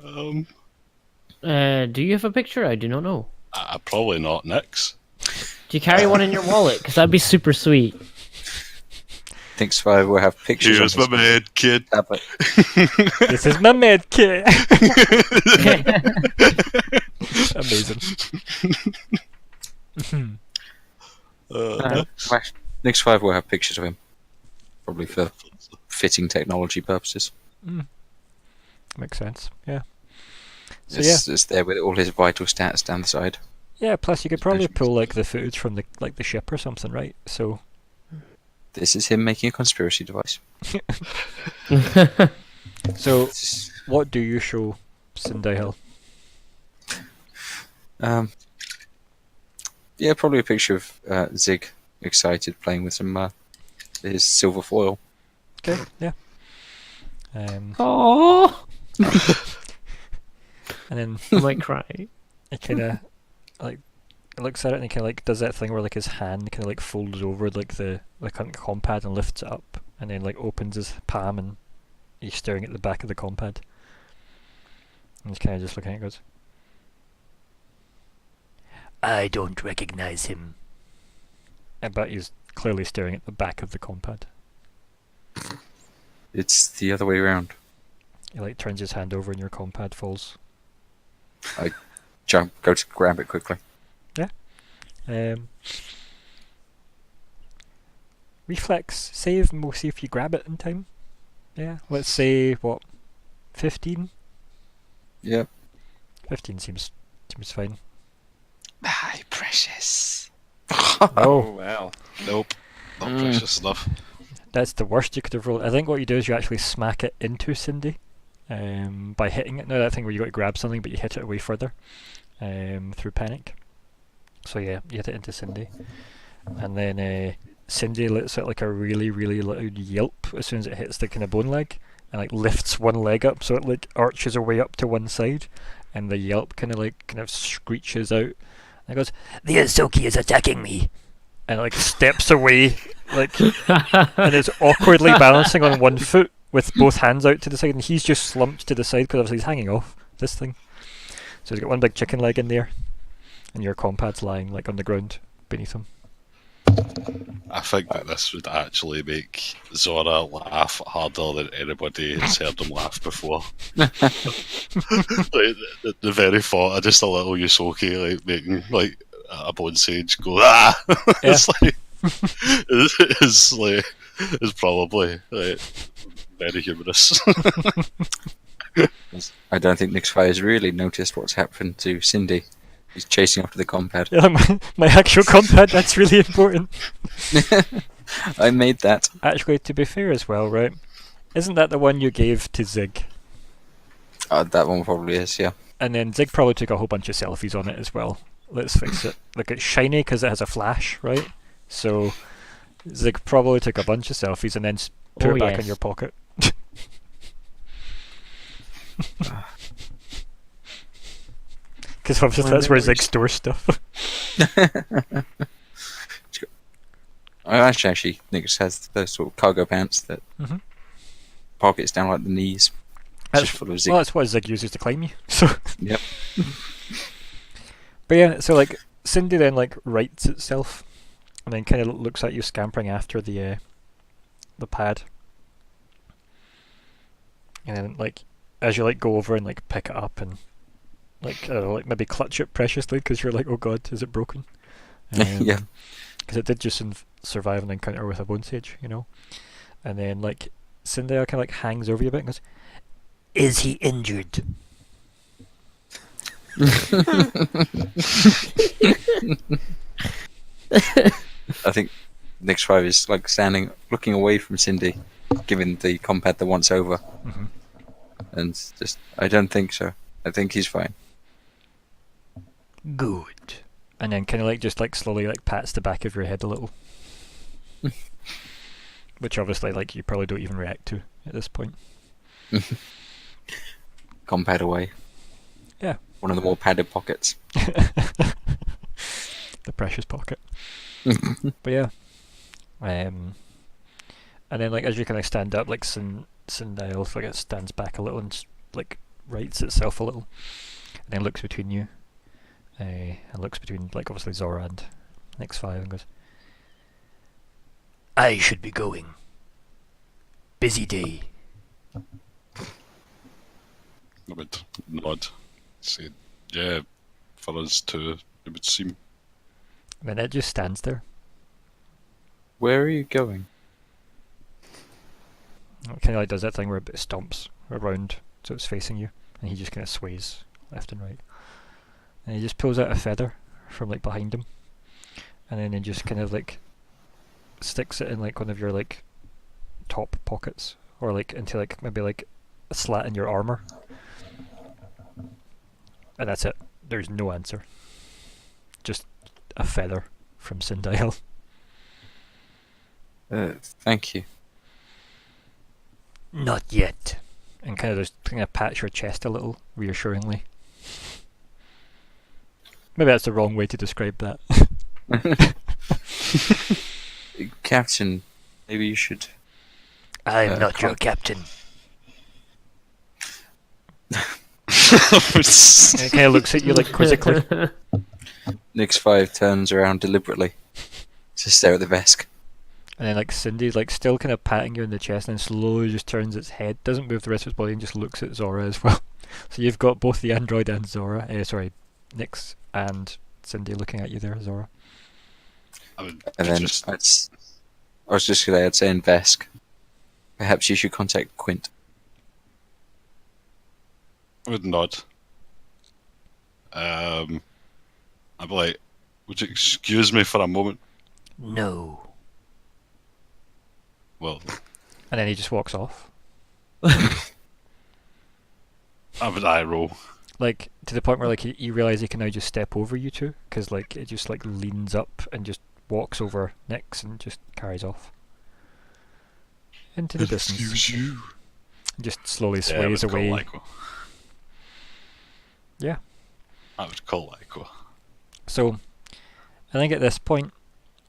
[SPEAKER 3] Do you have a picture? I do not know.
[SPEAKER 4] Probably not, Nix.
[SPEAKER 3] Do you carry one in your wallet? Because that'd be super sweet.
[SPEAKER 5] Think Survivor will have pictures
[SPEAKER 4] Here's my
[SPEAKER 5] on his
[SPEAKER 4] med kid.
[SPEAKER 5] tablet.
[SPEAKER 2] This is my medkit. Amazing.
[SPEAKER 5] Next 5 will have pictures of him. Probably for fitting technology purposes.
[SPEAKER 2] Makes sense. Yeah. So
[SPEAKER 5] It's there with all his vital stats down the side.
[SPEAKER 2] yeah. Plus, you could probably pull like the footage from the ship or something, right? So
[SPEAKER 5] This is him making a conspiracy device.
[SPEAKER 2] so what do you show Cindy Hill?
[SPEAKER 5] Yeah, probably a picture of Zigg excited playing with some his silver foil.
[SPEAKER 2] Okay. Yeah.
[SPEAKER 3] Oh,
[SPEAKER 2] And then
[SPEAKER 3] I might cry.
[SPEAKER 2] he kind of like looks at it and he kind of like does that thing where like his hand kind of like folds over like the compad and lifts it up and then like opens his palm and he's staring at the back of the compad. And he's kind of just looking at it and goes,
[SPEAKER 6] I don't recognize him.
[SPEAKER 2] I bet he's clearly staring at the back of the compad.
[SPEAKER 5] It's the other way around.
[SPEAKER 2] He like turns his hand over and your compad falls.
[SPEAKER 5] Go to grab it quickly.
[SPEAKER 2] Reflex save and we'll see if you grab it in time. Yeah, let's say what, 15?
[SPEAKER 5] Yeah.
[SPEAKER 2] 15 seems fine.
[SPEAKER 5] Hi, precious.
[SPEAKER 2] Oh,
[SPEAKER 1] well.
[SPEAKER 4] Nope. Not precious enough.
[SPEAKER 2] that's the worst you could have rolled. I think what you do is you actually smack it into Cindy by hitting it. Now that thing where you got to grab something but you hit it away further through panic. So yeah, you hit it into Cindy. And then Cindy lets out like a really, really loud yelp as soon as it hits the kind of bone leg and like lifts one leg up so it like arches her way up to one side and the yelp kind of screeches out and it goes,
[SPEAKER 6] The Azoki is attacking me.
[SPEAKER 2] and it like steps away like and it's awkwardly balancing on one foot with both hands out to the side and he's just slumped to the side because obviously he's hanging off this thing. So he's got one big chicken leg in there and your compad's lying like on the ground beneath him.
[SPEAKER 4] I think that this would actually make Zora laugh harder than anybody has heard him laugh before. Like, the very thought of just a little Yusoki like making like a bone sage go ah,
[SPEAKER 2] Yeah.
[SPEAKER 4] it's probably like, very humorous.
[SPEAKER 5] I don't think Nick's Fire has really noticed what's happened to Cindy. He's chasing after the compad.
[SPEAKER 2] Yeah, my actual compad, that's really important.
[SPEAKER 5] I made that.
[SPEAKER 2] Actually, to be fair as well, right? Isn't that the one you gave to Zigg?
[SPEAKER 5] That one probably is, yeah.
[SPEAKER 2] And then Zigg probably took a whole bunch of selfies on it as well. Let's face it. Like, it's shiny because it has a flash, right? So Zigg probably took a bunch of selfies and then put
[SPEAKER 3] Oh,
[SPEAKER 2] it back
[SPEAKER 3] yes.
[SPEAKER 2] in your pocket. Because obviously that's where Zigg stores stuff.
[SPEAKER 5] Actually, Nick has those sort of cargo pants that
[SPEAKER 2] Mhm.
[SPEAKER 5] pockets down like the knees.
[SPEAKER 2] That's,
[SPEAKER 5] Just full of Zigg.
[SPEAKER 2] well, that's what Zigg uses to climb you. So,
[SPEAKER 5] Yep.
[SPEAKER 2] but yeah, so like Cindy then like rights itself, and then kind of looks at you scampering after the pad, and then like as you like go over and like pick it up and like like maybe clutch it preciously because you're like, oh god, is it broken?
[SPEAKER 5] Yeah.
[SPEAKER 2] Because it did just survive an encounter with a bone sage, you know. And then like Cindy kind of like hangs over you a bit and goes,
[SPEAKER 6] Is he injured?
[SPEAKER 5] I think Nick's 5 is like standing, looking away from Cindy, giving the compad the once over.
[SPEAKER 2] Mm-hmm.
[SPEAKER 5] And just, I don't think so. I think he's fine.
[SPEAKER 6] Good.
[SPEAKER 2] And then kind of like just like slowly like pats the back of your head a little. Which obviously like you probably don't even react to at this point.
[SPEAKER 5] Compad away.
[SPEAKER 2] Yeah.
[SPEAKER 5] One of the more padded pockets.
[SPEAKER 2] The precious pocket. But yeah. And then like as you kind of stand up, like Sindel like it stands back a little and like rights itself a little. And then looks between you. And looks between like obviously Zora and Next 5 and goes,
[SPEAKER 6] I should be going. Busy day.
[SPEAKER 4] I would nod. Say, yeah, for us too, it would seem.
[SPEAKER 2] and then it just stands there.
[SPEAKER 5] Where are you going?
[SPEAKER 2] It kind of like does that thing where it stomps around so it's facing you, and he just kind of sways left and right. And he just pulls out a feather from like behind him, and then he just kind of like sticks it in like one of your like top pockets, or like into like maybe like a slat in your armor. And that's it. There's no answer. Just a feather from Sindel.
[SPEAKER 5] Thank you.
[SPEAKER 6] Not yet.
[SPEAKER 2] And kind of just kind of pats your chest a little, reassuringly. Maybe that's the wrong way to describe that.
[SPEAKER 5] Captain, maybe you should...
[SPEAKER 6] I'm not your captain.
[SPEAKER 2] And it kind of looks at you like quizzically.
[SPEAKER 5] Nick's 5 turns around deliberately to stare at the Vesk.
[SPEAKER 2] And then like Cindy's like still kind of patting you in the chest and then slowly just turns its head, doesn't move the rest of its body and just looks at Zora as well. So you've got both the android and Zora, Nyx and Cindy looking at you there, Zora.
[SPEAKER 4] I would
[SPEAKER 5] And then
[SPEAKER 4] just
[SPEAKER 5] I was just going to say in Vesk, perhaps you should contact Quint.
[SPEAKER 4] I would nod. I'd be like, would you excuse me for a moment?
[SPEAKER 6] No.
[SPEAKER 4] Well,
[SPEAKER 2] And then he just walks off.
[SPEAKER 4] I would eye roll.
[SPEAKER 2] Like to the point where like you realise he can now just step over you two, because like it just like leans up and just walks over Nyx and just carries off into the distance.
[SPEAKER 4] Excuse you.
[SPEAKER 2] Just slowly
[SPEAKER 4] Yeah, I would
[SPEAKER 2] sways
[SPEAKER 4] call
[SPEAKER 2] away.
[SPEAKER 4] Lyko.
[SPEAKER 2] Yeah.
[SPEAKER 4] I would call Lyko.
[SPEAKER 2] So I think at this point,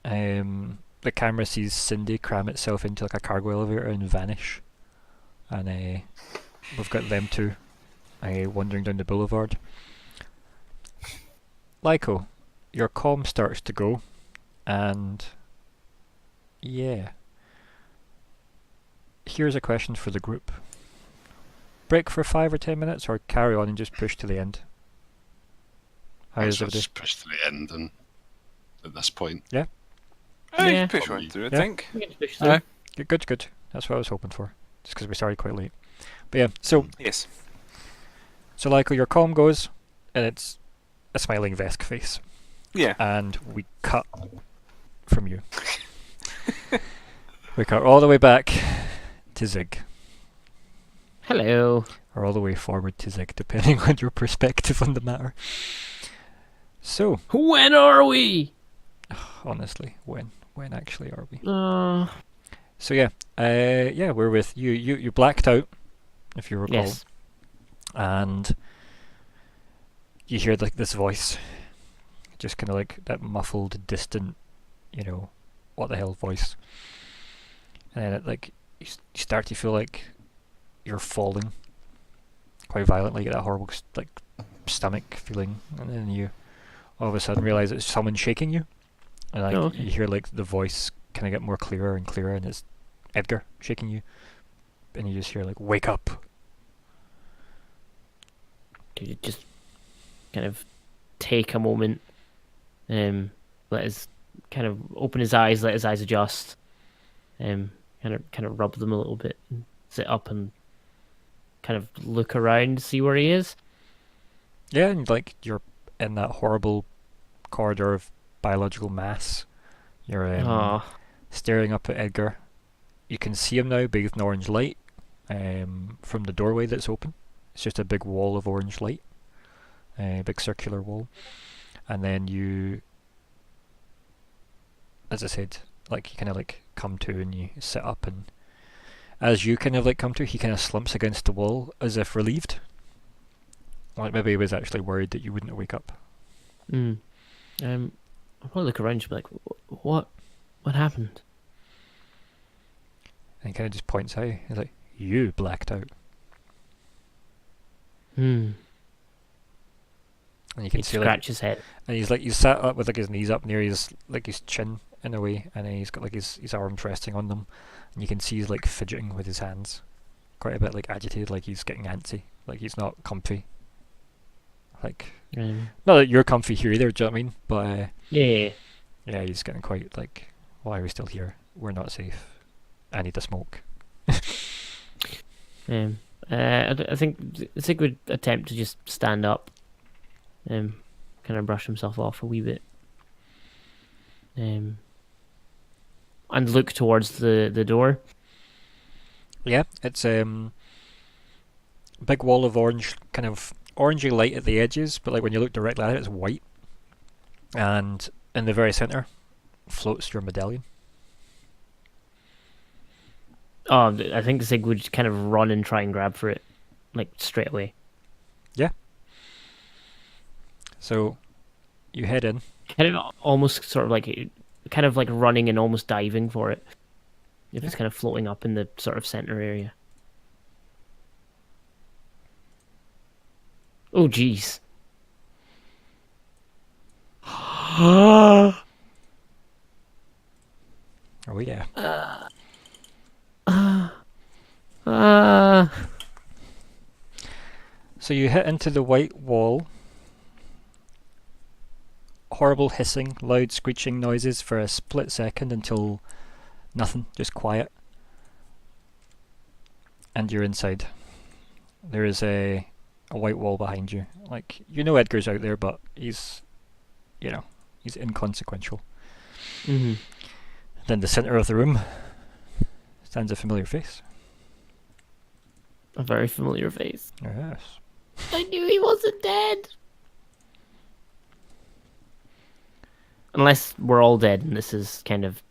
[SPEAKER 2] the camera sees Cindy cram itself into like a cargo elevator and vanish, and we've got them two wandering down the boulevard. Lyko, your comm starts to go, and yeah. Here's a question for the group. Break for 5 or 10 minutes, or carry on and just push to the end? How
[SPEAKER 4] Let's
[SPEAKER 2] is everybody?
[SPEAKER 4] just push to the end, and at this point,
[SPEAKER 1] I
[SPEAKER 3] Yeah.
[SPEAKER 1] can push on through, I
[SPEAKER 2] Yeah.
[SPEAKER 1] think.
[SPEAKER 3] We can push through.
[SPEAKER 2] Good. That's what I was hoping for. Just because we started quite late. But yeah, so
[SPEAKER 1] Yes.
[SPEAKER 2] Lyko, your comm goes, and it's a smiling Vesk face.
[SPEAKER 1] Yeah.
[SPEAKER 2] And we cut from you. We cut all the way back to Zigg.
[SPEAKER 3] Hello.
[SPEAKER 2] Or all the way forward to Zigg, depending on your perspective on the matter. So,
[SPEAKER 3] When are we?
[SPEAKER 2] honestly, when actually are we? So yeah, we're with you. You blacked out, if you recall,
[SPEAKER 3] Yes.
[SPEAKER 2] and you hear like this voice, just kind of like that muffled, distant, what the hell voice, and then it like you start to feel like you're falling quite violently. You get that horrible like stomach feeling, and then you all of a sudden realize it's someone shaking you, and like
[SPEAKER 3] Okay.
[SPEAKER 2] you hear like the voice kind of get more clearer and clearer, and it's Edgar shaking you, and you just hear like, "Wake up!"
[SPEAKER 3] Could you just kind of take a moment, let his kind of open his eyes, let his eyes adjust, kind of rub them a little bit, and sit up and kind of look around, see where he is.
[SPEAKER 2] Yeah, and like you're in that horrible corridor of biological mass. You're staring up at Edgar. You can see him now, bathed in orange light, from the doorway that's open. It's just a big wall of orange light, a big circular wall, and then you, as I said, like you kind of like come to and you sit up, and as you kind of like come to, he kind of slumps against the wall as if relieved. Like maybe he was actually worried that you wouldn't wake up.
[SPEAKER 3] I'll probably look around and be like, what happened?
[SPEAKER 2] And he kind of just points out. He's like, you blacked out.
[SPEAKER 3] And
[SPEAKER 2] you can
[SPEAKER 3] he
[SPEAKER 2] see
[SPEAKER 3] scratch his head.
[SPEAKER 2] And he's sat up with like his knees up near his chin in a way, and then he's got like his arms resting on them, and you can see he's like fidgeting with his hands, quite a bit like agitated, like he's getting antsy, like he's not comfy. Like, not that you're comfy here either, do you know what I mean? But yeah, he's getting quite like, why are we still here? We're not safe. I need to smoke.
[SPEAKER 3] I think Zigg would attempt to just stand up, kind of brush himself off a wee bit, and look towards the door.
[SPEAKER 2] Yeah, it's big wall of orange, kind of orangey light at the edges, but like when you look directly at it, it's white. And in the very center floats your medallion.
[SPEAKER 3] Oh, I think Zigg would kind of run and try and grab for it, like straight away.
[SPEAKER 2] Yeah. So you head in.
[SPEAKER 3] Kind of almost sort of like running and almost diving for it. If it's kind of floating up in the sort of center area. Oh, jeez.
[SPEAKER 2] Oh yeah. So you hit into the white wall. Horrible hissing, loud screeching noises for a split second until nothing, just quiet. And you're inside. There is a white wall behind you. Like, you know Edgar's out there, but he's inconsequential.
[SPEAKER 3] Mm-hmm.
[SPEAKER 2] Then the centre of the room stands a familiar face.
[SPEAKER 3] A very familiar face.
[SPEAKER 2] Yes.
[SPEAKER 3] I knew he wasn't dead. Unless we're all dead and this is kind of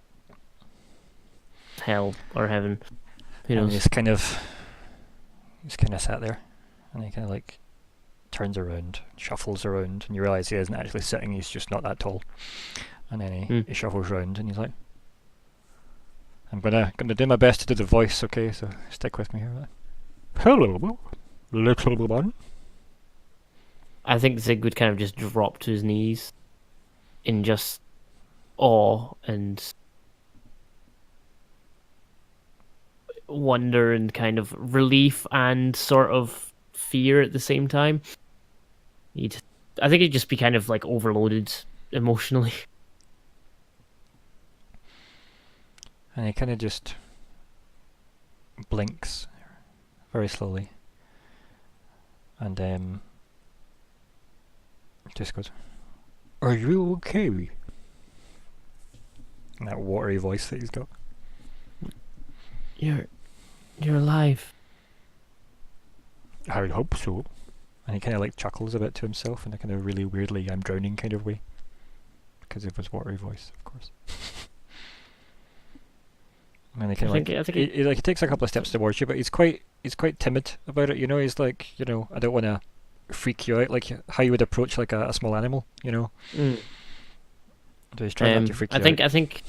[SPEAKER 3] hell or heaven. Who knows?
[SPEAKER 2] And he's kind of sat there, and he kind of like turns around, shuffles around, and you realise he isn't actually sitting, he's just not that tall. And then he shuffles around and he's like, I'm gonna do my best to do the voice, okay, so stick with me here. Right? Hello, little one.
[SPEAKER 3] I think Zigg would kind of just drop to his knees in just awe and wonder and kind of relief and sort of fear at the same time. I think he'd just be kind of like overloaded emotionally.
[SPEAKER 2] And he kind of just blinks very slowly, and just goes, "Are you okay?" In that watery voice that he's got.
[SPEAKER 3] You're alive.
[SPEAKER 2] I hope so. And he kind of like chuckles a bit to himself in a kind of really weirdly I'm drowning kind of way, because of his watery voice, of course. And he kind of he takes a couple of steps towards you, but he's quite timid about it. You know, he's like, I don't want to freak you out, like how you would approach like a small animal, So he's trying not to freak you out.
[SPEAKER 3] I think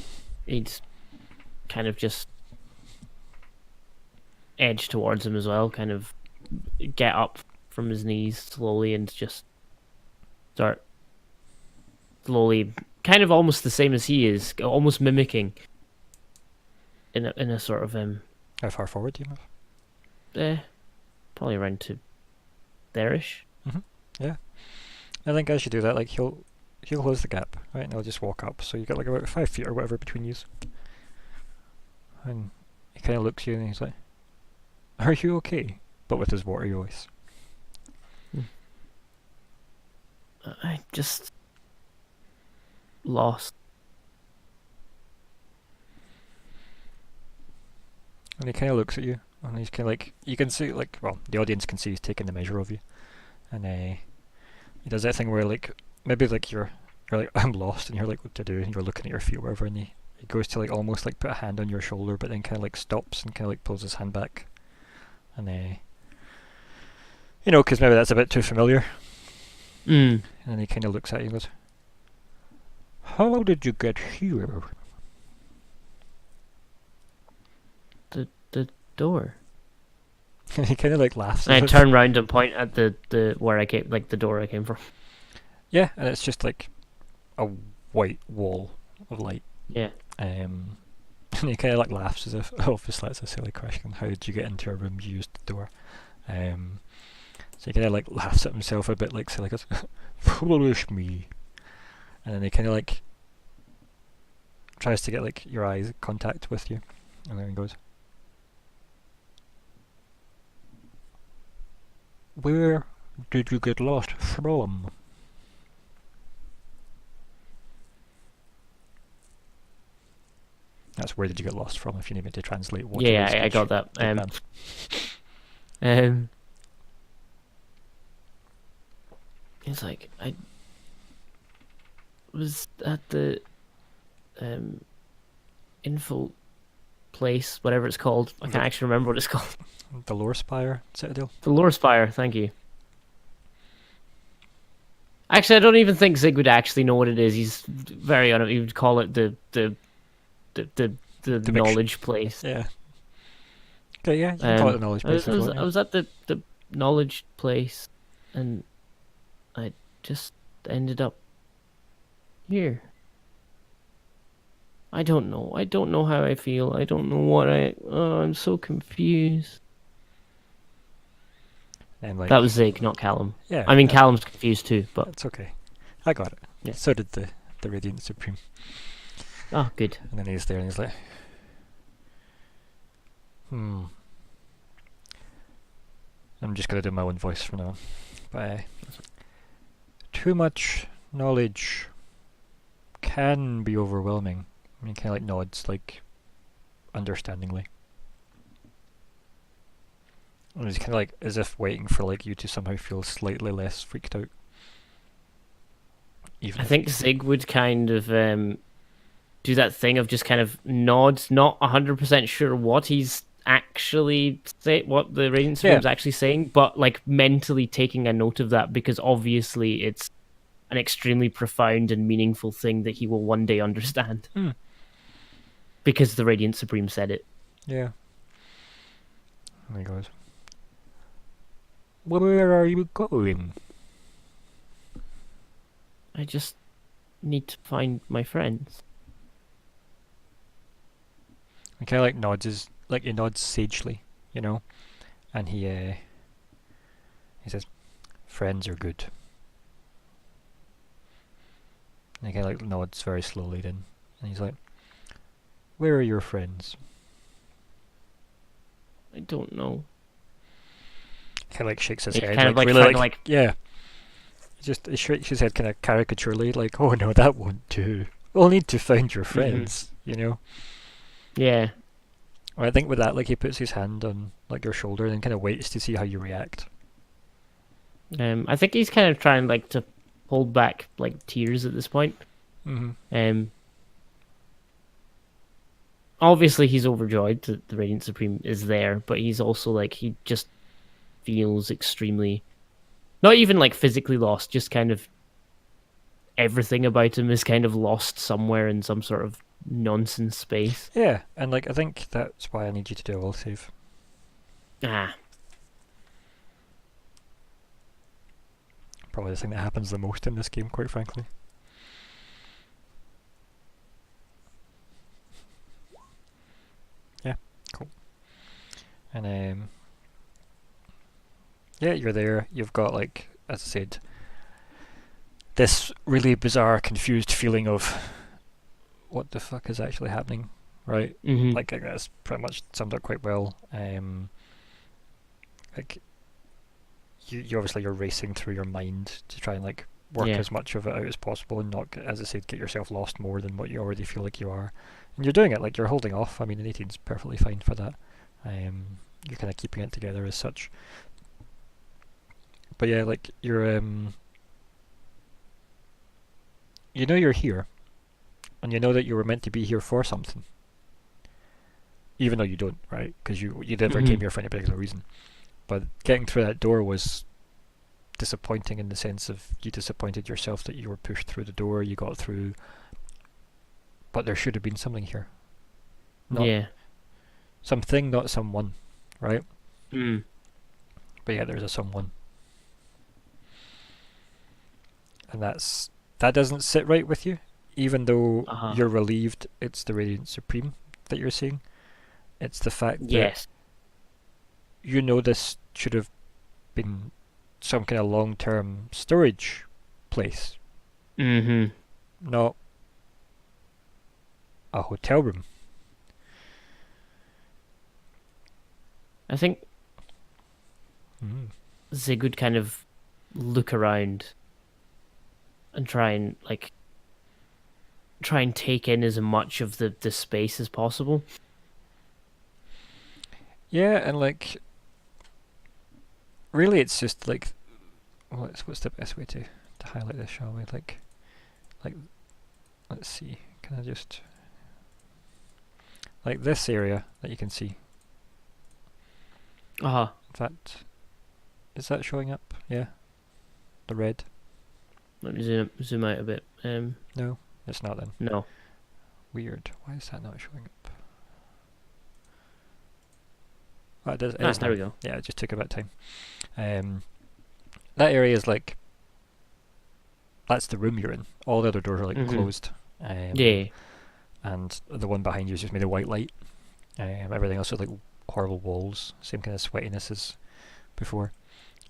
[SPEAKER 3] he'd kind of just edge towards him as well, kind of get up from his knees slowly and just start slowly, kind of almost the same as he is, almost mimicking. In a sort of
[SPEAKER 2] How far forward do you move?
[SPEAKER 3] Probably around to there-ish.
[SPEAKER 2] Mm-hmm. Yeah, I think as you do that, like he'll close the gap, right, and he'll just walk up. So you got like about 5 feet or whatever between you. And he kind of looks at you and he's like, "Are you okay?" But with his watery voice.
[SPEAKER 3] I just lost.
[SPEAKER 2] And he kind of looks at you, and he's kind of like, you can see, like, well, the audience can see he's taking the measure of you, and he does that thing where, like, maybe like you're like, I'm lost, and you're like, what to do, and you're looking at your feet or whatever, and he goes to like almost like put a hand on your shoulder, but then kind of like stops and kind of like pulls his hand back, and you know, because maybe that's a bit too familiar.
[SPEAKER 3] Mm.
[SPEAKER 2] And then he kind of looks at you and goes, "How did you get here?"
[SPEAKER 3] The door.
[SPEAKER 2] And he kind of like laughs.
[SPEAKER 3] And I turn round and point at the where I came, like the door I came from.
[SPEAKER 2] Yeah, and it's just like a white wall of light.
[SPEAKER 3] Yeah.
[SPEAKER 2] And he kind of like laughs as if, obviously that's a silly question. How did you get into a room you used the door? So he kind of like laughs at himself a bit, like silly, goes, "Foolish me." And then he kind of like tries to get like your eyes contact with you, and then he goes, "Where did you get lost from?" That's where did you get lost from, if you need me to translate what it is,
[SPEAKER 3] Yeah, I
[SPEAKER 2] which
[SPEAKER 3] got that.
[SPEAKER 2] good man.
[SPEAKER 3] It's like I was at the info place, whatever it's called. I can't actually remember what it's called.
[SPEAKER 2] The Lore Spire Citadel.
[SPEAKER 3] The Lore Spire, thank you. Actually, I don't even think Zigg would actually know what it is. He's very he would call it the knowledge place.
[SPEAKER 2] Yeah. Okay, yeah, you can call it the knowledge place.
[SPEAKER 3] I was at the knowledge place, and I just ended up here. I don't know. I don't know how I feel. I don't know what I'm so confused.
[SPEAKER 2] And like,
[SPEAKER 3] That was Zigg, not Calum.
[SPEAKER 2] yeah.
[SPEAKER 3] I mean, Calum's confused too, but
[SPEAKER 2] That's okay. I got it.
[SPEAKER 3] Yeah.
[SPEAKER 2] So did the Radiant Supreme.
[SPEAKER 3] oh, good.
[SPEAKER 2] And then he's there and he's like, I'm just gonna do my own voice from now on. But too much knowledge can be overwhelming. I mean, kind of like nods, like understandingly. And he's kind of like as if waiting for like you to somehow feel slightly less freaked out. Even
[SPEAKER 3] I think Zigg would kind of do that thing of just kind of nods, not 100% sure what he's actually what the Radiant Supreme's actually saying, but like mentally taking a note of that, because obviously it's an extremely profound and meaningful thing that he will one day understand. Because the Radiant Supreme said it.
[SPEAKER 2] Yeah. And he goes, "Where are you going?"
[SPEAKER 3] I just need to find my friends.
[SPEAKER 2] He kind of like nods, he nods sagely, you know, and he says, "Friends are good." And he kind of like nods very slowly then, and he's like, "Where are your friends?"
[SPEAKER 3] I don't know.
[SPEAKER 2] Kind of like shakes his
[SPEAKER 3] He
[SPEAKER 2] head,
[SPEAKER 3] kind of like
[SPEAKER 2] really
[SPEAKER 3] trying to like
[SPEAKER 2] yeah. He shakes his head kind of caricaturely, like, "Oh no, that won't do. We'll need to find your friends," you know.
[SPEAKER 3] yeah.
[SPEAKER 2] Or I think with that, like, he puts his hand on like your shoulder and then kind of waits to see how you react.
[SPEAKER 3] I think he's kind of trying like to hold back like tears at this point. Obviously he's overjoyed that the Radiant Supreme is there, but he's also like, he just feels extremely, not even like physically lost, just kind of everything about him is kind of lost somewhere in some sort of nonsense space.
[SPEAKER 2] Yeah, and like I think that's why I need you to do a will save. Probably the thing that happens the most in this game, quite frankly. Yeah, cool. And yeah, you're there. You've got, like, as I said, this really bizarre, confused feeling of what the fuck is actually happening, right? Like, I guess pretty much summed up quite well. Like, you obviously, you're racing through your mind to try and like work
[SPEAKER 3] Yeah.
[SPEAKER 2] as much of it out as possible and not, as I said, get yourself lost more than what you already feel like you are. And you're doing it, like you're holding off. I mean, an 18's perfectly fine for that. You're kind of keeping it together as such. But yeah, like you're, you know you're here, and you know that you were meant to be here for something. Even though you don't, right? Because you never came here for any particular reason. But getting through that door was disappointing in the sense of you disappointed yourself that you were pushed through the door, you got through, but there should have been something here. Not
[SPEAKER 3] Yeah.
[SPEAKER 2] something, not someone, right?
[SPEAKER 3] Mm.
[SPEAKER 2] But yeah, there's a someone. And that doesn't sit right with you, even though you're relieved it's the Radiant Supreme that you're seeing. It's the fact that
[SPEAKER 3] Yes.
[SPEAKER 2] you know this should have been some kind of long-term storage place,
[SPEAKER 3] Mm-hmm.
[SPEAKER 2] not a hotel room.
[SPEAKER 3] I think Zigg would kind of look around and try and take in as much of the space as possible.
[SPEAKER 2] Yeah, and like, really, it's just like, what's the best way to highlight this, shall we? Like, let's see. Can I just like this area that you can see?
[SPEAKER 3] Uh-huh.
[SPEAKER 2] Is that showing up? Yeah, the red.
[SPEAKER 3] Let me zoom out a bit.
[SPEAKER 2] No, it's not then.
[SPEAKER 3] No.
[SPEAKER 2] Weird. Why is that not showing up? Oh, it does.
[SPEAKER 3] There we go.
[SPEAKER 2] Yeah, it just took a bit of time. That area is like, that's the room you're in. All the other doors are like closed.
[SPEAKER 3] Yeah.
[SPEAKER 2] And the one behind you is just made of white light. Everything else is like horrible walls. Same kind of sweatiness as before.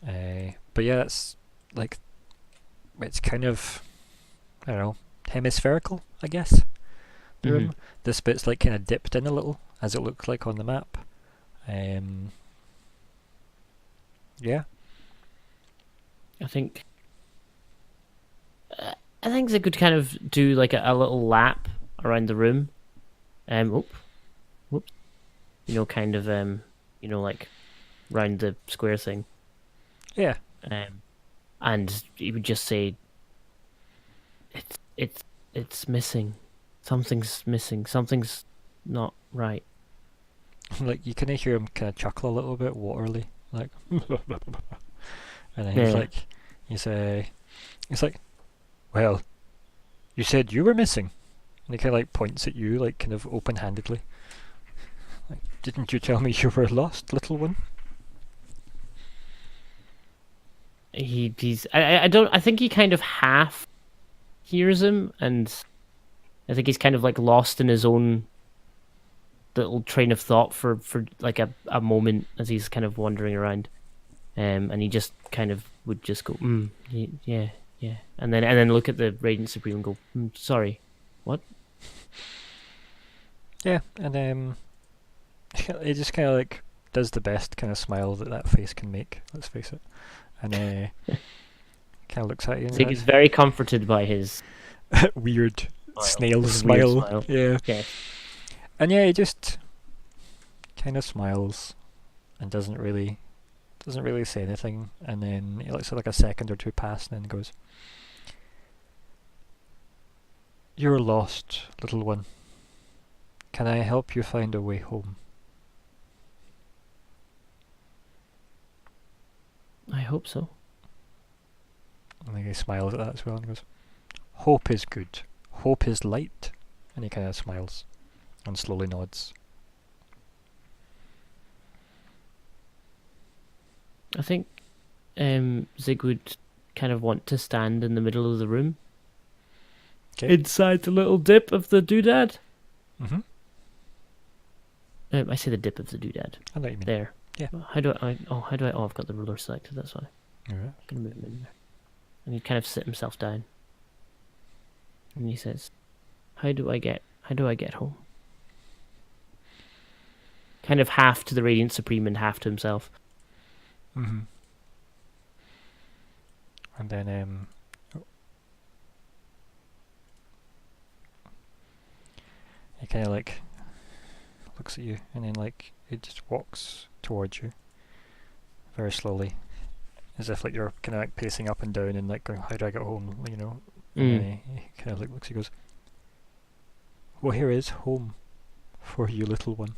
[SPEAKER 2] But yeah, it's like, it's kind of, I don't know, hemispherical, I guess. The room. This bit's like kind of dipped in a little, as it looks like on the map. Yeah.
[SPEAKER 3] I think they could kind of do like a little lap around the room. Whoops. You know, kind of like round the square thing.
[SPEAKER 2] Yeah.
[SPEAKER 3] And you would just say, it's missing. Something's missing. Something's not right.
[SPEAKER 2] Like, you kind of hear him kind of chuckle a little bit waterly, like, and then he's like, well, you said you were missing, and he kind of like points at you, like kind of open-handedly, like, didn't you tell me you were lost, little one?
[SPEAKER 3] I think he kind of half hears him, and I think he's kind of like lost in his own little train of thought for like a moment as he's kind of wandering around, and he just kind of would just go yeah, and then look at the Radiant Supreme and go sorry, what?
[SPEAKER 2] Yeah, and he just kind of like does the best kind of smile that face can make, let's face it, and kind of looks at you and
[SPEAKER 3] Zigg is very comforted by his
[SPEAKER 2] weird snail
[SPEAKER 3] his
[SPEAKER 2] smile.
[SPEAKER 3] weird smile.
[SPEAKER 2] Yeah.
[SPEAKER 3] Okay.
[SPEAKER 2] And yeah, he just kind of smiles and doesn't really say anything, and then he lets it like a second or two pass and then goes, "You're lost, little one. Can I help you find a way home?"
[SPEAKER 3] I hope so.
[SPEAKER 2] And then he smiles at that as well and goes, "Hope is good. Hope is light." And he kind of smiles and slowly nods.
[SPEAKER 3] I think Zigg would kind of want to stand in the middle of the room.
[SPEAKER 2] Okay.
[SPEAKER 3] Inside the little dip of the doodad.
[SPEAKER 2] Mm-hmm.
[SPEAKER 3] I say the dip of the doodad.
[SPEAKER 2] I know what you mean.
[SPEAKER 3] There.
[SPEAKER 2] Yeah.
[SPEAKER 3] How do I? Oh, I've got the ruler selected. That's why.
[SPEAKER 2] Alright.
[SPEAKER 3] I'm gonna move him in there. And he kind of sit himself down. And he says, How do I get home?" Kind of half to the Radiant Supreme and half to himself.
[SPEAKER 2] Mm-hmm. And then kind of like looks at you, and then like it just walks towards you very slowly, as if like you're kind of like pacing up and down and like going, how do I get home, you know? And then he kind of like looks, he goes, well, here is home for you, little one.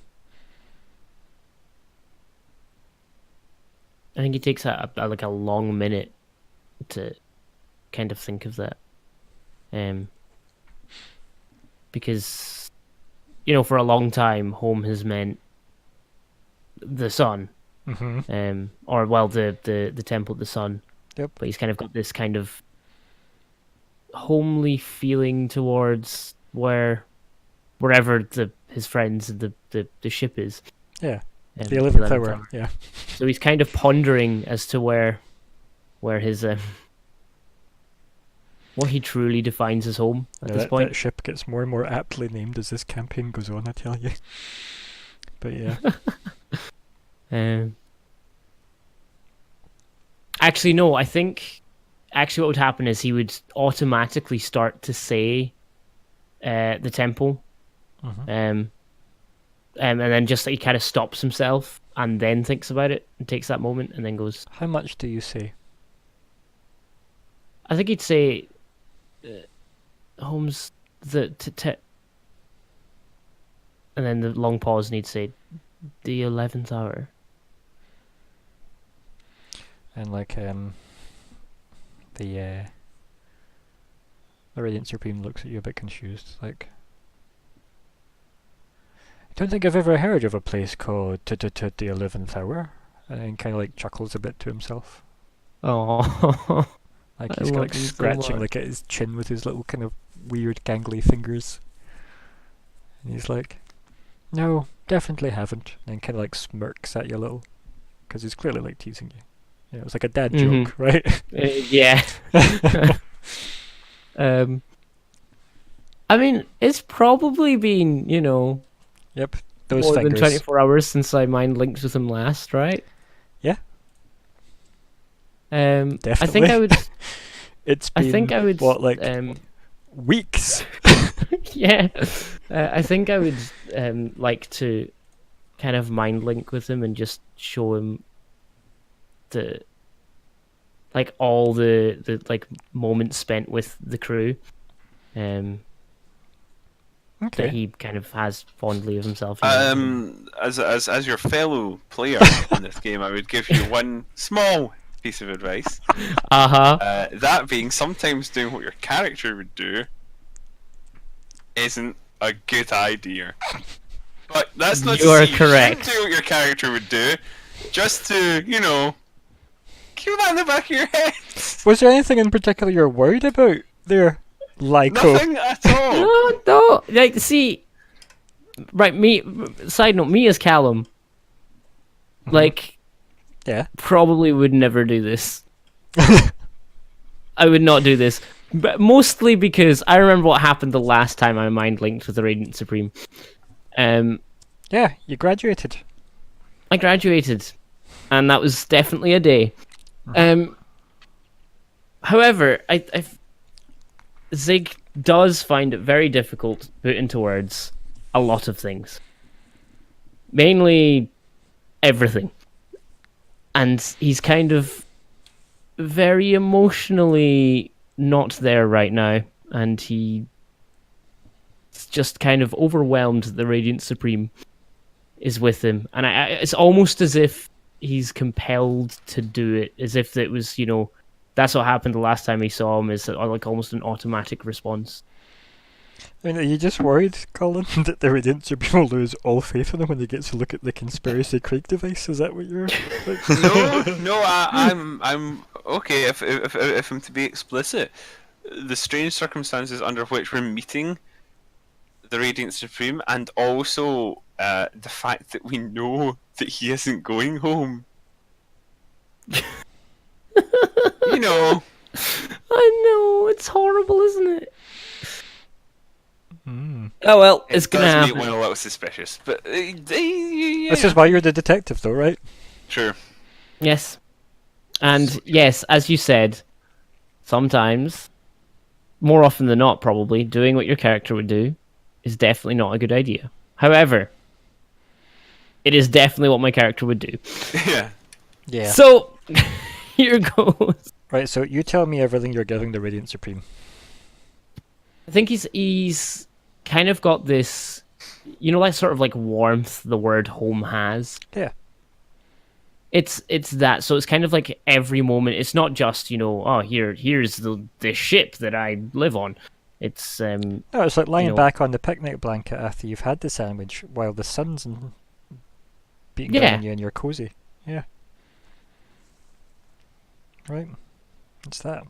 [SPEAKER 3] I think he takes like a long minute to kind of think of that, because for a long time, home has meant the sun, or well, the temple of the sun.
[SPEAKER 2] Yep.
[SPEAKER 3] But he's kind of got this kind of homely feeling towards wherever his friends the ship is.
[SPEAKER 2] Yeah. The 11th hour. Yeah.
[SPEAKER 3] So he's kind of pondering as to where his what he truly defines as home at this point.
[SPEAKER 2] That ship gets more and more aptly named as this campaign goes on, I tell you. But yeah.
[SPEAKER 3] Actually, no. I think what would happen is he would automatically start to say the temple, and then just he kind of stops himself and then thinks about it and takes that moment and then goes.
[SPEAKER 2] How much do you say?
[SPEAKER 3] I think he'd say, "Home's the and then the long pause, and he'd say, "The 11th hour."
[SPEAKER 2] And like the Radiant Supreme looks at you a bit confused, like, I don't think I've ever heard of a place called the 11th hour, and then kind of like chuckles a bit to himself.
[SPEAKER 3] Oh,
[SPEAKER 2] like he's like scratching like at his chin with his little kind of weird gangly fingers, and he's like, "No, definitely haven't," and then kind of like smirks at you a little, because he's clearly like teasing you. Yeah, it was like a dad joke, right?
[SPEAKER 3] Yeah. I mean, it's probably been,
[SPEAKER 2] Yep, those
[SPEAKER 3] more
[SPEAKER 2] fingers.
[SPEAKER 3] than 24 hours since I mind linked with him last, right?
[SPEAKER 2] Yeah.
[SPEAKER 3] Definitely.
[SPEAKER 2] I think I would. What, like weeks?
[SPEAKER 3] Yeah. I think I would like to kind of mind link with him and just show him all the like moments spent with the crew,
[SPEAKER 2] Okay.
[SPEAKER 3] that he kind of has fondly of himself.
[SPEAKER 1] As your fellow player in this game, I would give you one small piece of advice. That being, sometimes doing what your character would do isn't a good idea. But that's not
[SPEAKER 3] You are
[SPEAKER 1] to say
[SPEAKER 3] correct.
[SPEAKER 1] You shouldn't do what your character would do, just to keep that in the back of your head.
[SPEAKER 2] Was there anything in particular you're worried about there, Lyko?
[SPEAKER 1] Nothing at all.
[SPEAKER 3] No. Like, see, right? Side note: me as Calum, like,
[SPEAKER 2] Yeah.
[SPEAKER 3] probably would never do this. I would not do this, but mostly because I remember what happened the last time I mind linked with the Radiant Supreme.
[SPEAKER 2] Yeah, you graduated.
[SPEAKER 3] I graduated, and that was definitely a day. However, Zigg does find it very difficult to put into words a lot of things. Mainly everything. And he's kind of very emotionally not there right now, and he's just kind of overwhelmed that the Radiant Supreme is with him. And it's almost as if he's compelled to do it, as if it was, that's what happened the last time he saw him, is like almost an automatic response.
[SPEAKER 2] I mean, are you just worried, Colin, that the Radiant Supreme will lose all faith in him when he gets to look at the Conspiracy Craig device? Is that what you're like?
[SPEAKER 1] No, I'm okay. If I'm to be explicit, the strange circumstances under which we're meeting the Radiant Supreme, and also the fact that we know that he isn't going home.
[SPEAKER 3] I know, it's horrible, isn't it? Oh well, it's gonna happen.
[SPEAKER 1] It does make one a little suspicious, but yeah.
[SPEAKER 2] This is why you're the detective, though, right?
[SPEAKER 1] Sure.
[SPEAKER 3] Yes, and yes, as you said, sometimes, more often than not, probably doing what your character would do is definitely not a good idea. However, it is definitely what my character would do.
[SPEAKER 1] Yeah.
[SPEAKER 2] Yeah.
[SPEAKER 3] So, here goes.
[SPEAKER 2] Right, so you tell me everything you're giving the Radiant Supreme.
[SPEAKER 3] I think he's kind of got this, that sort of like warmth the word home has.
[SPEAKER 2] Yeah.
[SPEAKER 3] It's that, so it's kind of like every moment. It's not just here's the ship that I live on. It's
[SPEAKER 2] No, it's like lying back on the picnic blanket after you've had the sandwich while the sun's beating down on you and you're cozy. Yeah. Right. It's that.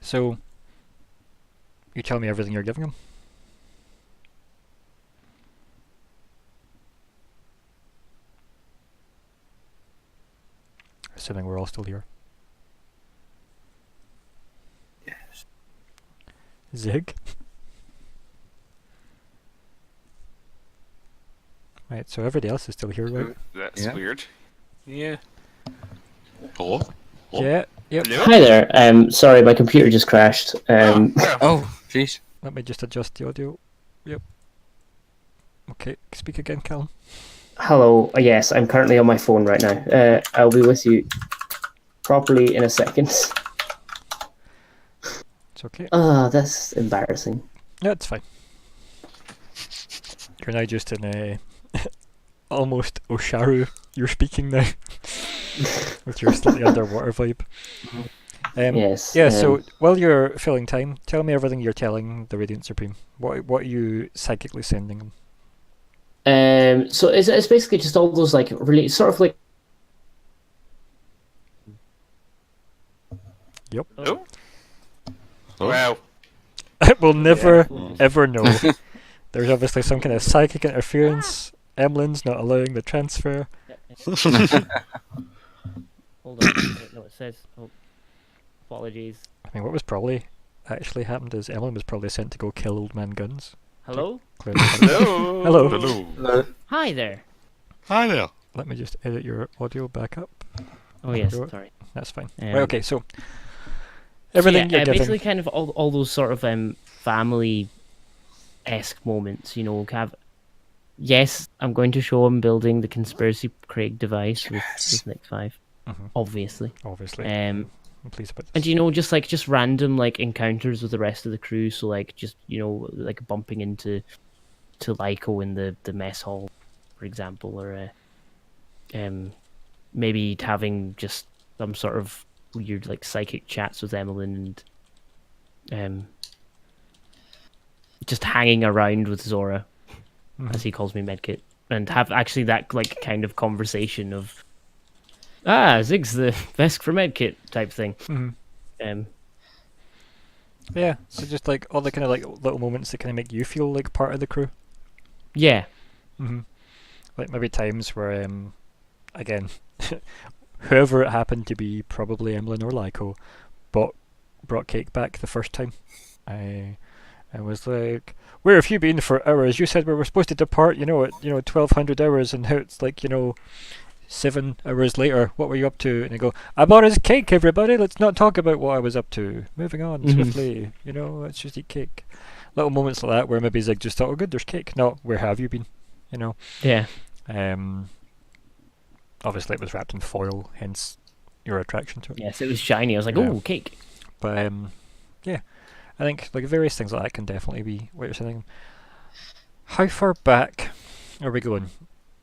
[SPEAKER 2] So, you tell me everything you're giving him? Assuming we're all still here.
[SPEAKER 5] Yes.
[SPEAKER 2] Zigg? Right, so everybody else is still here, right?
[SPEAKER 1] That's
[SPEAKER 5] Yeah.
[SPEAKER 1] weird. Yeah.
[SPEAKER 4] Hello? Oh.
[SPEAKER 2] Yeah, yep.
[SPEAKER 1] Hello?
[SPEAKER 3] Hi there. Sorry, my computer just crashed.
[SPEAKER 5] Oh, jeez.
[SPEAKER 2] Let me just adjust the audio. Yep. Okay, speak again, Calum.
[SPEAKER 3] Hello. Yes, I'm currently on my phone right now. I'll be with you properly in a second.
[SPEAKER 2] It's okay.
[SPEAKER 3] That's embarrassing.
[SPEAKER 2] Yeah, it's fine. You're now just in a almost Osharu. You're speaking now with your slightly underwater vibe.
[SPEAKER 3] Yes.
[SPEAKER 2] Yeah. So while you're filling time, tell me everything you're telling the Radiant Supreme. What are you psychically sending them?
[SPEAKER 3] So it's basically just all those like really sort of like.
[SPEAKER 2] Yep.
[SPEAKER 1] Oh.
[SPEAKER 4] Oh.
[SPEAKER 1] Wow.
[SPEAKER 2] We'll never ever know. There's obviously some kind of psychic interference. Emmeline's not allowing the transfer.
[SPEAKER 3] Hold on. No, it says. Oh, apologies.
[SPEAKER 2] I mean, what was probably actually happened is Emmeline was probably sent to go kill Old Man Guns.
[SPEAKER 3] Hello.
[SPEAKER 2] Clearly.
[SPEAKER 1] Hello.
[SPEAKER 2] Hello.
[SPEAKER 4] Hello.
[SPEAKER 3] Hi there.
[SPEAKER 4] Hi there.
[SPEAKER 2] Let me just edit your audio back up.
[SPEAKER 3] Oh yes.
[SPEAKER 2] Sure.
[SPEAKER 3] Sorry.
[SPEAKER 2] That's fine.
[SPEAKER 3] Um,
[SPEAKER 2] Right, okay, so everything you're giving.
[SPEAKER 3] basically kind of all those sort of family-esque moments, yes, I'm going to show him building the Conspiracy Craig device with Nick 5, obviously.
[SPEAKER 2] Obviously.
[SPEAKER 3] Um,
[SPEAKER 2] I'm pleased about this.
[SPEAKER 3] and just random like encounters with the rest of the crew, so like just like bumping into Lyko in the mess hall, for example, or maybe having just some sort of weird like psychic chats with Emmeline and just hanging around with Zora, as he calls me, Medkit, and have actually that like kind of conversation of Zigg's the best for Medkit type thing.
[SPEAKER 2] Yeah, so just like all the kind of like little moments that kind of make you feel like part of the crew.
[SPEAKER 3] Yeah.
[SPEAKER 2] Like maybe times where again whoever it happened to be, probably Emmeline or Lyko, brought cake back the first time. I was like, where have you been for hours? You said we were supposed to depart, at 1200 hours, and now it's like 7 hours later. What were you up to? And I go, I bought us cake, everybody. Let's not talk about what I was up to. Moving on swiftly. Let's just eat cake. Little moments like that where maybe Zigg just thought, oh good, there's cake. No, where have you been?
[SPEAKER 3] Yeah.
[SPEAKER 2] Obviously it was wrapped in foil, hence your attraction to it.
[SPEAKER 3] Yes, it was shiny. I was like,
[SPEAKER 2] Yeah.
[SPEAKER 3] oh, cake.
[SPEAKER 2] But yeah, I think like various things like that can definitely be what you're saying. How far back are we going?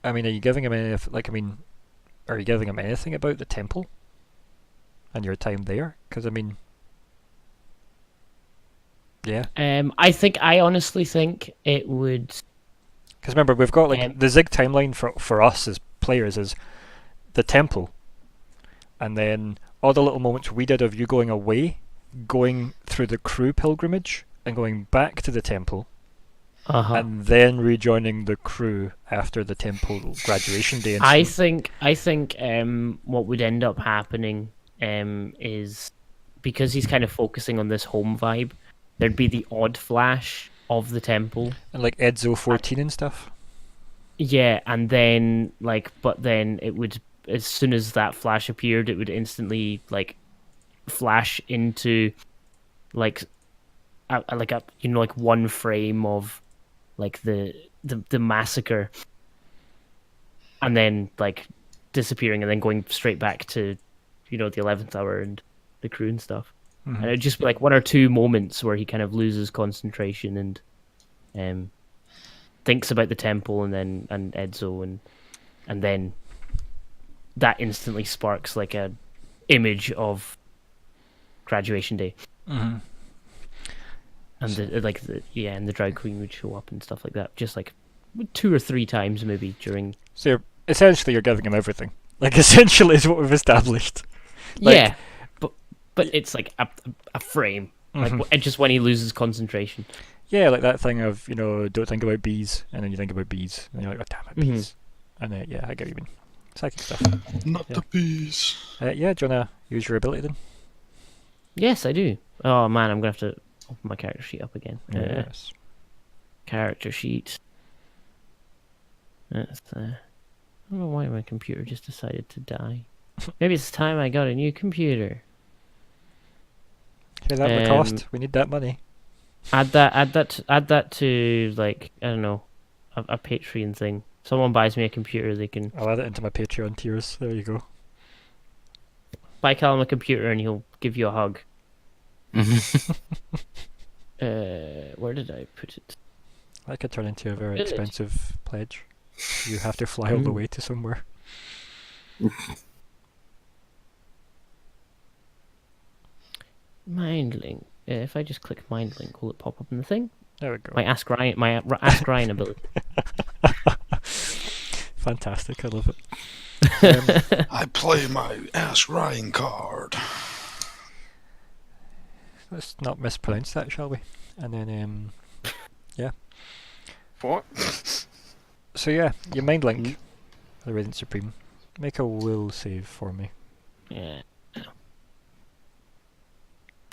[SPEAKER 2] I mean, are you giving him are you giving him anything about the temple and your time there? Because yeah.
[SPEAKER 3] I honestly think it would.
[SPEAKER 2] Because remember, we've got like the Zigg timeline for us as players is the temple, and then all the little moments we did of you going away, going through the crew pilgrimage, and going back to the temple, and then rejoining the crew after the temple graduation day.
[SPEAKER 3] I think what would end up happening is, because he's kind of focusing on this home vibe, there'd be the odd flash of the temple
[SPEAKER 2] and like Edzo 14 and stuff.
[SPEAKER 3] Yeah, and then but then it would, as soon as that flash appeared, it would instantly flash into like one frame of like the massacre, and then like disappearing, and then going straight back to the 11th hour and the crew and stuff. And it'd just be like one or two moments where he kind of loses concentration and thinks about the temple and Edzo and then that instantly sparks like a image of graduation day. And the drag queen would show up and stuff like that, just like 2 or 3 times maybe during.
[SPEAKER 2] So you're giving him everything. Like essentially is what we've established. Like,
[SPEAKER 3] yeah, but it's like a frame, like just when he loses concentration.
[SPEAKER 2] Yeah, like that thing of don't think about bees, and then you think about bees, and you're like, oh damn it, bees. And I get what you mean. Psychic stuff.
[SPEAKER 4] Not the bees.
[SPEAKER 2] Do you wanna use your ability then?
[SPEAKER 3] Yes, I do. Oh man, I'm gonna have to open my character sheet up again.
[SPEAKER 2] Yes.
[SPEAKER 3] Character sheet. That's I don't know why my computer just decided to die. Maybe it's time I got a new computer.
[SPEAKER 2] Yeah, that would cost. We need that money.
[SPEAKER 3] Add that to like I don't know, a Patreon thing. Someone buys me a computer, they can
[SPEAKER 2] I'll add it into my Patreon tiers. There you go.
[SPEAKER 3] buy Calum a computer and he'll give you a hug. Where did I put it?
[SPEAKER 2] That could turn into a very expensive pledge. You have to fly all the way to somewhere.
[SPEAKER 3] Mind link. If I just click mind link, will it pop up in the thing?
[SPEAKER 2] There we go.
[SPEAKER 3] My Ask Ryan ability.
[SPEAKER 2] Fantastic, I love it.
[SPEAKER 4] I play my Ask Ryan card.
[SPEAKER 2] Let's not mispronounce that, shall we? And then, yeah.
[SPEAKER 1] What?
[SPEAKER 2] So yeah, you mind link the Radiant Supreme. Make a will save for me.
[SPEAKER 3] Yeah.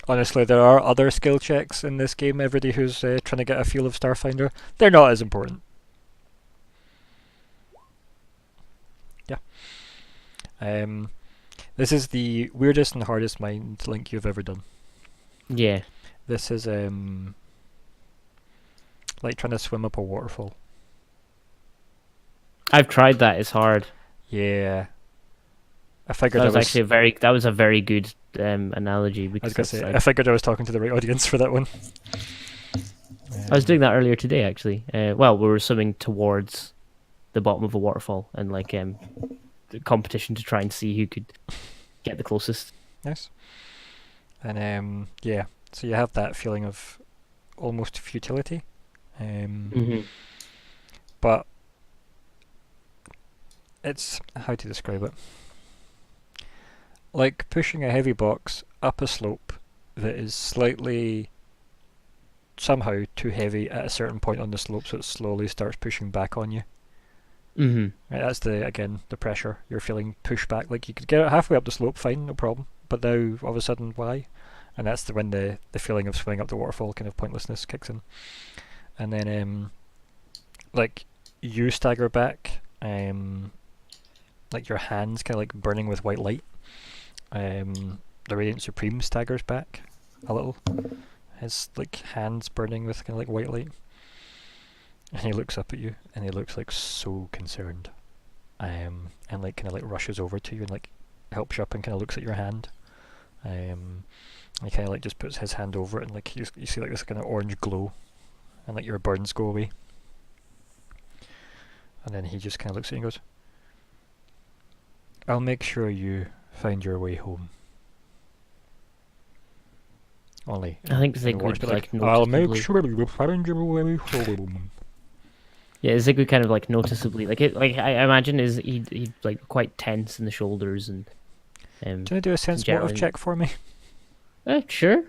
[SPEAKER 2] Honestly, there are other skill checks in this game. Everybody who's trying to get a feel of StarFinder, they're not as important. Yeah. This is the weirdest and hardest mind link you've ever done.
[SPEAKER 3] Yeah.
[SPEAKER 2] This is like trying to swim up a waterfall.
[SPEAKER 3] I've tried that. It's hard.
[SPEAKER 2] Yeah. I figured
[SPEAKER 3] That was actually a very good analogy. Because
[SPEAKER 2] I was gonna say, I figured I was talking to the right audience for that one.
[SPEAKER 3] I was doing that earlier today, actually. Well, we were swimming towards the bottom of a waterfall and like the competition to try and see who could get the closest.
[SPEAKER 2] Nice. And yeah, so you have that feeling of almost futility. But it's how to describe it. Like pushing a heavy box up a slope that is slightly somehow too heavy at a certain point on the slope, so it slowly starts pushing back on you. Right, that's the pressure. You're feeling pushed back. Like you could get it halfway up the slope, fine, no problem. But now all of a sudden, why? And that's when the feeling of swimming up the waterfall kind of pointlessness kicks in. And then like you stagger back, like your hands kind of like burning with white light. The Radiant Supreme staggers back a little. His like hands burning with kind of like white light. And he looks up at you, and he looks like so concerned, and like kind of like rushes over to you and like helps you up and kind of looks at your hand. He kind of like just puts his hand over it, and like you see like this kind of orange glow, and like your burns go away. And then he just kind of looks at you and goes, "I'll make sure you find your way home." Only
[SPEAKER 3] I think Zigg would like
[SPEAKER 2] I'll make sure you find your way home.
[SPEAKER 3] Yeah, Zigg would kind of like noticeably like I imagine he'd like quite tense in the shoulders and.
[SPEAKER 2] Do you want to do a sense motive check for me?
[SPEAKER 3] Sure.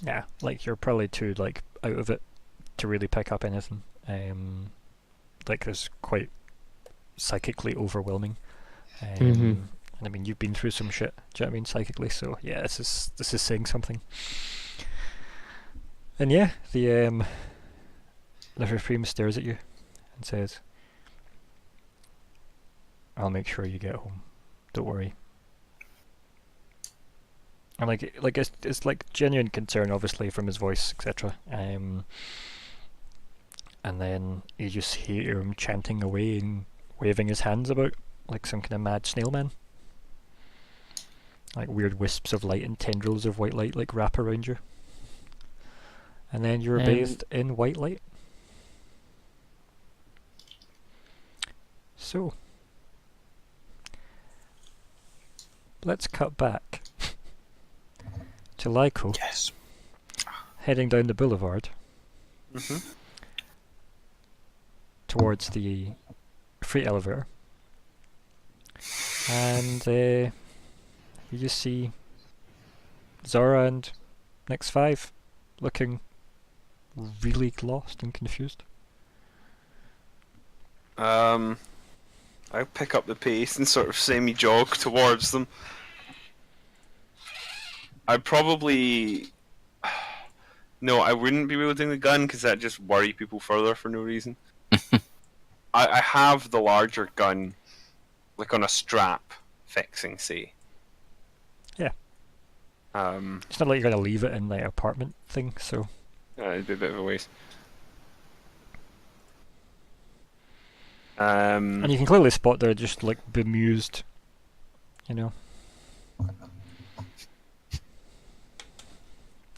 [SPEAKER 2] Yeah, like you're probably too like out of it to really pick up anything. Like it's quite psychically overwhelming. And I mean, you've been through some shit. Do you know what I mean, psychically? So yeah, this is saying something. And yeah, Liverframe stares at you and says, "I'll make sure you get home. Don't worry." And it's like genuine concern, obviously, from his voice, etc. And then you just hear him chanting away and waving his hands about like some kind of mad snail man. Like weird wisps of light and tendrils of white light like wrap around you. And then you're bathed in white light. So, let's cut back to Lyko.
[SPEAKER 5] Yes.
[SPEAKER 2] Heading down the boulevard
[SPEAKER 1] Mm-hmm.
[SPEAKER 2] towards the freight elevator. And you just see Zora and Next 5 looking really lost and confused.
[SPEAKER 1] I pick up the pace and sort of semi-jog towards them. I'd probably... No, I wouldn't be wielding the gun because that just worry people further for no reason. I have the larger gun, like on a strap, fixing, say.
[SPEAKER 2] Yeah. It's not like you're going to leave it in the apartment thing, so...
[SPEAKER 1] It'd be a bit of a waste.
[SPEAKER 2] And you can clearly spot they're just like bemused, you know.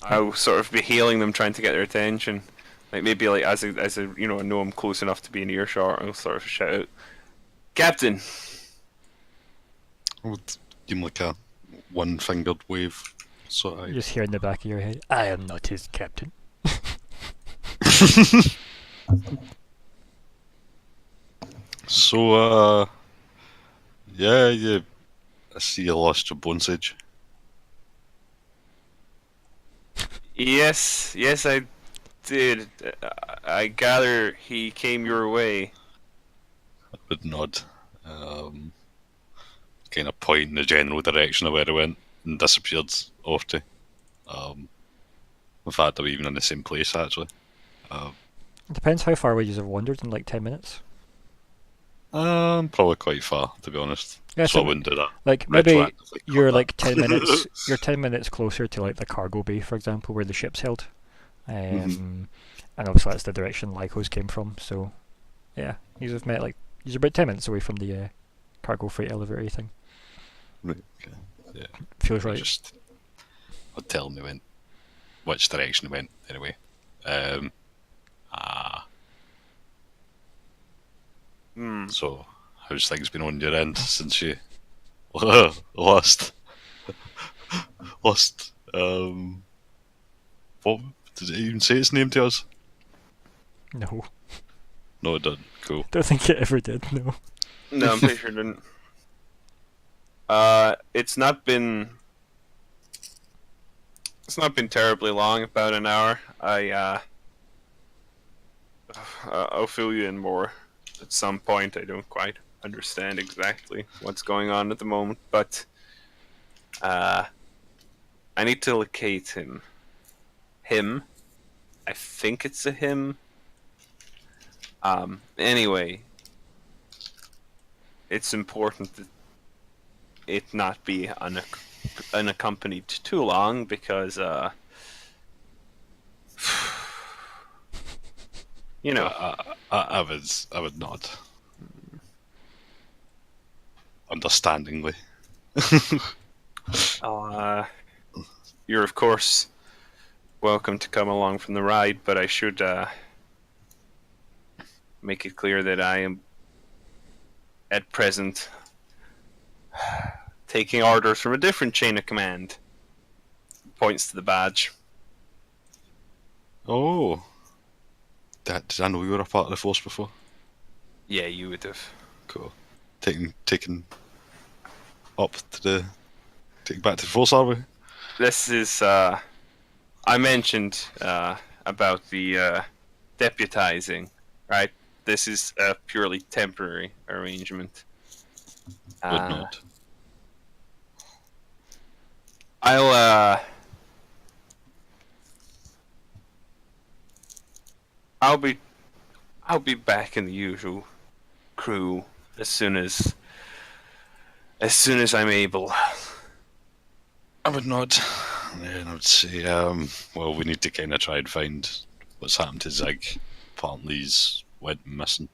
[SPEAKER 1] I'll sort of be hailing them, trying to get their attention. Like maybe like as a I know I'm close enough to be in earshot, I'll sort of shout out, "Captain!"
[SPEAKER 4] I would give him like a one-fingered wave. So
[SPEAKER 2] You just hear in the back of your head, "I am not his captain."
[SPEAKER 4] So, yeah, I see you lost your bone sage.
[SPEAKER 1] Yes, I did. I gather he came your way.
[SPEAKER 4] I would nod. Kind of point in the general direction of where I went and disappeared off to. In fact, I was even in the same place actually.
[SPEAKER 2] It depends how far away you have wandered in like 10 minutes.
[SPEAKER 4] Probably quite far, to be honest.
[SPEAKER 2] Yeah,
[SPEAKER 4] so I wouldn't do that.
[SPEAKER 2] Like maybe
[SPEAKER 4] Retroactively
[SPEAKER 2] you're
[SPEAKER 4] cut
[SPEAKER 2] like
[SPEAKER 4] that.
[SPEAKER 2] 10 minutes. You're 10 minutes closer to like the cargo bay, for example, where the ship's held. And obviously that's the direction Lyko's came from. So, yeah, you've met like you're about 10 minutes away from the cargo freight elevator thing.
[SPEAKER 4] Right, okay. Yeah.
[SPEAKER 2] Feels right.
[SPEAKER 4] I'd tell me which direction it went anyway. So, how's things been on your end since you lost? What did it even say its name to us?
[SPEAKER 2] No,
[SPEAKER 4] No, it didn't. Cool.
[SPEAKER 2] don't think it ever did. No.
[SPEAKER 1] No, I'm pretty sure it didn't. It's not been terribly long, about an hour. I'll fill you in more at some point. I don't quite understand exactly what's going on at the moment, but I need to locate him. I think it's a him. Anyway, it's important that it not be unaccompanied too long because you know.
[SPEAKER 4] I would not. Understandingly.
[SPEAKER 1] You're of course welcome to come along from the ride, but I should make it clear that I am at present taking orders from a different chain of command. Points to the badge.
[SPEAKER 4] Oh. Did I know you were a part of the force before?
[SPEAKER 1] Yeah, you would have.
[SPEAKER 4] Cool. Taken up to taken back to the force, are we?
[SPEAKER 1] This is I mentioned about the deputizing, right? This is a purely temporary arrangement.
[SPEAKER 4] Would not.
[SPEAKER 1] I'll be I'll be back in the usual crew as soon as I'm able.
[SPEAKER 4] I would nod. And I would say, well, we need to kind of try and find what's happened to Zigg. Apparently he's went missing.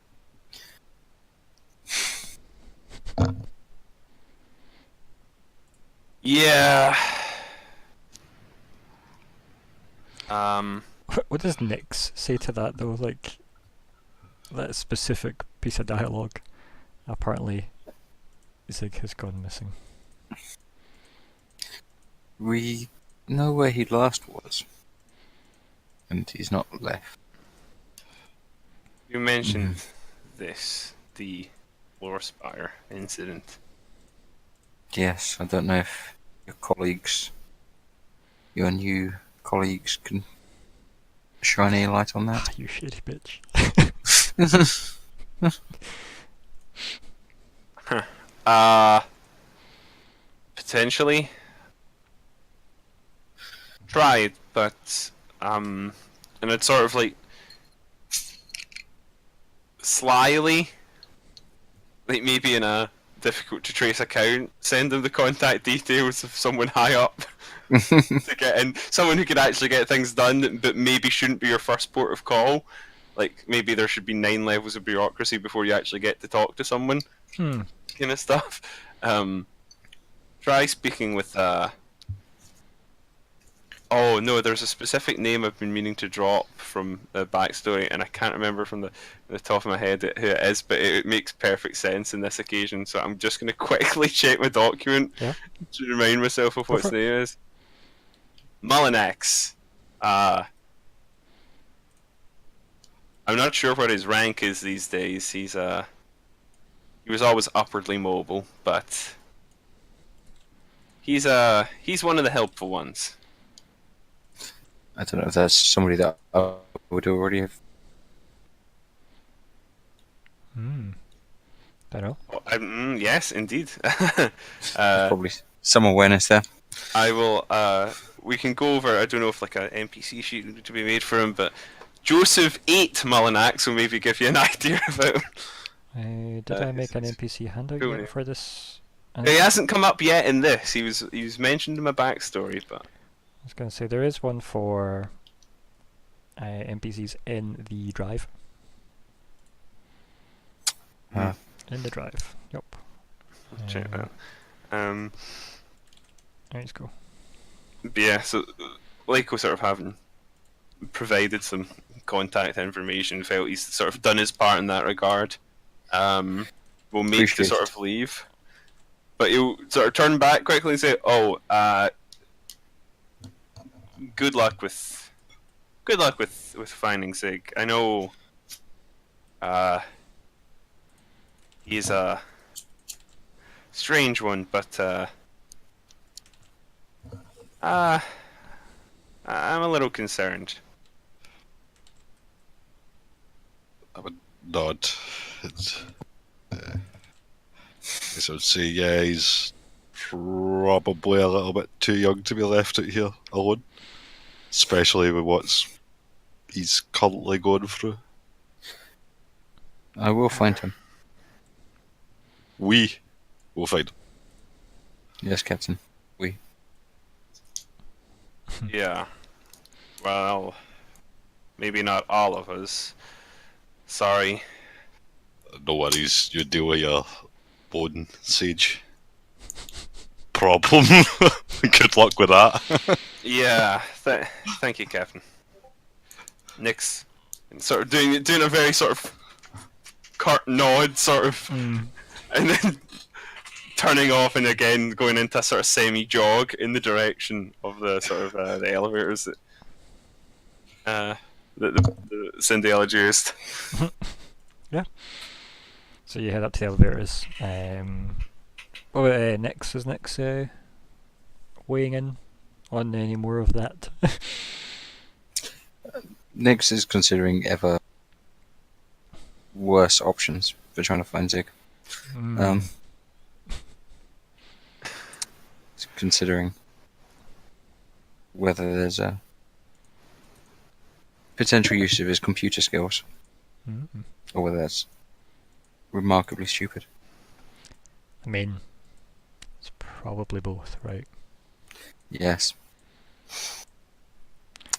[SPEAKER 1] Yeah.
[SPEAKER 2] What does Nyx say to that though? Like that specific piece of dialogue. Apparently, Zigg has gone missing.
[SPEAKER 5] We know where he last was, and he's not left.
[SPEAKER 1] You mentioned the Lore Spire incident.
[SPEAKER 5] Yes, I don't know if your new colleagues can shine any light on that.
[SPEAKER 2] You shitty bitch.
[SPEAKER 1] Potentially. Tried, but and it's sort of like slyly, like maybe in a difficult to trace account, send them the contact details of someone high up to get in, someone who could actually get things done, but maybe shouldn't be your first port of call. Like maybe there should be 9 levels of bureaucracy before you actually get to talk to someone, kind of stuff. Try speaking with. Oh no, there's a specific name I've been meaning to drop from the backstory, and I can't remember from the top of my head who it is, but it makes perfect sense in this occasion. So I'm just going to quickly check my document to remind myself of what his name is. Mullinax. I'm not sure what his rank is these days. He was always upwardly mobile, but he's one of the helpful ones.
[SPEAKER 5] I don't know if that's somebody that I would already have.
[SPEAKER 2] Don't know.
[SPEAKER 1] Oh, yes, indeed.
[SPEAKER 5] Probably some awareness there.
[SPEAKER 1] I will. We can go over. I don't know if like a NPC sheet needs to be made for him, but Joseph 8 Mullinax will maybe give you an idea about.
[SPEAKER 2] Did I make an NPC handout yet for this?
[SPEAKER 1] He hasn't come up yet in this. He was mentioned in my backstory, but.
[SPEAKER 2] I was going to say there is one for NPCs in the drive. In the drive. Yep.
[SPEAKER 1] Check that.
[SPEAKER 2] Let's go.
[SPEAKER 1] Yeah, so Lyko sort of having provided some contact information, felt he's sort of done his part in that regard. We'll make to sort of leave, but he'll sort of turn back quickly and say, "Oh, good luck with finding Zigg. I know he's a strange one, but I'm a little concerned."
[SPEAKER 4] I would nod. I would say, yeah, he's probably a little bit too young to be left out here alone, especially with what's he's currently going through.
[SPEAKER 5] I will find him.
[SPEAKER 4] We will find him.
[SPEAKER 5] Yes, Captain. We.
[SPEAKER 1] Yeah. Well, maybe not all of us. Sorry.
[SPEAKER 4] No worries, you deal with your own sage problem. Good luck with that.
[SPEAKER 1] Yeah, thank you, Captain. Nyx, sort of doing a very sort of curt nod, sort of, and then turning off and again going into a sort of semi-jog in the direction of the sort of the elevators that the Cinderella used.
[SPEAKER 2] Yeah. So you head up to the elevators. What about Nyx? Is Nyx weighing in on any more of that?
[SPEAKER 5] Nyx is considering ever worse options for trying to find Zigg. Considering whether there's a potential use of his computer skills
[SPEAKER 2] Mm-hmm.
[SPEAKER 5] or whether that's remarkably stupid.
[SPEAKER 2] I mean, it's probably both, right?
[SPEAKER 5] Yes.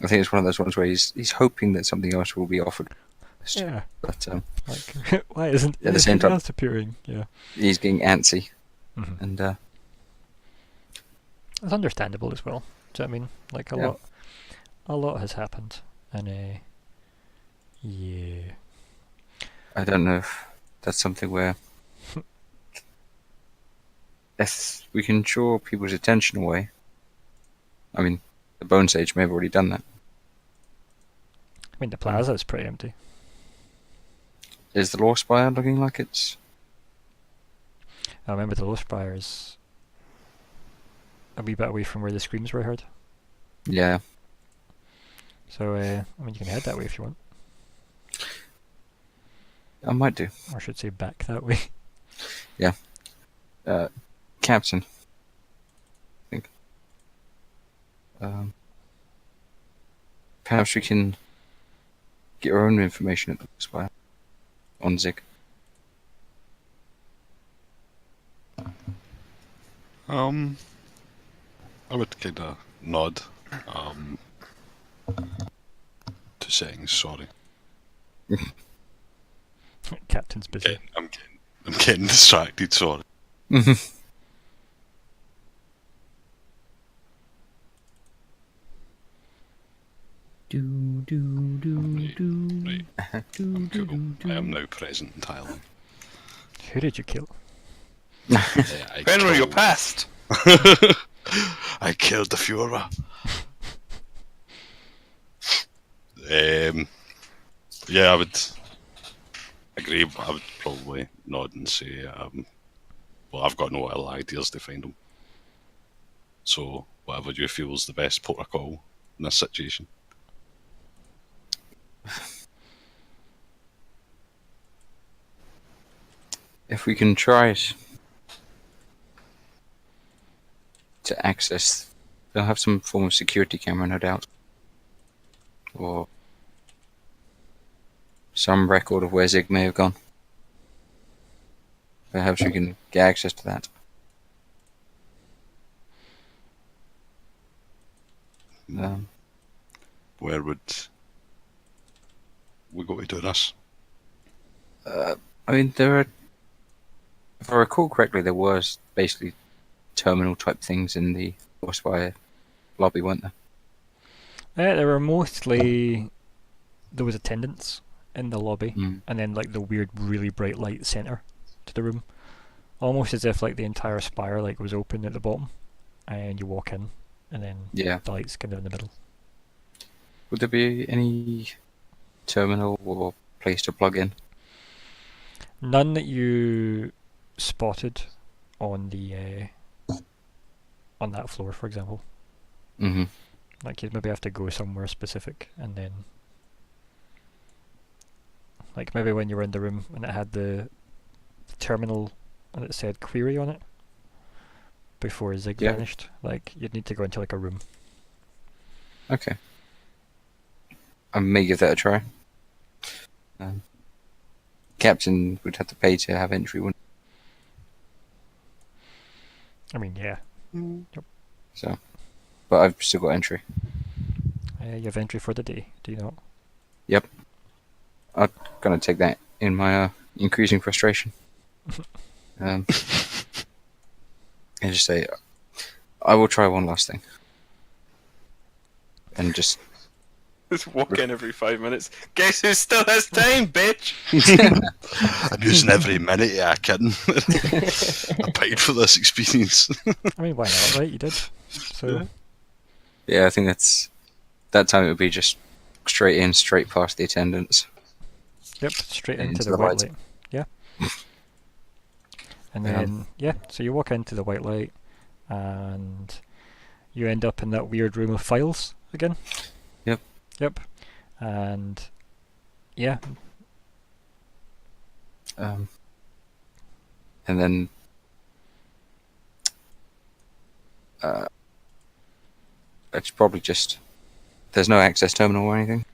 [SPEAKER 5] I think it's one of those ones where he's hoping that something else will be offered.
[SPEAKER 2] Yeah.
[SPEAKER 5] But
[SPEAKER 2] Like, why isn't
[SPEAKER 5] at the same
[SPEAKER 2] anything
[SPEAKER 5] time,
[SPEAKER 2] else appearing? Yeah.
[SPEAKER 5] he's getting antsy,
[SPEAKER 2] Mm-hmm.
[SPEAKER 5] and
[SPEAKER 2] It's understandable as well. Do you know what I mean? Like
[SPEAKER 5] Yeah.
[SPEAKER 2] a lot has happened, and yeah.
[SPEAKER 5] I don't know if that's something where if we can draw people's attention away. I mean, the Bone Sage may have already done that.
[SPEAKER 2] I mean, the plaza is pretty empty.
[SPEAKER 5] Is the Law Spire looking like it's...
[SPEAKER 2] I remember the Low Spire is a wee bit away from where the screams were heard.
[SPEAKER 5] Yeah.
[SPEAKER 2] So, I mean, you can head that way if you want.
[SPEAKER 5] I might do.
[SPEAKER 2] Or I should say back that way.
[SPEAKER 5] Yeah. Captain. I think. Perhaps we can get our own information at the Spire on Zigg.
[SPEAKER 4] I would kind of nod to settings. Sorry,
[SPEAKER 2] Captain's busy.
[SPEAKER 4] I'm getting distracted. Sorry. Right. I'm cool. I am now present entirely.
[SPEAKER 2] Who did you kill?
[SPEAKER 1] When were you past?
[SPEAKER 4] I killed the Führer. Yeah, I would agree. I would probably nod and say, well, I've got no ill ideas to find him. So, whatever you feel is the best protocol in this situation.
[SPEAKER 5] If we can try it to access, they'll have some form of security camera, no doubt, or some record of where Zigg may have gone. Perhaps we can get access to that.
[SPEAKER 4] Where would we go to do this?
[SPEAKER 5] I mean, there are, if I recall correctly, there was basically terminal type things in the Spire lobby, weren't there?
[SPEAKER 2] There were mostly... There was attendants in the lobby,
[SPEAKER 5] Mm.
[SPEAKER 2] and then like the weird, really bright light centre to the room. Almost as if like the entire spire like was open at the bottom, and you walk in, and then
[SPEAKER 5] Yeah.
[SPEAKER 2] the light's kind of in the middle.
[SPEAKER 5] Would there be any terminal or place to plug in?
[SPEAKER 2] None that you spotted on the on that floor, for example.
[SPEAKER 5] Mm-hmm.
[SPEAKER 2] Like you'd maybe have to go somewhere specific, and then like maybe when you were in the room and it had the terminal and it said query on it before Zigg
[SPEAKER 5] Yeah.
[SPEAKER 2] vanished, like you'd need to go into like a room.
[SPEAKER 5] Okay. I may give that a try. Captain would have to pay to have entry, wouldn't
[SPEAKER 2] I mean, yeah,
[SPEAKER 5] so? But I've still got entry.
[SPEAKER 2] you have entry for the day, do you not?
[SPEAKER 5] Yep. I'm gonna take that in my increasing frustration. And just say, I will try one last thing. And just...
[SPEAKER 1] Just walk in every 5 minutes. Guess who still has time, bitch?
[SPEAKER 4] I'm using every minute, yeah, kidding. I paid for this experience.
[SPEAKER 2] I mean, why not, right? You did. So,
[SPEAKER 5] Yeah, I think that time it would be just straight in, straight past the attendants.
[SPEAKER 2] yep, straight
[SPEAKER 5] And
[SPEAKER 2] into
[SPEAKER 5] into
[SPEAKER 2] the
[SPEAKER 5] the
[SPEAKER 2] white
[SPEAKER 5] lights.
[SPEAKER 2] light. Yeah. And then, so you walk into the white light, and you end up in that weird room of files again. Yep. And yeah.
[SPEAKER 5] And then it's probably just... There's no access terminal or anything?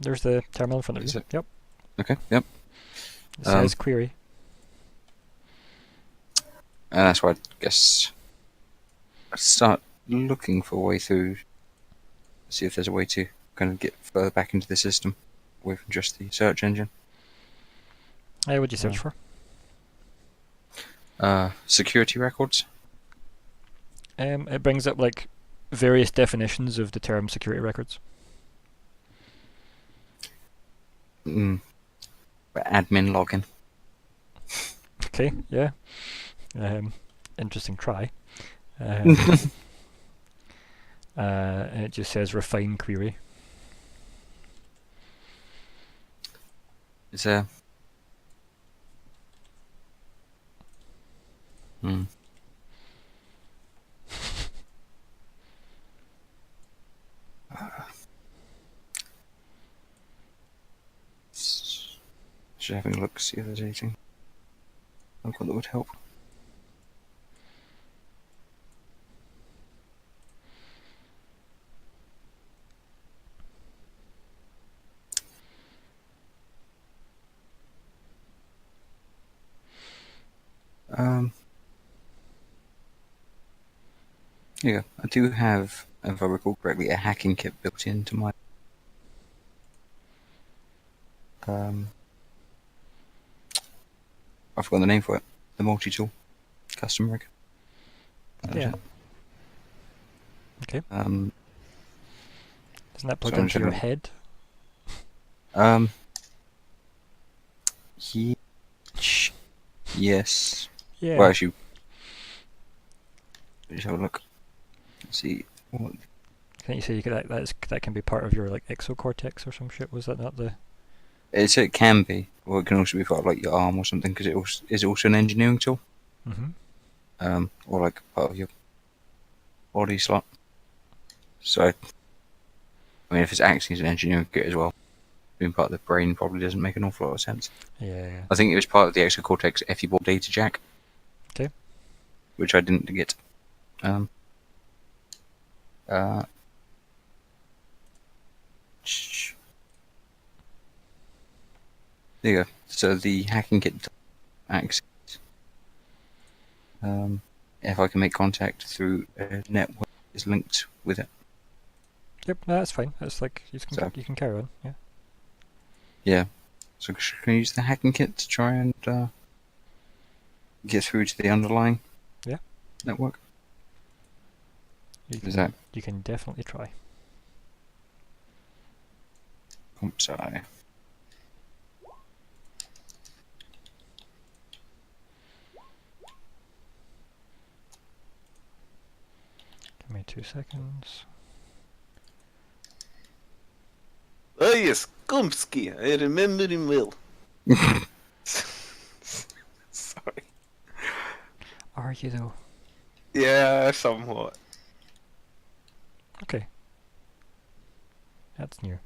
[SPEAKER 2] There's the terminal in front of
[SPEAKER 5] Is
[SPEAKER 2] you.
[SPEAKER 5] it?
[SPEAKER 2] Yep.
[SPEAKER 5] Okay. Yep.
[SPEAKER 2] It says query.
[SPEAKER 5] And that's why I guess I start looking for a way through. See if there's a way to kind of get further back into the system, away from just the search engine.
[SPEAKER 2] What would you search for?
[SPEAKER 5] Security records.
[SPEAKER 2] It brings up like various definitions of the term security records.
[SPEAKER 5] Admin login.
[SPEAKER 2] Okay, yeah. Interesting try. And it just says refine query.
[SPEAKER 5] Is there? Just having a look, see if there's anything I've got that would help. Yeah, I do have, if I recall correctly, a hacking kit built into my I've forgotten the name for it. The multi-tool custom rig.
[SPEAKER 2] Yeah. Okay.
[SPEAKER 5] Um,
[SPEAKER 2] Isn't that plugged
[SPEAKER 5] so I'm
[SPEAKER 2] into your
[SPEAKER 5] trying
[SPEAKER 2] head?
[SPEAKER 5] Yes.
[SPEAKER 2] Yeah.
[SPEAKER 5] Well, actually, just have a look. Let's see. What?
[SPEAKER 2] Can't you say you could, that can be part of your like exocortex or some shit? Was that not the?
[SPEAKER 5] It can be, or it can also be part of like your arm or something, because it is also an engineering tool.
[SPEAKER 2] Mm-hmm.
[SPEAKER 5] Or like part of your body slot. So, I mean, if it's acting as an engineering kit as well, being part of the brain probably doesn't make an awful lot of sense.
[SPEAKER 2] Yeah.
[SPEAKER 5] I think it was part of the exocortex FE board data jack.
[SPEAKER 2] Okay.
[SPEAKER 5] Which I didn't get. There you go. So the hacking kit access. If I can make contact through a network is linked with it.
[SPEAKER 2] Yep, no, that's fine. That's like you can carry on. Yeah.
[SPEAKER 5] Yeah. So can I use the hacking kit to try and get through to the underlying network?
[SPEAKER 2] You can definitely try.
[SPEAKER 5] Sorry.
[SPEAKER 2] Give me 2 seconds.
[SPEAKER 1] Oh yes, Kumsky, I remember him well. Sorry.
[SPEAKER 2] Are you though?
[SPEAKER 1] Yeah, somewhat.
[SPEAKER 2] Okay. That's new.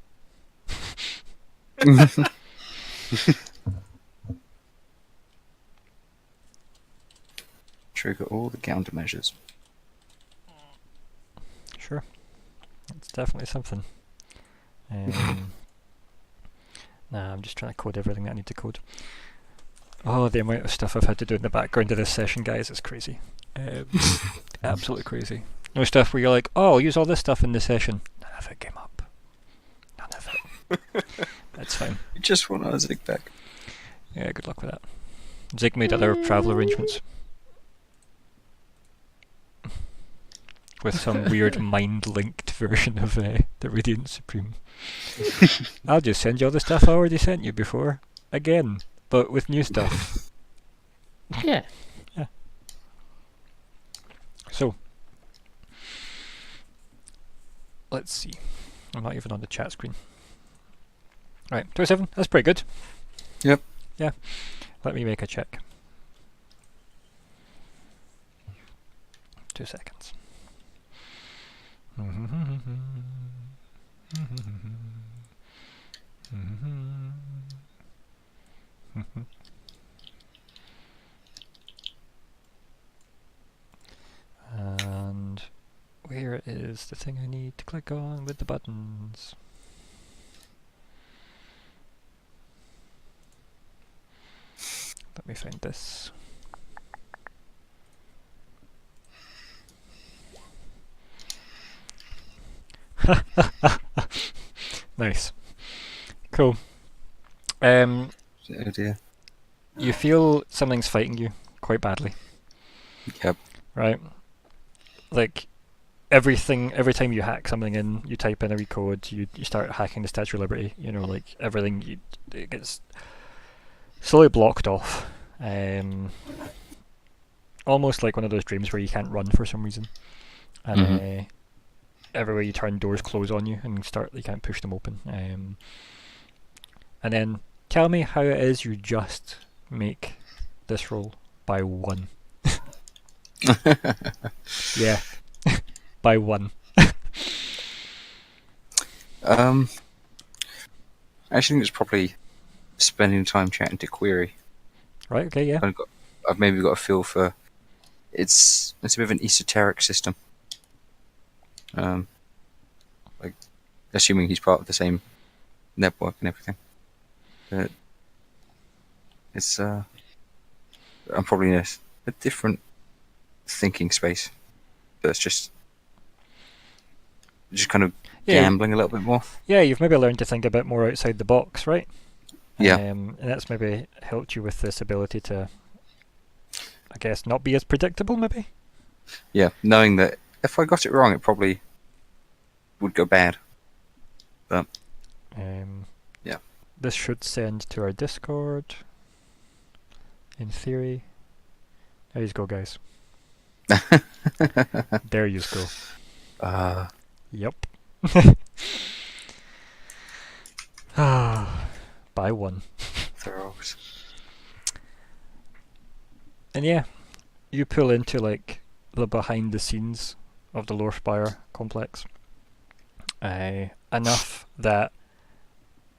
[SPEAKER 5] Trigger all the countermeasures.
[SPEAKER 2] Sure. It's definitely something. Nah, I'm just trying to code everything that I need to code. Oh, the amount of stuff I've had to do in the background of this session, guys, is crazy. Absolutely crazy. No stuff where you're like, oh, I'll use all this stuff in this session. None of it came up. None of it. That's fine.
[SPEAKER 5] You just want a Zigg back.
[SPEAKER 2] Yeah, good luck with that. Zigg made other travel arrangements. With some weird mind-linked version of the Radiant Supreme. I'll just send you all the stuff I already sent you before. Again, but with new stuff.
[SPEAKER 3] Yeah.
[SPEAKER 2] Yeah. So, let's see. I'm not even on the chat screen. Right, 27. That's pretty good.
[SPEAKER 5] Yep.
[SPEAKER 2] Yeah. Let me make a check. 2 seconds. And where is the thing I need to click on with the buttons? Let me find this. Nice. Cool.
[SPEAKER 5] Oh dear.
[SPEAKER 2] You feel something's fighting you quite badly,
[SPEAKER 5] Yep.
[SPEAKER 2] right? Like every time you hack something in, you type in a wee code, you start hacking the Statue of Liberty, you know, like everything, it gets slowly blocked off. Almost like one of those dreams where you can't run for some reason. And everywhere you turn, doors close on you and you can't push them open. And then tell me how it is you just make this roll by 1. Yeah. By 1.
[SPEAKER 5] I actually think it's probably spending time chatting to Query.
[SPEAKER 2] Right, okay, yeah.
[SPEAKER 5] I've maybe got a feel for it's a bit of an esoteric system. Like assuming he's part of the same network and everything. But it's I'm probably in a different thinking space. But it's just kind of gambling a little bit more.
[SPEAKER 2] Yeah, you've maybe learned to think a bit more outside the box, right?
[SPEAKER 5] Yeah.
[SPEAKER 2] And that's maybe helped you with this ability to, I guess, not be as predictable, maybe?
[SPEAKER 5] Yeah, knowing that if I got it wrong, it probably would go bad. But yeah,
[SPEAKER 2] this should send to our Discord. In theory, there you go, guys. There you go. Yep. By 1.
[SPEAKER 5] Throws.
[SPEAKER 2] And yeah, you pull into like the behind the scenes of the Lorespire complex. Enough that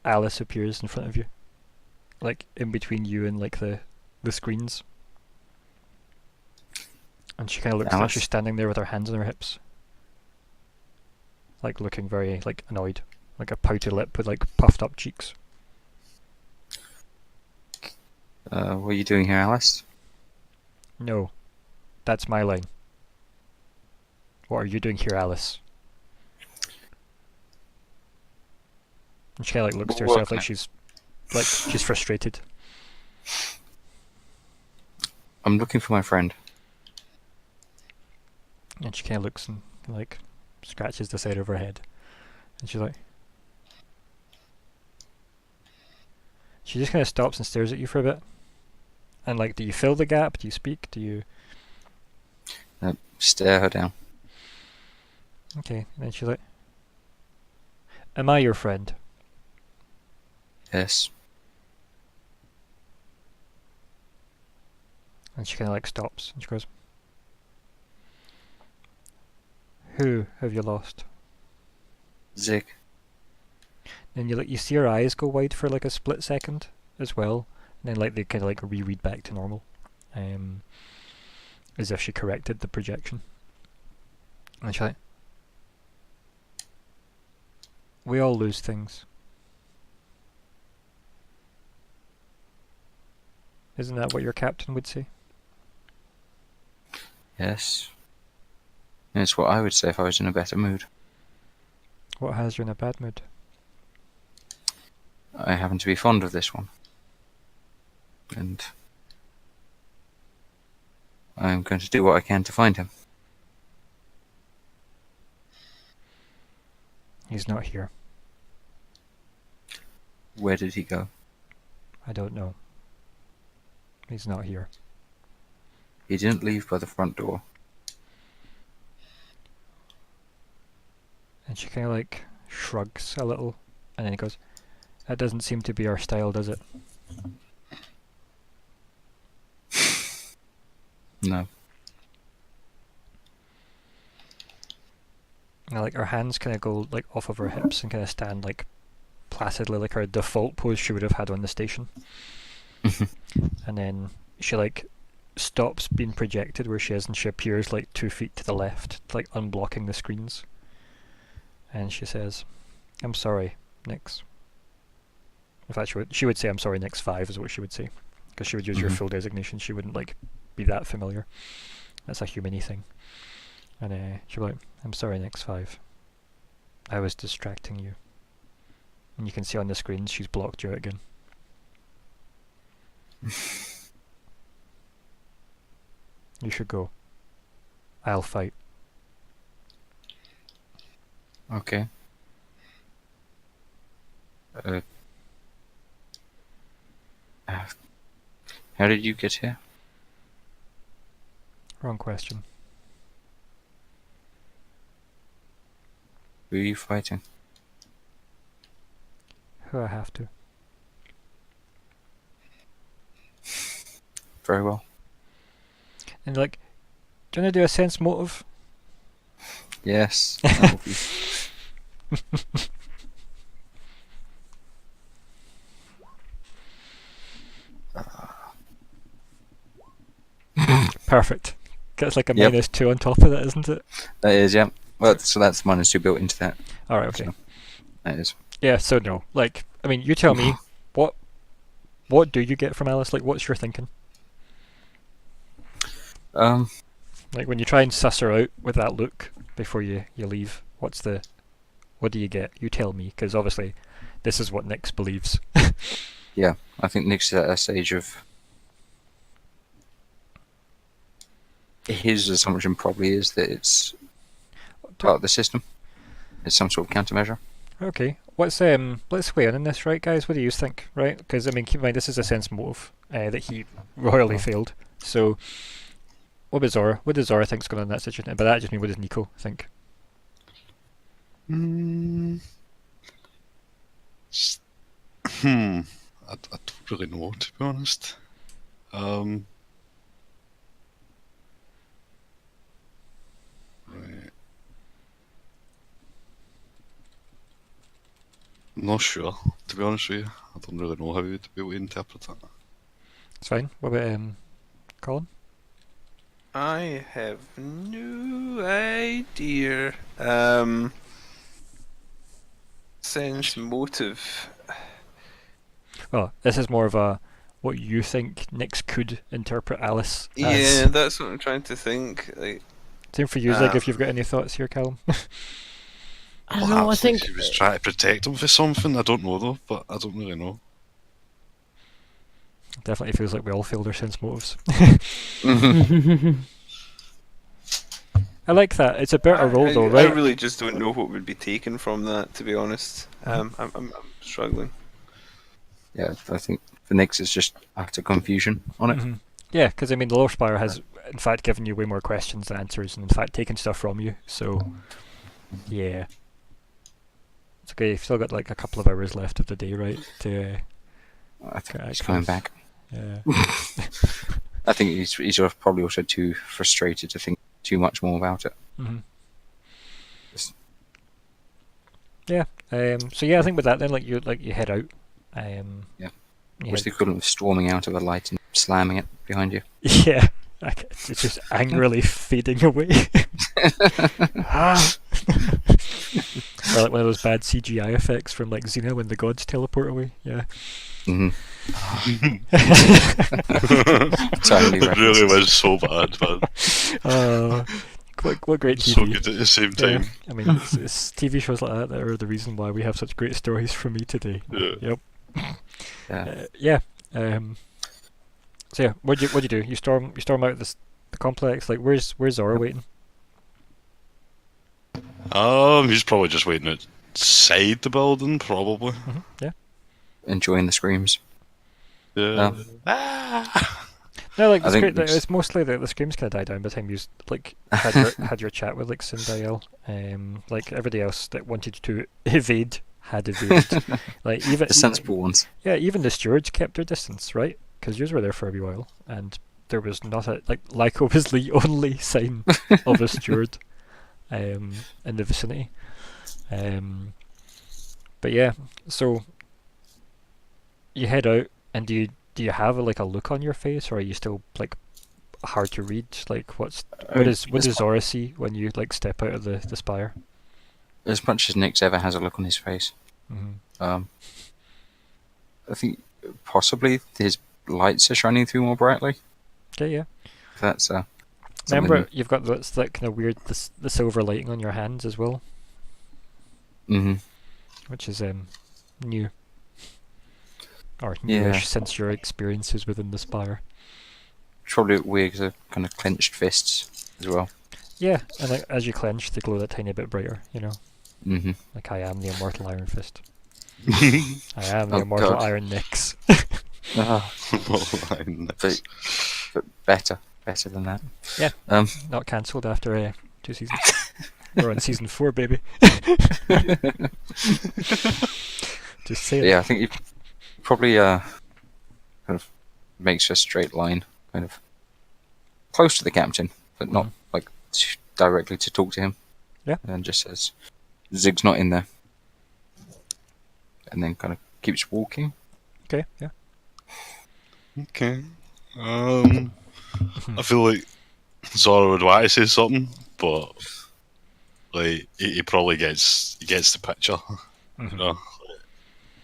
[SPEAKER 2] Alice appears in front of you, like in between you and like the screens, and she kind of looks like she's standing there with her hands on her hips, like looking very like annoyed, like a pouty lip with like puffed up cheeks.
[SPEAKER 5] What are you doing here, Alice?
[SPEAKER 2] No, that's my line. What are you doing here, Alice? And she kind of like looks to herself like she's frustrated.
[SPEAKER 5] I'm looking for my friend.
[SPEAKER 2] And she kind of looks and like scratches the side of her head, and she's like, she just kind of stops and stares at you for a bit. And like, do you fill the gap? Do you speak? Do you?
[SPEAKER 5] Stare her down.
[SPEAKER 2] Okay, and then she's like, "Am I your friend?"
[SPEAKER 5] Yes.
[SPEAKER 2] And she kind of like stops and she goes, "Who have you lost?"
[SPEAKER 5] Zigg.
[SPEAKER 2] Then you see her eyes go wide for like a split second as well, and then like they kind of like reread back to normal, as if she corrected the projection. And she's like, "We all lose things. Isn't that what your captain would say?"
[SPEAKER 5] Yes. And it's what I would say if I was in a better mood.
[SPEAKER 2] What has you in a bad mood?
[SPEAKER 5] I happen to be fond of this one. And I'm going to do what I can to find him.
[SPEAKER 2] He's not here.
[SPEAKER 5] Where did he go?
[SPEAKER 2] I don't know. He's not here.
[SPEAKER 5] He didn't leave by the front door.
[SPEAKER 2] And she kind of like shrugs a little, and then he goes, "That doesn't seem to be our style, does it?"
[SPEAKER 5] No.
[SPEAKER 2] And like her hands kind of go like off of her hips and kind of stand like placidly, like her default pose she would have had on the station. And then she like stops being projected where she is, and she appears like 2 feet to the left, like unblocking the screens. And she says, "I'm sorry, Nix." In fact, she would say, "I'm sorry, Nix 5" is what she would say. because she would use your full designation. She wouldn't like be that familiar. That's a human-y thing. And she'd be like, "I'm sorry, next 5. I was distracting you." And you can see on the screen she's blocked you out again. You should go. I'll fight.
[SPEAKER 5] Okay. How did you get here?
[SPEAKER 2] Wrong question.
[SPEAKER 5] Who are you fighting?
[SPEAKER 2] Who I have to.
[SPEAKER 5] Very well.
[SPEAKER 2] And like, do you want to do a sense motive?
[SPEAKER 5] Yes. That will be...
[SPEAKER 2] Perfect. Gets like a
[SPEAKER 5] Yep.
[SPEAKER 2] -2 on top of that, isn't it?
[SPEAKER 5] That is, yeah. Well, so that's -2 built into that.
[SPEAKER 2] Alright, okay.
[SPEAKER 5] So, that is.
[SPEAKER 2] Yeah, so no. Like, I mean, you tell me, what do you get from Alice? Like, what's your thinking? Like, when you try and suss her out with that look before you leave, what do you get? You tell me, because obviously this is what Nix believes.
[SPEAKER 5] Yeah, I think Nick's at a stage of... His assumption probably is that it's part of the system. It's some sort of countermeasure.
[SPEAKER 2] Okay, let's weigh in on this, right, guys? What do you think, right? Because I mean, keep in mind this is a sense motive that he royally failed. So, what does Zora? What does Zora think's going on in that situation? And by that, I just mean what does Nico think?
[SPEAKER 4] I don't really know, to be honest. Right. Not sure, to be honest with you. I don't really know how you'd be able to interpret that.
[SPEAKER 2] It's fine. What about Colin?
[SPEAKER 1] I have no idea. Sense motive.
[SPEAKER 2] Well, this is more of a what you think Nix could interpret Alice as.
[SPEAKER 1] Yeah, that's what I'm trying to think. Like,
[SPEAKER 2] Same for you, Zigg, if you've got any thoughts here, Calum.
[SPEAKER 3] I don't know. I
[SPEAKER 4] Perhaps
[SPEAKER 3] think
[SPEAKER 4] she was trying to protect him for something. I don't know though, but I don't really know.
[SPEAKER 2] Definitely feels like we all failed our sense motives. I like that. It's a better role, though, right?
[SPEAKER 1] I really just don't know what would be taken from that, to be honest. I'm struggling.
[SPEAKER 5] Yeah, I think for Nix it's just utter confusion on it.
[SPEAKER 2] Yeah, because I mean, the Lower Spire has, in fact, given you way more questions than answers, and in fact, taken stuff from you. So, yeah, it's okay. You've still got like a couple of hours left of the day, right? To
[SPEAKER 5] I think he's coming back.
[SPEAKER 2] Yeah.
[SPEAKER 5] I think he's probably also too frustrated to think too much more about it.
[SPEAKER 2] Yeah. So yeah, I think with that, then you head out.
[SPEAKER 5] Yeah. What's the equivalent of storming out of a light and slamming it behind you?
[SPEAKER 2] Yeah. It's just angrily fading away. Or like one of those bad CGI effects from like Xena when the gods teleport away. Yeah.
[SPEAKER 4] It really was so bad, man.
[SPEAKER 2] What great TV.
[SPEAKER 4] So good at the same time.
[SPEAKER 2] Yeah. I mean, it's TV shows like that are the reason why we have such great stories from me today.
[SPEAKER 4] Yeah.
[SPEAKER 2] Yep. So yeah, what'd you do? You storm out the complex. Like, where's Zora waiting?
[SPEAKER 4] He's probably just waiting outside the building, probably.
[SPEAKER 2] Yeah.
[SPEAKER 5] Enjoying the screams.
[SPEAKER 4] Yeah.
[SPEAKER 2] No, like it's mostly the screams kind of died down by the time you had your chat with like Sindael. Like everybody else that wanted to evade had evaded. Like even
[SPEAKER 5] the sensible ones.
[SPEAKER 2] Yeah, even the stewards kept their distance, right? Because you were there for a wee while, and there was not Lyko was the only sign of a steward in the vicinity. But yeah, so you head out, and do you have a look on your face, or are you still like hard to read? Like what does Zora see when you step out of the spire?
[SPEAKER 5] As much as Nix ever has a look on his face, I think possibly his lights are shining through more brightly.
[SPEAKER 2] Okay, yeah.
[SPEAKER 5] That's something
[SPEAKER 2] Remember, you've got that kind of weird the silver lighting on your hands as well, which is new. Or newish
[SPEAKER 5] Yeah.
[SPEAKER 2] since your experiences within the Spire.
[SPEAKER 5] Probably weird because they're kind of clenched fists as well.
[SPEAKER 2] Yeah, and as you clench, they glow that tiny bit brighter, you know.
[SPEAKER 5] Mm-hmm.
[SPEAKER 2] Like I am the immortal Iron Fist. I am the
[SPEAKER 5] Oh,
[SPEAKER 2] immortal
[SPEAKER 5] God.
[SPEAKER 2] Iron Nix.
[SPEAKER 5] But better than that.
[SPEAKER 2] Yeah. Not cancelled after 2 seasons. We're on season 4, baby. Just say it.
[SPEAKER 5] Yeah, I think you probably kind of makes a straight line, kind of close to the captain, but not like directly to talk to him.
[SPEAKER 2] Yeah.
[SPEAKER 5] And just says, "Zigg's not in there," and then kind of keeps walking.
[SPEAKER 2] Okay, yeah.
[SPEAKER 4] Okay. I feel like Zora would want to say something, but like he probably gets the picture, you know,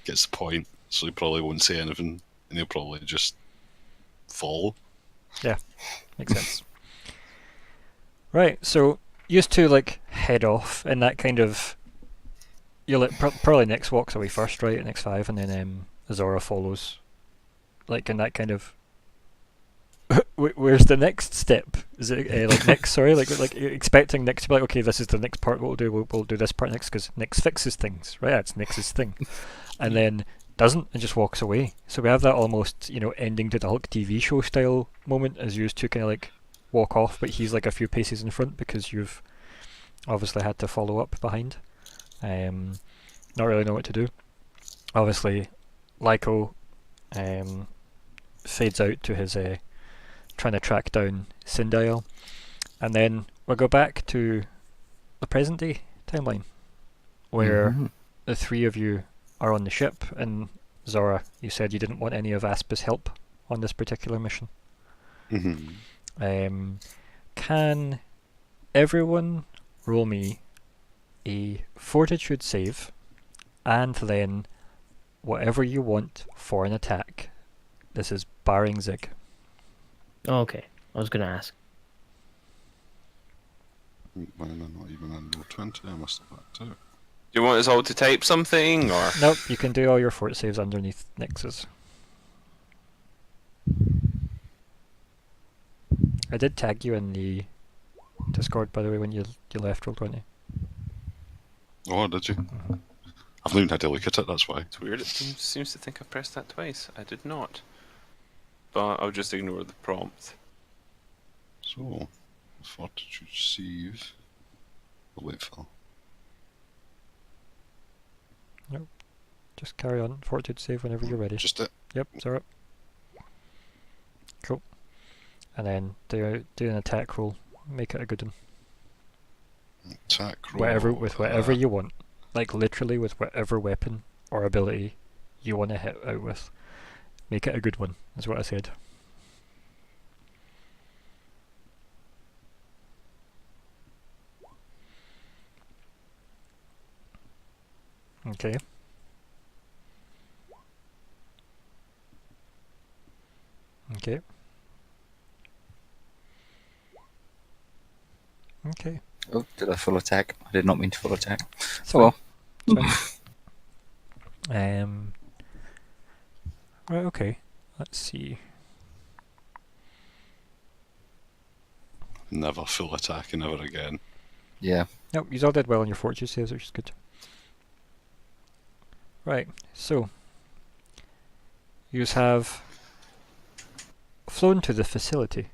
[SPEAKER 4] gets the point, so he probably won't say anything, and he'll probably just follow.
[SPEAKER 2] Yeah, makes sense. Right, so used to like head off in that kind of. You'll let probably Nix walks away first, right? At next 5, and then Zora follows. Like in that kind of. Where's the next step? Is it like Nix? Sorry, like you're expecting Nix to be like, okay, this is the next part. What we'll do, we'll do this part next because Nix fixes things, right? That's Nix's thing, and then doesn't and just walks away. So we have that almost, ending to the Hulk TV show style moment as used to kind of like walk off, but he's like a few paces in front because you've obviously had to follow up behind. Not really know what to do. Obviously, Lyko fades out to his trying to track down Sindael, and then we'll go back to the present day timeline where the 3 of you are on the ship, and Zora, you said you didn't want any of Aspa's help on this particular mission. Can everyone roll me a fortitude save and then whatever you want for an attack? This is barring Zigg.
[SPEAKER 3] Oh, okay. I was going to ask.
[SPEAKER 4] Why am I not even under 20? I must have backed out.
[SPEAKER 1] Do you want us all to type something, or?
[SPEAKER 2] Nope, you can do all your fort saves underneath Nix's. I did tag you in the Discord, by the way, when you left Roll20.
[SPEAKER 4] Oh, did you? I've not even had to look at it, that's why.
[SPEAKER 1] It's weird, it seems to think I pressed that twice. I did not. But I'll just ignore the prompt.
[SPEAKER 4] So, fortitude save. I'll wait for.
[SPEAKER 2] Nope. Just carry on. Fortitude save whenever you're ready.
[SPEAKER 4] Just it.
[SPEAKER 2] Yep, Zora. Cool. And then do an attack roll. Make it a good one.
[SPEAKER 4] Attack roll.
[SPEAKER 2] With whatever you want. Like literally with whatever weapon or ability you want to hit out with. Make it a good one, is what I said. Okay. Okay. Okay.
[SPEAKER 5] Oh, did I full attack? I did not mean to full attack.
[SPEAKER 2] It's
[SPEAKER 5] Oh
[SPEAKER 2] fine.
[SPEAKER 5] well.
[SPEAKER 2] It's fine. Right, okay. Let's see.
[SPEAKER 4] Never full attack and never again.
[SPEAKER 5] Yeah.
[SPEAKER 2] Nope, you all did well on your fortitude saves, which is good. Right, so you have flown to the facility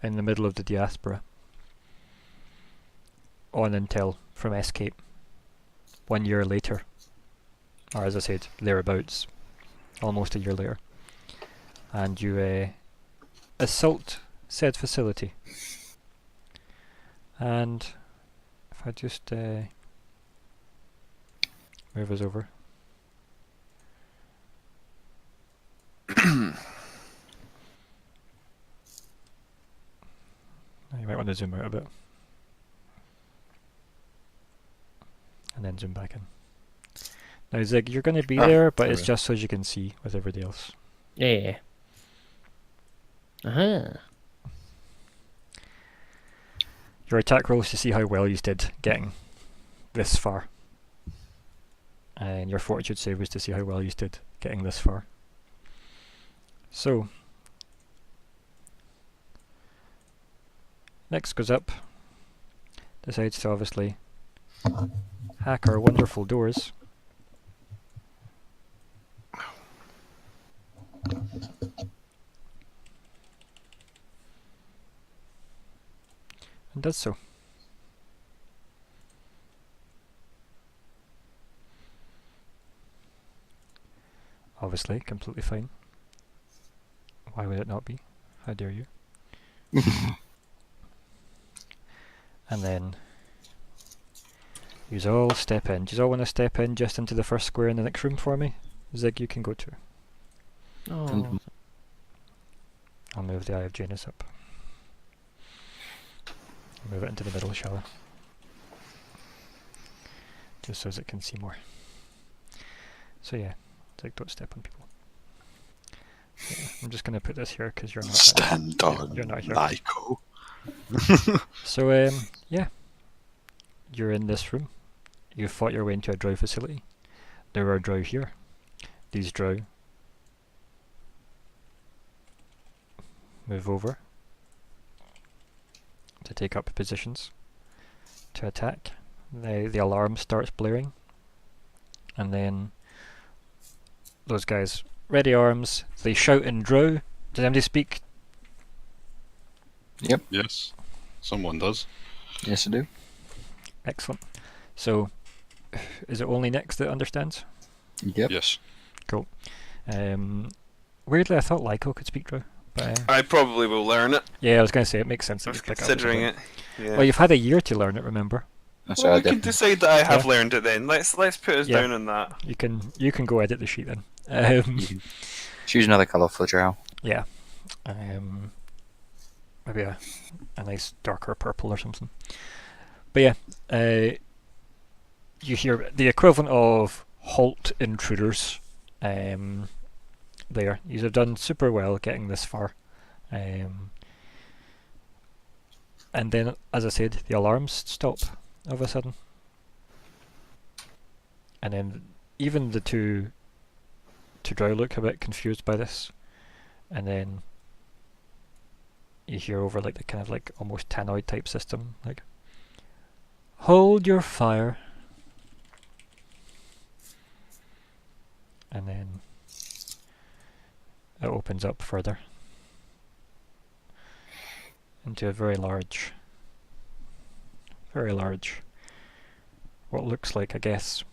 [SPEAKER 2] in the middle of the diaspora on intel from Escape 1 year later, or as I said, thereabouts, almost a year later, and you assault said facility. And if I just move us over. You might want to zoom out a bit. And then zoom back in. Now Zigg, you're going to be there, but it's
[SPEAKER 3] Sorry.
[SPEAKER 2] just so you can see with everybody else.
[SPEAKER 3] Yeah. Uh-huh.
[SPEAKER 2] Your attack roll is to see how well you did getting this far. And your fortitude save was to see how well you did getting this far. So, next goes up. Decides to obviously hack our wonderful doors. And does so. Obviously, completely fine. Why would it not be? How dare you? And then you all step in. Do you all want to step in just into the first square in the next room for me? Zigg, you can go too.
[SPEAKER 3] Oh.
[SPEAKER 2] I'll move the Eye of Janus up. Move it into the middle, shall I? Just so as it can see more. So yeah, Zigg, don't step on people. Yeah, I'm just going to put this here because you're not.
[SPEAKER 4] Stand on,
[SPEAKER 2] you're not here.
[SPEAKER 4] Lyko.
[SPEAKER 2] So yeah, you're in this room. You fought your way into a drow facility. There are drow here. These drow move over to take up positions to attack. The alarm starts blaring, and then those guys ready arms. They shout in drow. Does anybody speak?
[SPEAKER 5] Yep.
[SPEAKER 4] Yes, someone does.
[SPEAKER 5] Yes, I do.
[SPEAKER 2] Excellent. So, is it only Nyx that understands?
[SPEAKER 5] Yep.
[SPEAKER 4] Yes.
[SPEAKER 2] Cool. Weirdly, I thought Lyko could speak drow. But,
[SPEAKER 1] I probably will learn it.
[SPEAKER 2] yeah, I was going to say it makes sense. That you'd pick up at some
[SPEAKER 1] Considering
[SPEAKER 2] point.
[SPEAKER 1] it. Yeah.
[SPEAKER 2] Well, you've had a year to learn it. Remember?
[SPEAKER 5] That's
[SPEAKER 1] Well,
[SPEAKER 5] how I
[SPEAKER 1] we can
[SPEAKER 5] did.
[SPEAKER 1] decide that I have
[SPEAKER 2] Yeah.
[SPEAKER 1] learned it then. Let's put us
[SPEAKER 2] Yeah.
[SPEAKER 1] down on that.
[SPEAKER 2] You can go edit the sheet then.
[SPEAKER 5] Choose another colour for drow.
[SPEAKER 2] Yeah. Maybe a nice darker purple or something. But yeah, you hear the equivalent of halt intruders. There, you have done super well getting this far. And then, as I said, the alarms stop all of a sudden. And then even the two drow look a bit confused by this. And then you hear over like the kind of like almost tannoid type system, like, hold your fire. And then it opens up further into a very large, what looks like, I guess,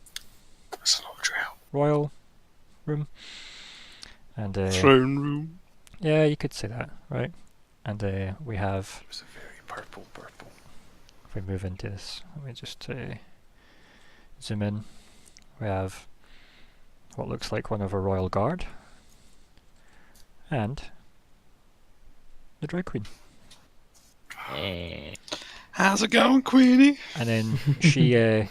[SPEAKER 4] That's a lot of drow.
[SPEAKER 2] royal room. And
[SPEAKER 4] Throne room.
[SPEAKER 2] yeah, you could say that, right? And we have,
[SPEAKER 1] It was a very purple.
[SPEAKER 2] if we move into this, let me just zoom in. We have what looks like one of a royal guard and the drag queen.
[SPEAKER 4] How's it going, Queenie?
[SPEAKER 2] And then she,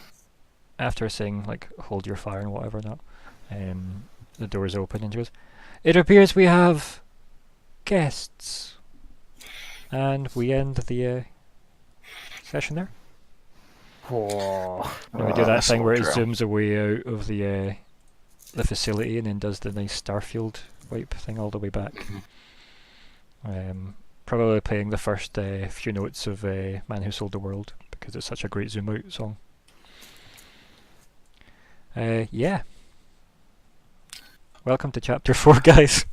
[SPEAKER 2] after saying like hold your fire and whatever not, the doors open and she goes, it appears we have guests. And we end the session there.
[SPEAKER 3] Oh.
[SPEAKER 2] And we do that
[SPEAKER 4] that's
[SPEAKER 2] thing where it
[SPEAKER 4] all drow.
[SPEAKER 2] zooms away out of the facility and then does the nice Starfield wipe thing all the way back. Probably playing the first few notes of Man Who Sold the World because it's such a great zoom out song. Yeah. Welcome to chapter 4, guys.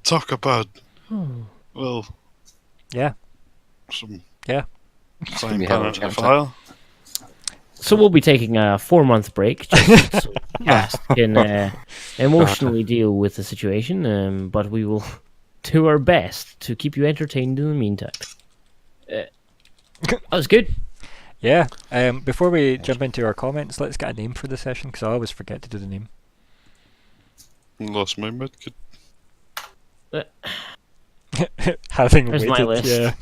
[SPEAKER 4] Talk about,
[SPEAKER 3] Hmm.
[SPEAKER 4] well,
[SPEAKER 2] Yeah.
[SPEAKER 4] some
[SPEAKER 2] Yeah.
[SPEAKER 4] fine
[SPEAKER 5] We have
[SPEAKER 4] pen
[SPEAKER 5] a
[SPEAKER 4] and a
[SPEAKER 5] chapter.
[SPEAKER 4] file.
[SPEAKER 3] So we'll be taking a 4-month break just so the cast can emotionally deal with the situation, but we will do our best to keep you entertained in the meantime. That was good.
[SPEAKER 2] Yeah. Before we jump into our comments, let's get a name for the session because I always forget to do the name.
[SPEAKER 4] Lost my medkit.
[SPEAKER 2] Having
[SPEAKER 3] Here's my
[SPEAKER 2] waited,
[SPEAKER 3] list.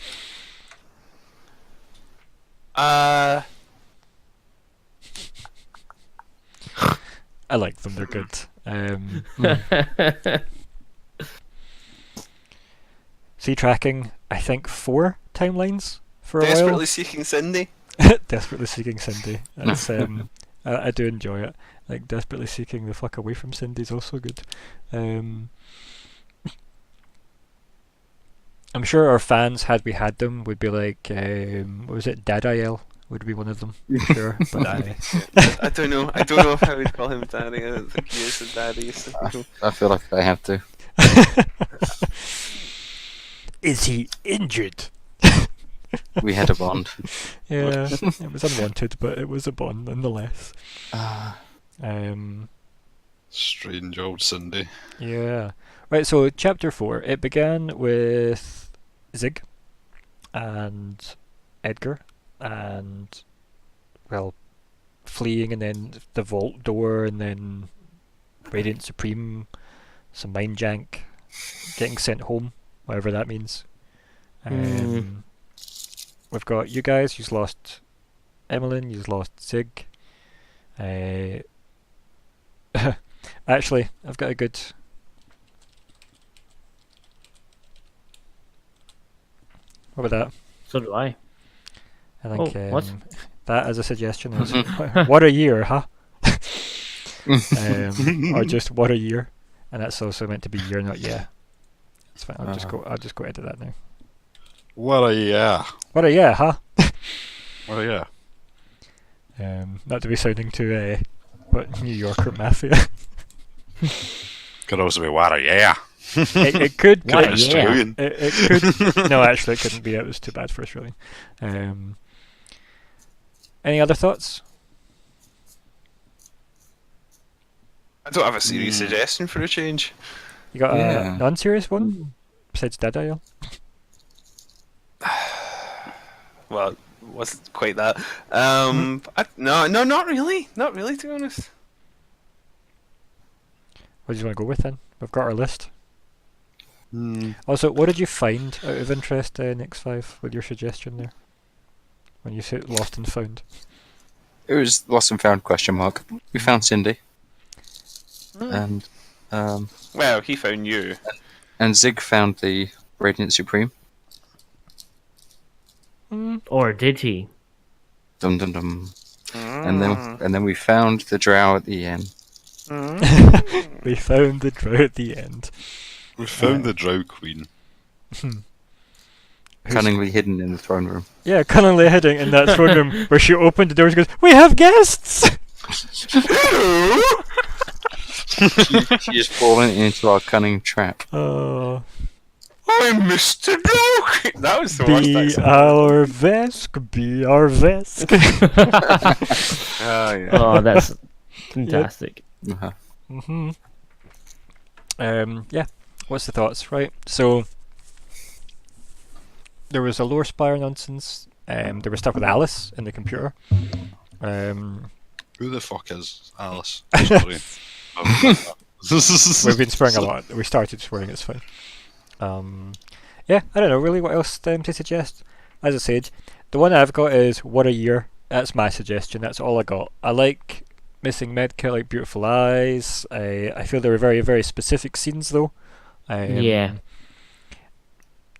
[SPEAKER 2] I like them. They're good. See tracking, I think 4 timelines for a
[SPEAKER 1] Desperately
[SPEAKER 2] while.
[SPEAKER 1] seeking Cindy.
[SPEAKER 2] Desperately seeking Cindy. That's I do enjoy it. Like desperately seeking the fuck away from Cindy is also good. I'm sure our fans, had we had them, would be like, what was it, Dadael would be one of them. I'm sure, but
[SPEAKER 1] I don't know. I don't know if I would call him daddy. I don't think he is a daddy. So.
[SPEAKER 5] I feel like I have to.
[SPEAKER 6] Is he injured?
[SPEAKER 5] We had a bond.
[SPEAKER 2] yeah, it was unwanted, but it was a bond nonetheless.
[SPEAKER 4] Strange old Cindy.
[SPEAKER 2] Yeah. Right, so chapter 4, it began with Zigg and Edgar and, well, fleeing, and then the vault door, and then Radiant Supreme, some mind jank, getting sent home, whatever that means. We've got you guys, you've lost Emmeline, you've lost Zigg. Actually, I've got a good... What about that?
[SPEAKER 3] So do I.
[SPEAKER 2] I think
[SPEAKER 3] what?
[SPEAKER 2] that as a suggestion is what a year, huh? Or just what a year, and that's also meant to be year, not yeah. That's fine. I'll just go edit that now.
[SPEAKER 4] What a yeah.
[SPEAKER 2] What a year, huh?
[SPEAKER 4] What a yeah.
[SPEAKER 2] Not to be sounding too but New Yorker mafia.
[SPEAKER 4] Could also be what a yeah.
[SPEAKER 2] it could.
[SPEAKER 3] What a
[SPEAKER 4] Australian.
[SPEAKER 2] It could. No, actually, it couldn't be. It was too bad for Australian. Any other thoughts?
[SPEAKER 1] I don't have a serious suggestion for a change.
[SPEAKER 2] You got
[SPEAKER 5] Yeah.
[SPEAKER 2] a non-serious one besides Dadael?
[SPEAKER 1] Well, it wasn't quite that. No, not really. Not really, to be honest.
[SPEAKER 2] What do you want to go with then? We've got our list. Also, what did you find out of interest in X5 with your suggestion there? When you said lost and found.
[SPEAKER 5] It was lost and found ? We found Cindy. And
[SPEAKER 1] Well, he found you.
[SPEAKER 5] Zigg found the Radiant Supreme.
[SPEAKER 3] Or did he?
[SPEAKER 5] Dum dum dum. And then we found the drow at the end.
[SPEAKER 2] We found the drow at the end.
[SPEAKER 4] We found the Drow Queen.
[SPEAKER 5] Cunningly hidden in the throne room.
[SPEAKER 2] Yeah, cunningly hidden in that throne room where she opened the doors and goes, "We have guests!"
[SPEAKER 5] She just fallen into our cunning trap.
[SPEAKER 2] Oh.
[SPEAKER 1] I'm Mr. Bloke! That was the worst
[SPEAKER 2] Be
[SPEAKER 1] accent.
[SPEAKER 2] our Vesk, be our Vesk.
[SPEAKER 1] Oh, yeah.
[SPEAKER 3] Oh, that's fantastic.
[SPEAKER 5] Uh-huh.
[SPEAKER 2] Yeah. What's the thoughts? Right. So there was a lore spire nonsense. There was stuff with Alice in the computer.
[SPEAKER 4] Who the fuck is Alice? Sorry.
[SPEAKER 2] We've been swearing a lot. We started swearing. It's fine. Yeah. I don't know really what else to suggest. As I said, the one I've got is what a year. That's my suggestion. That's all I got. I like missing Medkit, like Beautiful Eyes. I feel they were very, very specific scenes though.
[SPEAKER 3] Yeah.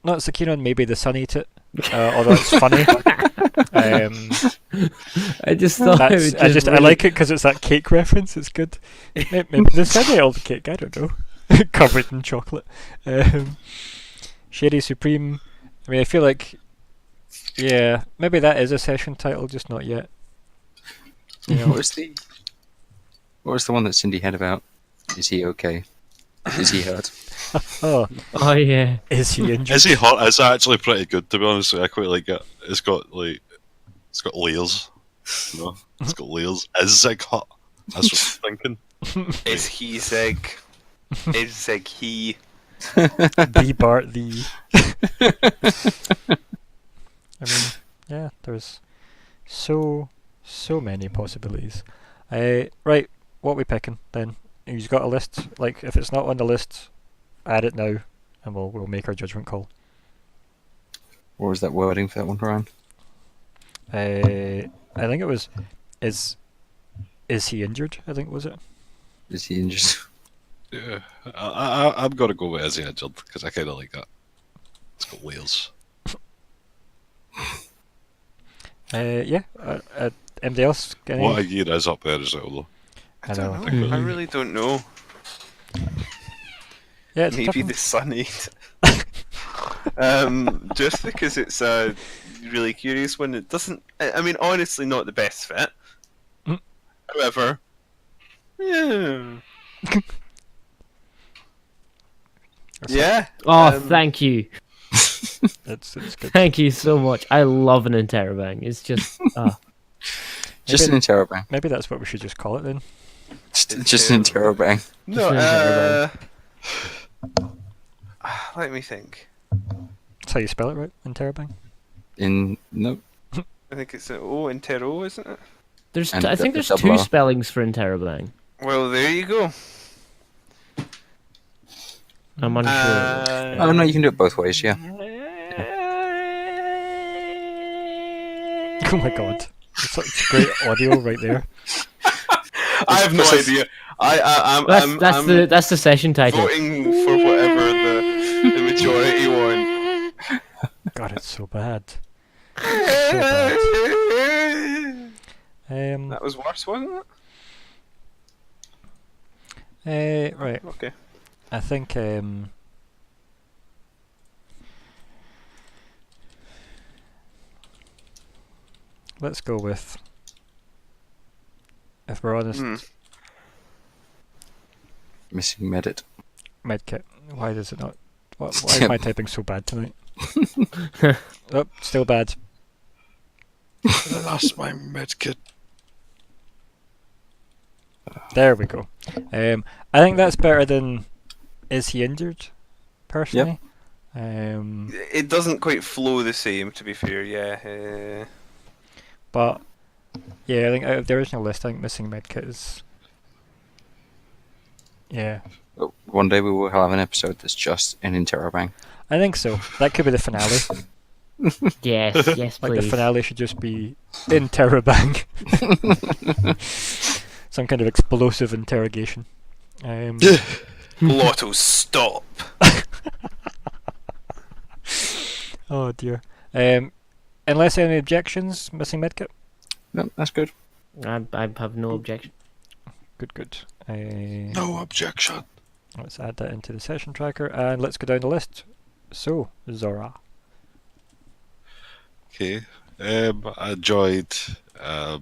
[SPEAKER 2] Not so keen on maybe the Sun Eat It, although it's funny.
[SPEAKER 3] I just thought it was just
[SPEAKER 2] I like it because it's that cake reference. It's good. Maybe the Sun Eat All cake. I don't know, covered in chocolate. Shady Supreme. I mean, I feel like, yeah, maybe that is a session title, just not yet. You know,
[SPEAKER 5] What was the one that Cindy had about? Is he okay? Is he hurt?
[SPEAKER 2] oh,
[SPEAKER 3] Oh yeah.
[SPEAKER 2] is he injured?
[SPEAKER 4] Is he hot? It's actually pretty good, to be honest. I quite like it. It's got layers. No, it's got layers. Is Zigg hot? That's what I'm thinking.
[SPEAKER 1] Is he Zigg? Is Zigg he?
[SPEAKER 2] The Bart the. I mean, yeah, there's so many possibilities. Right, what are we picking then? You've got a list. Like, if it's not on the list, add it now, and we'll make our judgment call.
[SPEAKER 5] What was that wording for that one, Ryan?
[SPEAKER 2] I think it was is he injured? I think was it.
[SPEAKER 5] Is he injured?
[SPEAKER 4] Yeah, I'm gonna go with Izzy injured because I kind of like that. It's got layers.
[SPEAKER 2] Anybody else? Got any?
[SPEAKER 4] What a year is up there as well, though.
[SPEAKER 1] I don't know.
[SPEAKER 3] Mhm.
[SPEAKER 1] I really don't know.
[SPEAKER 2] Yeah, it's
[SPEAKER 1] Maybe
[SPEAKER 2] tough.
[SPEAKER 1] the Sun 8. Just because it's a really curious one. It doesn't. I mean, honestly, not the best fit.
[SPEAKER 2] Mm.
[SPEAKER 1] However, yeah. Yeah.
[SPEAKER 3] Oh, thank you.
[SPEAKER 2] It's good.
[SPEAKER 3] Thank you so much. I love an interrobang. It's just
[SPEAKER 5] Just an interrobang.
[SPEAKER 2] Maybe that's what we should just call it then.
[SPEAKER 5] Just an interrobang.
[SPEAKER 1] No,
[SPEAKER 3] Just
[SPEAKER 1] let me think.
[SPEAKER 2] That's how you spell it, right? Interrobang.
[SPEAKER 5] No.
[SPEAKER 1] I think it's an O in Tero, isn't it?
[SPEAKER 3] there's
[SPEAKER 5] And
[SPEAKER 3] I think
[SPEAKER 5] the
[SPEAKER 3] there's
[SPEAKER 5] double
[SPEAKER 3] two
[SPEAKER 5] R.
[SPEAKER 3] spellings for interrobang.
[SPEAKER 1] Well, there you go.
[SPEAKER 3] I'm unsure.
[SPEAKER 5] Oh no, you can do it both ways. Yeah.
[SPEAKER 2] Oh my god. It's such great audio right there.
[SPEAKER 1] I have no idea. I'm
[SPEAKER 3] That's the session title.
[SPEAKER 1] voting for whatever the majority want.
[SPEAKER 2] God, it's so bad.
[SPEAKER 1] That was worse, wasn't it?
[SPEAKER 2] Right.
[SPEAKER 1] Okay.
[SPEAKER 2] I think let's go with, if we're honest,
[SPEAKER 5] Missing Medit.
[SPEAKER 2] Medkit. Why does it not? Why is my typing so bad tonight? Oh, still bad.
[SPEAKER 4] That's my medkit.
[SPEAKER 2] There we go. I think that's better than is he injured? Personally.
[SPEAKER 1] It doesn't quite flow the same, to be fair. Yeah.
[SPEAKER 2] But yeah, I think out of the original list, I think missing medkit is. Yeah,
[SPEAKER 5] Oh, one day we will have an episode that's just an interrobang.
[SPEAKER 2] I think so. That could be the finale.
[SPEAKER 3] Yes,
[SPEAKER 2] Like the
[SPEAKER 3] please.
[SPEAKER 2] finale should just be interrobang. Some kind of explosive interrogation.
[SPEAKER 1] Lotto, stop.
[SPEAKER 2] Oh dear. Unless any objections, missing medkit.
[SPEAKER 5] No, that's good.
[SPEAKER 3] I have no objection.
[SPEAKER 2] Good.
[SPEAKER 4] No objection.
[SPEAKER 2] Let's add that into the session tracker and let's go down the list. So, Zora.
[SPEAKER 4] Okay. I enjoyed. I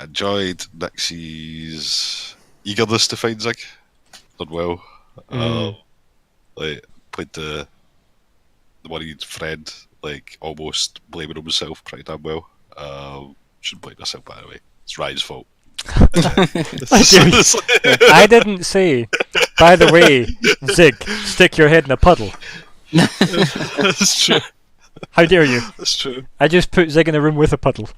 [SPEAKER 4] enjoyed Nixie's eagerness to find Zigg. Done well. Played the worried friend, almost blaming himself pretty damn well. Shouldn't blame myself, by the way. It's Ryan's fault.
[SPEAKER 2] I didn't say, by the way, Zigg, stick your head in a puddle.
[SPEAKER 4] That's true.
[SPEAKER 2] How dare you?
[SPEAKER 4] That's true.
[SPEAKER 2] I just put Zigg in a room with a puddle.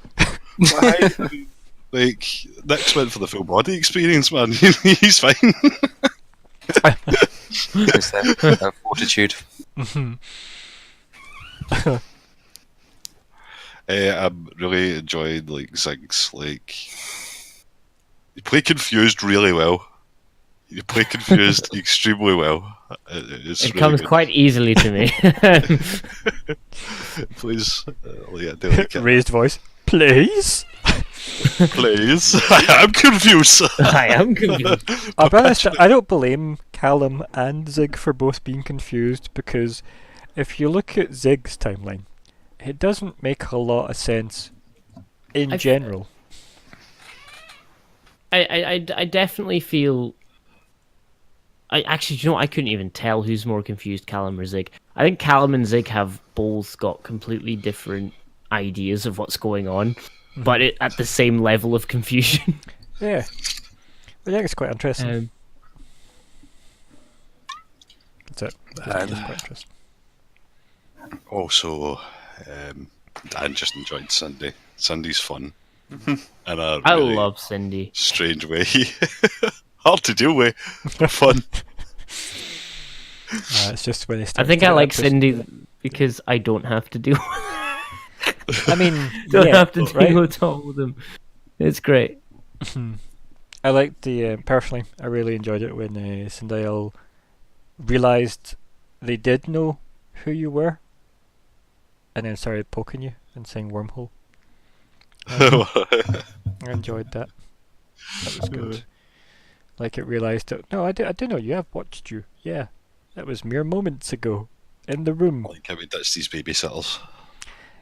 [SPEAKER 4] Nick's went for the full body experience, man. He's fine.
[SPEAKER 5] It's that fortitude.
[SPEAKER 4] I really enjoyed Zigg's you play confused really well. You play confused extremely well. It's
[SPEAKER 3] It
[SPEAKER 4] really
[SPEAKER 3] comes
[SPEAKER 4] good.
[SPEAKER 3] quite easily to me.
[SPEAKER 4] Please, I do like it.
[SPEAKER 2] Raised voice. Please?
[SPEAKER 4] Please, I'm confused.
[SPEAKER 3] I am confused.
[SPEAKER 2] I'll be honest, I don't blame Calum and Zigg for both being confused because if you look at Zigg's timeline, it doesn't make a lot of sense in general.
[SPEAKER 3] I definitely feel. Actually, you know what? I couldn't even tell who's more confused, Calum or Zigg. I think Calum and Zigg have both got completely different ideas of what's going on, but at the same level of confusion.
[SPEAKER 2] Yeah. I think it's quite interesting. That's it. It's quite interesting.
[SPEAKER 4] Also, Dan just enjoyed Cindy. Cindy's fun. And a
[SPEAKER 3] I
[SPEAKER 4] really
[SPEAKER 3] love Cindy.
[SPEAKER 4] strange way. Hard to deal with, but fun.
[SPEAKER 2] It's just when they
[SPEAKER 3] I
[SPEAKER 2] start
[SPEAKER 3] think
[SPEAKER 2] to
[SPEAKER 3] I
[SPEAKER 2] get
[SPEAKER 3] like
[SPEAKER 2] that twist.
[SPEAKER 3] Cindy because I don't have to deal.
[SPEAKER 2] I mean,
[SPEAKER 3] don't
[SPEAKER 2] yeah,
[SPEAKER 3] have to deal
[SPEAKER 2] right?
[SPEAKER 3] with all of them. It's great.
[SPEAKER 2] I liked the personally. I really enjoyed it when Sindel realised they did know who you were, and then started poking you and saying wormhole. I enjoyed that. That was good. Like it realised that no, I do know you. I've watched you. Yeah, that was mere moments ago in the room.
[SPEAKER 4] Like how we ditched these babysitters.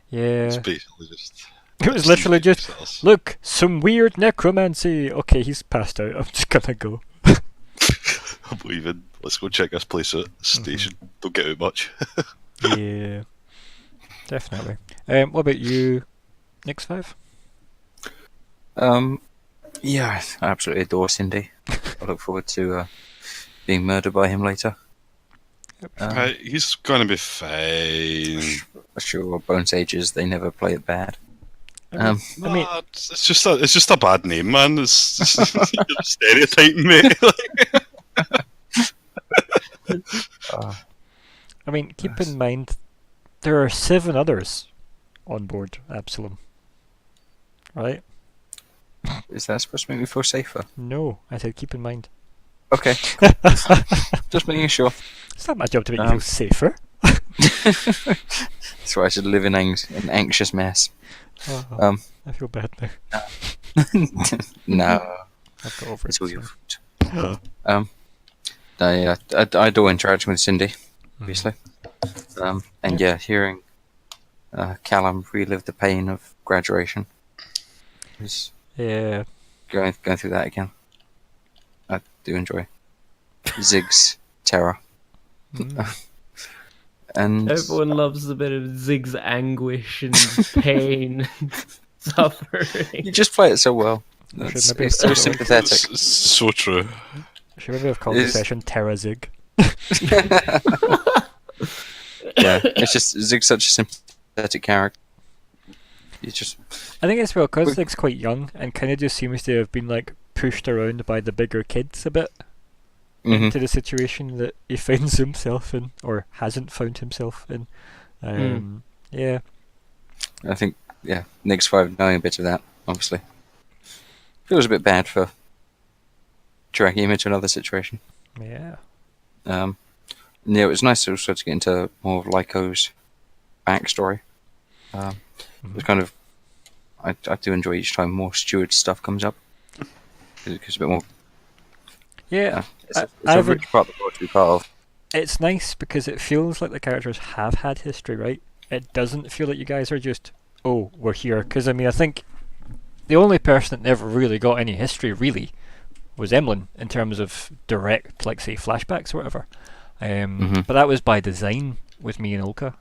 [SPEAKER 2] Yeah.
[SPEAKER 4] It's basically just.
[SPEAKER 2] It was literally just, look, some weird necromancy. Okay, he's passed out. I'm just gonna go.
[SPEAKER 4] I'm leaving. Let's go check this place out. Station. Don't get out much.
[SPEAKER 2] Yeah, definitely. What about you, Nix 5?
[SPEAKER 5] Yeah, I absolutely adore Cindy. I look forward to being murdered by him later.
[SPEAKER 4] Right, he's gonna be fine.
[SPEAKER 5] Sure, Bone Sages, they never play it bad.
[SPEAKER 2] I mean,
[SPEAKER 4] It's just a bad name, man. It's you're stereotyping, mate.
[SPEAKER 2] I mean, keep in mind there are 7 others on board Absalom, right?
[SPEAKER 5] Is that supposed to make me feel safer?
[SPEAKER 2] No, I said keep in mind.
[SPEAKER 5] Okay, just making sure.
[SPEAKER 2] It's not my job to make you feel safer.
[SPEAKER 5] That's why I should live in an anxious mess.
[SPEAKER 2] Oh, I feel bad now.
[SPEAKER 5] No,
[SPEAKER 2] I've got over it.
[SPEAKER 5] it's all your fault. I adore interacting with Cindy, obviously. And yeah, hearing Calum relive the pain of graduation is
[SPEAKER 2] Yeah.
[SPEAKER 5] going through that again. I do enjoy Zigg's terror. And
[SPEAKER 3] Everyone loves a bit of Zigg's anguish and pain and suffering.
[SPEAKER 5] you just play it so well.
[SPEAKER 2] Should
[SPEAKER 5] It's
[SPEAKER 2] maybe
[SPEAKER 5] so
[SPEAKER 2] have
[SPEAKER 5] sympathetic.
[SPEAKER 4] It's so true.
[SPEAKER 2] Should maybe have called the
[SPEAKER 5] Is-
[SPEAKER 2] session Terra Zig.
[SPEAKER 5] Yeah, it's just Zigg's such a sympathetic character. You just
[SPEAKER 2] I think it's well because Zig's quite young and kind of just seems to have been like pushed around by the bigger kids a bit into the situation that he finds himself in or hasn't found himself in. Yeah.
[SPEAKER 5] I think Nick's 5 knowing a bit of that, obviously. Feels a bit bad for dragging him into another situation.
[SPEAKER 2] Yeah.
[SPEAKER 5] Yeah, it was nice also to get into more of Lyko's backstory. It was kind of I do enjoy each time more steward stuff comes up. It's a bit more.
[SPEAKER 2] Yeah.
[SPEAKER 5] It's a rich part of the world to be part of.
[SPEAKER 2] It's nice because it feels like the characters have had history, right? It doesn't feel like you guys are just, oh, we're here. Because, I mean, I think the only person that never really got any history, really, was Emlyn, in terms of direct, like, say, flashbacks or whatever. But that was by design with me and Ulka.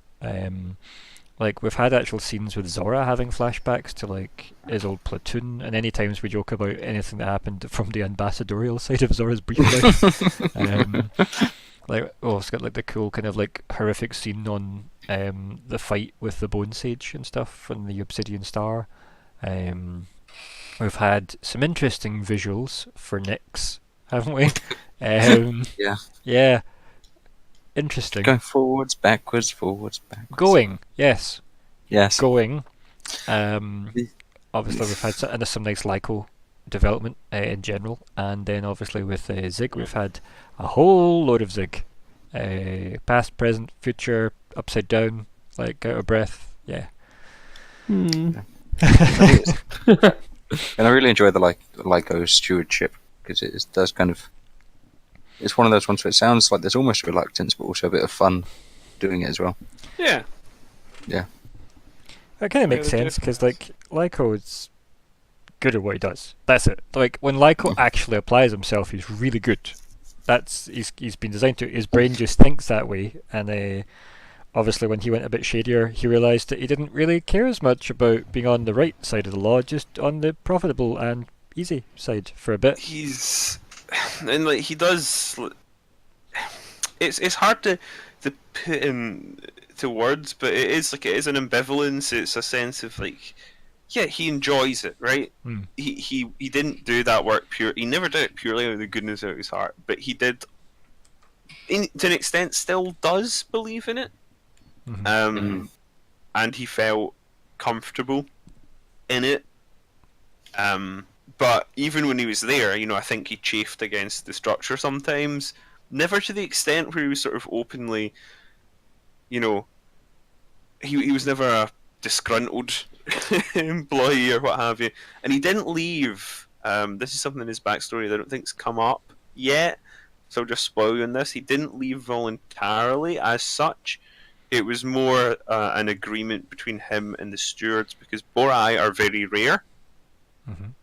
[SPEAKER 2] Like, we've had actual scenes with Zora having flashbacks to, like, his old platoon, and any times we joke about anything that happened from the ambassadorial side of Zora's brief life. Like, it's got, like, the cool kind of, like, horrific scene on the fight with the Bone Sage and stuff, and the Obsidian Star. We've had some interesting visuals for Nyx, haven't we?
[SPEAKER 5] Yeah.
[SPEAKER 2] Yeah. Interesting.
[SPEAKER 5] Going forwards, backwards, backwards.
[SPEAKER 2] Going, yes.
[SPEAKER 5] Yes.
[SPEAKER 2] Going. Obviously, we've had some nice Lyko development in general, and then obviously with Zigg, we've had a whole load of Zigg. Past, present, future, upside down, like out of breath. Yeah.
[SPEAKER 5] And I really enjoy the Lyko stewardship because it does kind of. It's one of those ones where it sounds like there's almost reluctance, but also a bit of fun doing it as well.
[SPEAKER 1] Yeah.
[SPEAKER 5] Yeah.
[SPEAKER 2] That kind of makes sense because, like, Lyko is good at what he does. That's it. Like, when Lyko actually applies himself, he's really good. He's been designed to. His brain just thinks that way, and obviously, when he went a bit shadier, he realised that he didn't really care as much about being on the right side of the law, just on the profitable and easy side for a bit.
[SPEAKER 1] And like he does, it's hard to put into words, but it is an ambivalence. It's a sense of like, yeah, he enjoys it, right? He didn't do that work pure. He never did it purely out of the goodness of his heart, but he did, to an extent, still does believe in it. And he felt comfortable in it. But even when he was there, I think he chafed against the structure sometimes. Never to the extent where he was sort of openly, you know, he was never a disgruntled employee or what have you. And he didn't leave. This is something in his backstory that I don't think's come up yet, so I'll just spoil you on this. He didn't leave voluntarily as such. It was more an agreement between him and the stewards because Borai are very rare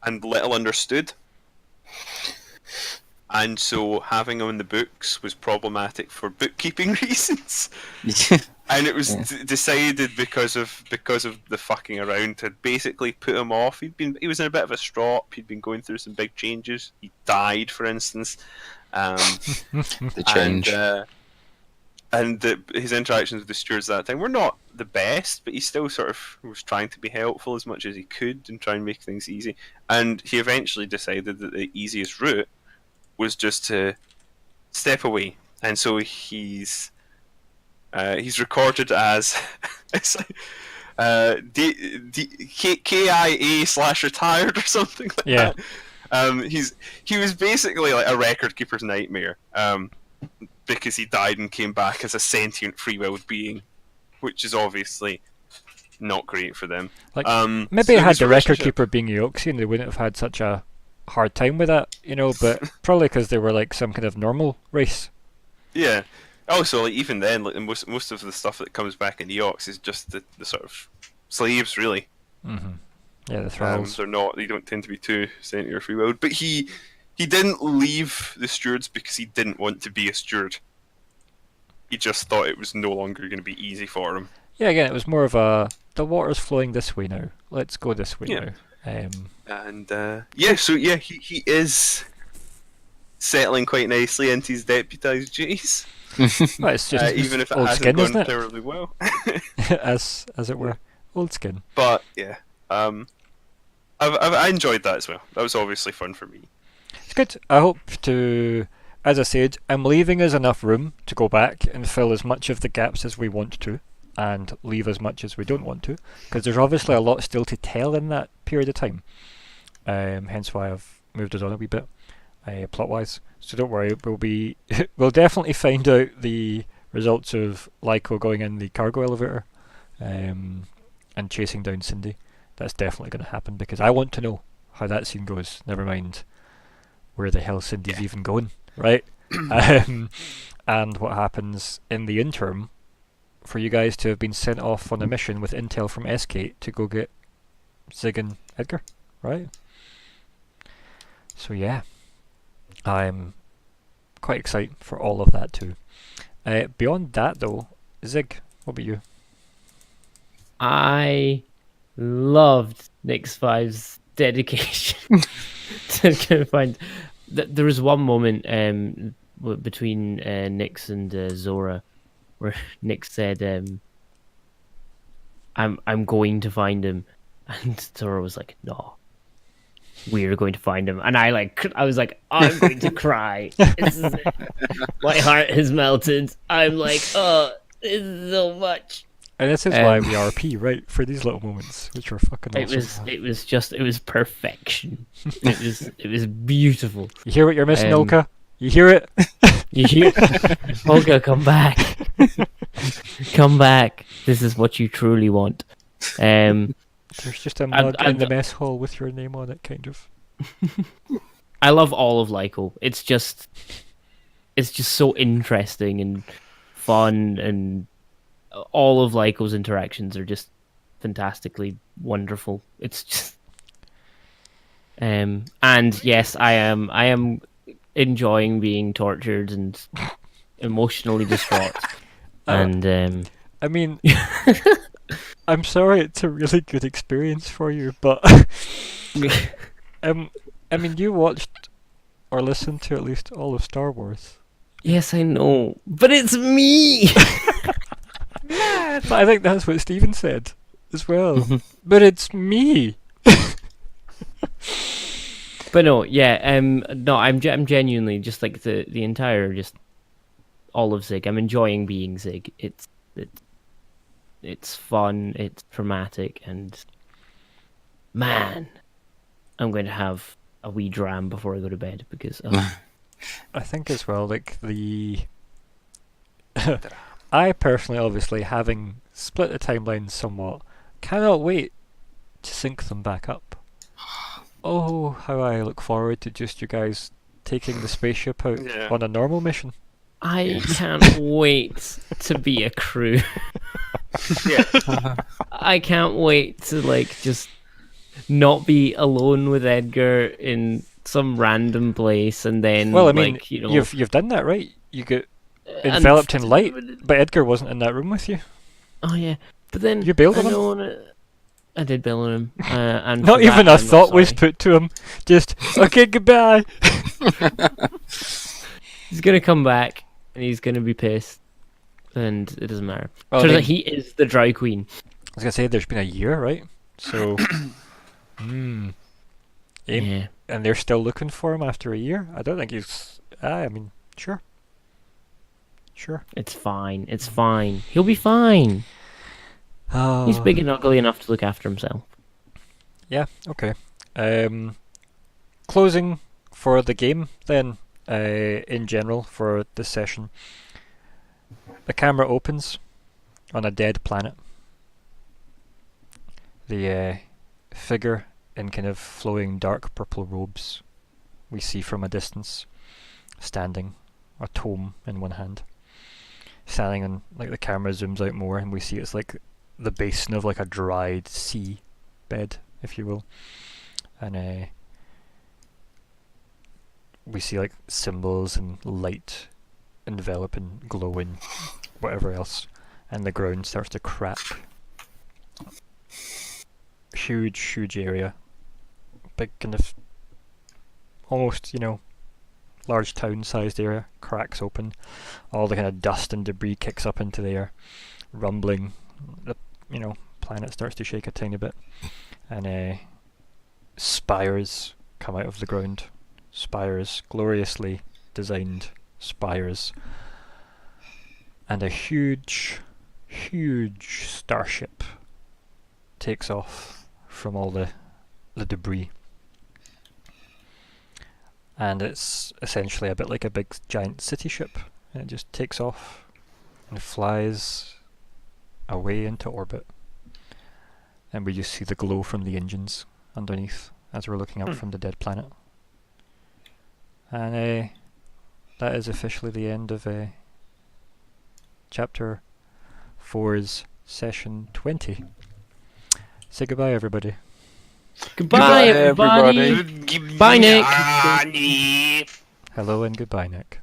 [SPEAKER 1] and little understood. And so having them in the books was problematic for bookkeeping reasons. And it was decided because of the fucking around to basically put him off. He was in a bit of a strop. He'd been going through some big changes. He died, for instance.
[SPEAKER 5] The change.
[SPEAKER 1] His interactions with the stewards at that time were not the best, but he still sort of was trying to be helpful as much as he could and try and make things easy. And he eventually decided that the easiest route was just to step away. And so he's recorded as KIA/retired or something like that. He was basically like a record keeper's nightmare. Because he died and came back as a sentient free-willed being, which is obviously not great for them.
[SPEAKER 2] Like,
[SPEAKER 1] maybe
[SPEAKER 2] maybe had the record keeper being Eoxian, they wouldn't have had such a hard time with that, but probably because they were like some kind of normal race.
[SPEAKER 1] Yeah. Also, like even then, like most of the stuff that comes back in Eox is just the sort of slaves, really.
[SPEAKER 2] Mm-hmm. Yeah, the thralls.
[SPEAKER 1] They're not. They don't tend to be too sentient or free-willed. But he didn't leave the stewards because he didn't want to be a steward. He just thought it was no longer going to be easy for him.
[SPEAKER 2] Yeah, again, it was more of the water's flowing this way now. Let's go this way now.
[SPEAKER 1] He is settling quite nicely into his deputised duties.
[SPEAKER 2] Well, it's just
[SPEAKER 1] even if it
[SPEAKER 2] old
[SPEAKER 1] hasn't
[SPEAKER 2] skin,
[SPEAKER 1] gone
[SPEAKER 2] isn't it?
[SPEAKER 1] terribly well.
[SPEAKER 2] as it were, old skin.
[SPEAKER 1] But yeah, I enjoyed that as well. That was obviously fun for me.
[SPEAKER 2] It's good. I hope to, as I said, I'm leaving us enough room to go back and fill as much of the gaps as we want to, and leave as much as we don't want to, because there's obviously a lot still to tell in that period of time. Hence why I've moved us on a wee bit, plot-wise. So don't worry, we'll definitely find out the results of Lyko going in the cargo elevator, and chasing down Cindy. That's definitely going to happen because I want to know how that scene goes. Never mind where the hell Cindy's even going, right? And what happens in the interim for you guys to have been sent off on a mission with intel from SK to go get Zigg and Edgar, right? So yeah, I'm quite excited for all of that too. Beyond that though, Zigg, what about you?
[SPEAKER 3] I loved Nix 5's dedication to kind of find. There was one moment between Nix and Zora where Nix said, "I'm going to find him," and Zora was like, "No, we're going to find him." And I was like, "I'm going to cry. This is it. My heart has melted. I'm like, oh, this is so much."
[SPEAKER 2] And this is why we RP, right? For these little moments, which were fucking awesome.
[SPEAKER 3] It was perfection. It was beautiful.
[SPEAKER 2] You hear what you're missing, Olka? You hear it?
[SPEAKER 3] You hear, Olka, come back. Come back. This is what you truly want.
[SPEAKER 2] There's just a mug in the mess hall with your name on it, kind of.
[SPEAKER 3] I love all of Lyko. It's just so interesting and fun, and all of Lyko's interactions are just fantastically wonderful. It's just, and yes, I am enjoying being tortured and emotionally distraught. And
[SPEAKER 2] I mean, I'm sorry, it's a really good experience for you, but I mean, you watched or listened to at least all of Star Wars.
[SPEAKER 3] Yes, I know, but it's me.
[SPEAKER 2] But I think that's what Steven said as well. But it's me.
[SPEAKER 3] But no, yeah, no, I'm genuinely just like the entire, just all of Zigg. I'm enjoying being Zigg. It's fun, it's dramatic, and man, I'm going to have a wee dram before I go to bed because
[SPEAKER 2] I think as well, like I personally, obviously, having split the timelines somewhat, cannot wait to sync them back up. Oh, how I look forward to just you guys taking the spaceship out
[SPEAKER 1] Yeah.
[SPEAKER 2] on a normal mission.
[SPEAKER 3] I can't wait to be a crew.
[SPEAKER 1] Yeah.
[SPEAKER 3] I can't wait to just not be alone with Edgar in some random place and then
[SPEAKER 2] Well, I mean,
[SPEAKER 3] you know,
[SPEAKER 2] you've done that, right? You get
[SPEAKER 3] and-
[SPEAKER 2] enveloped in light, but Edgar wasn't in that room with you.
[SPEAKER 3] Oh yeah, but then
[SPEAKER 2] You bailed
[SPEAKER 3] I
[SPEAKER 2] on him?
[SPEAKER 3] don't wanna... I did bail on him, and
[SPEAKER 2] Not
[SPEAKER 3] for
[SPEAKER 2] even
[SPEAKER 3] that,
[SPEAKER 2] a
[SPEAKER 3] I'm
[SPEAKER 2] thought was
[SPEAKER 3] sorry.
[SPEAKER 2] put to him. Just, okay, goodbye.
[SPEAKER 3] He's gonna come back and he's gonna be pissed, and it doesn't matter.
[SPEAKER 2] Well, I
[SPEAKER 3] Turns
[SPEAKER 2] mean-
[SPEAKER 3] out he is the Dry Queen.
[SPEAKER 2] I was going to say, there's been a year, right? So, Aim-
[SPEAKER 3] Yeah,
[SPEAKER 2] and they're still looking for him after a year? I don't think he's... I mean, sure. Sure.
[SPEAKER 3] it's fine. It's fine. He'll be fine.
[SPEAKER 2] Oh.
[SPEAKER 3] He's big and ugly enough to look after himself.
[SPEAKER 2] Yeah, okay. Closing for the game, then, in general, for this session. The camera opens on a dead planet. The figure in kind of flowing dark purple robes we see from a distance, standing, a tome in one hand. Standing on, the camera zooms out more and we see it's like the basin of a dried sea bed, if you will. And we see symbols and light enveloping, glowing, whatever else, and the ground starts to crack. Huge area. Big kind of almost, large town-sized area cracks open. All the kind of dust and debris kicks up into the air, rumbling. The planet starts to shake a tiny bit, and spires come out of the ground. Spires, gloriously designed spires, and a huge starship takes off from all the debris. And it's essentially a bit like a big giant city ship, and it just takes off and flies away into orbit. And we just see the glow from the engines underneath as we're looking up from the dead planet. And that is officially the end of Chapter 4's Session 20. Say goodbye, everybody.
[SPEAKER 3] Goodbye, everybody. Bye, Nick.
[SPEAKER 1] Nick.
[SPEAKER 2] Hello and goodbye, Nick.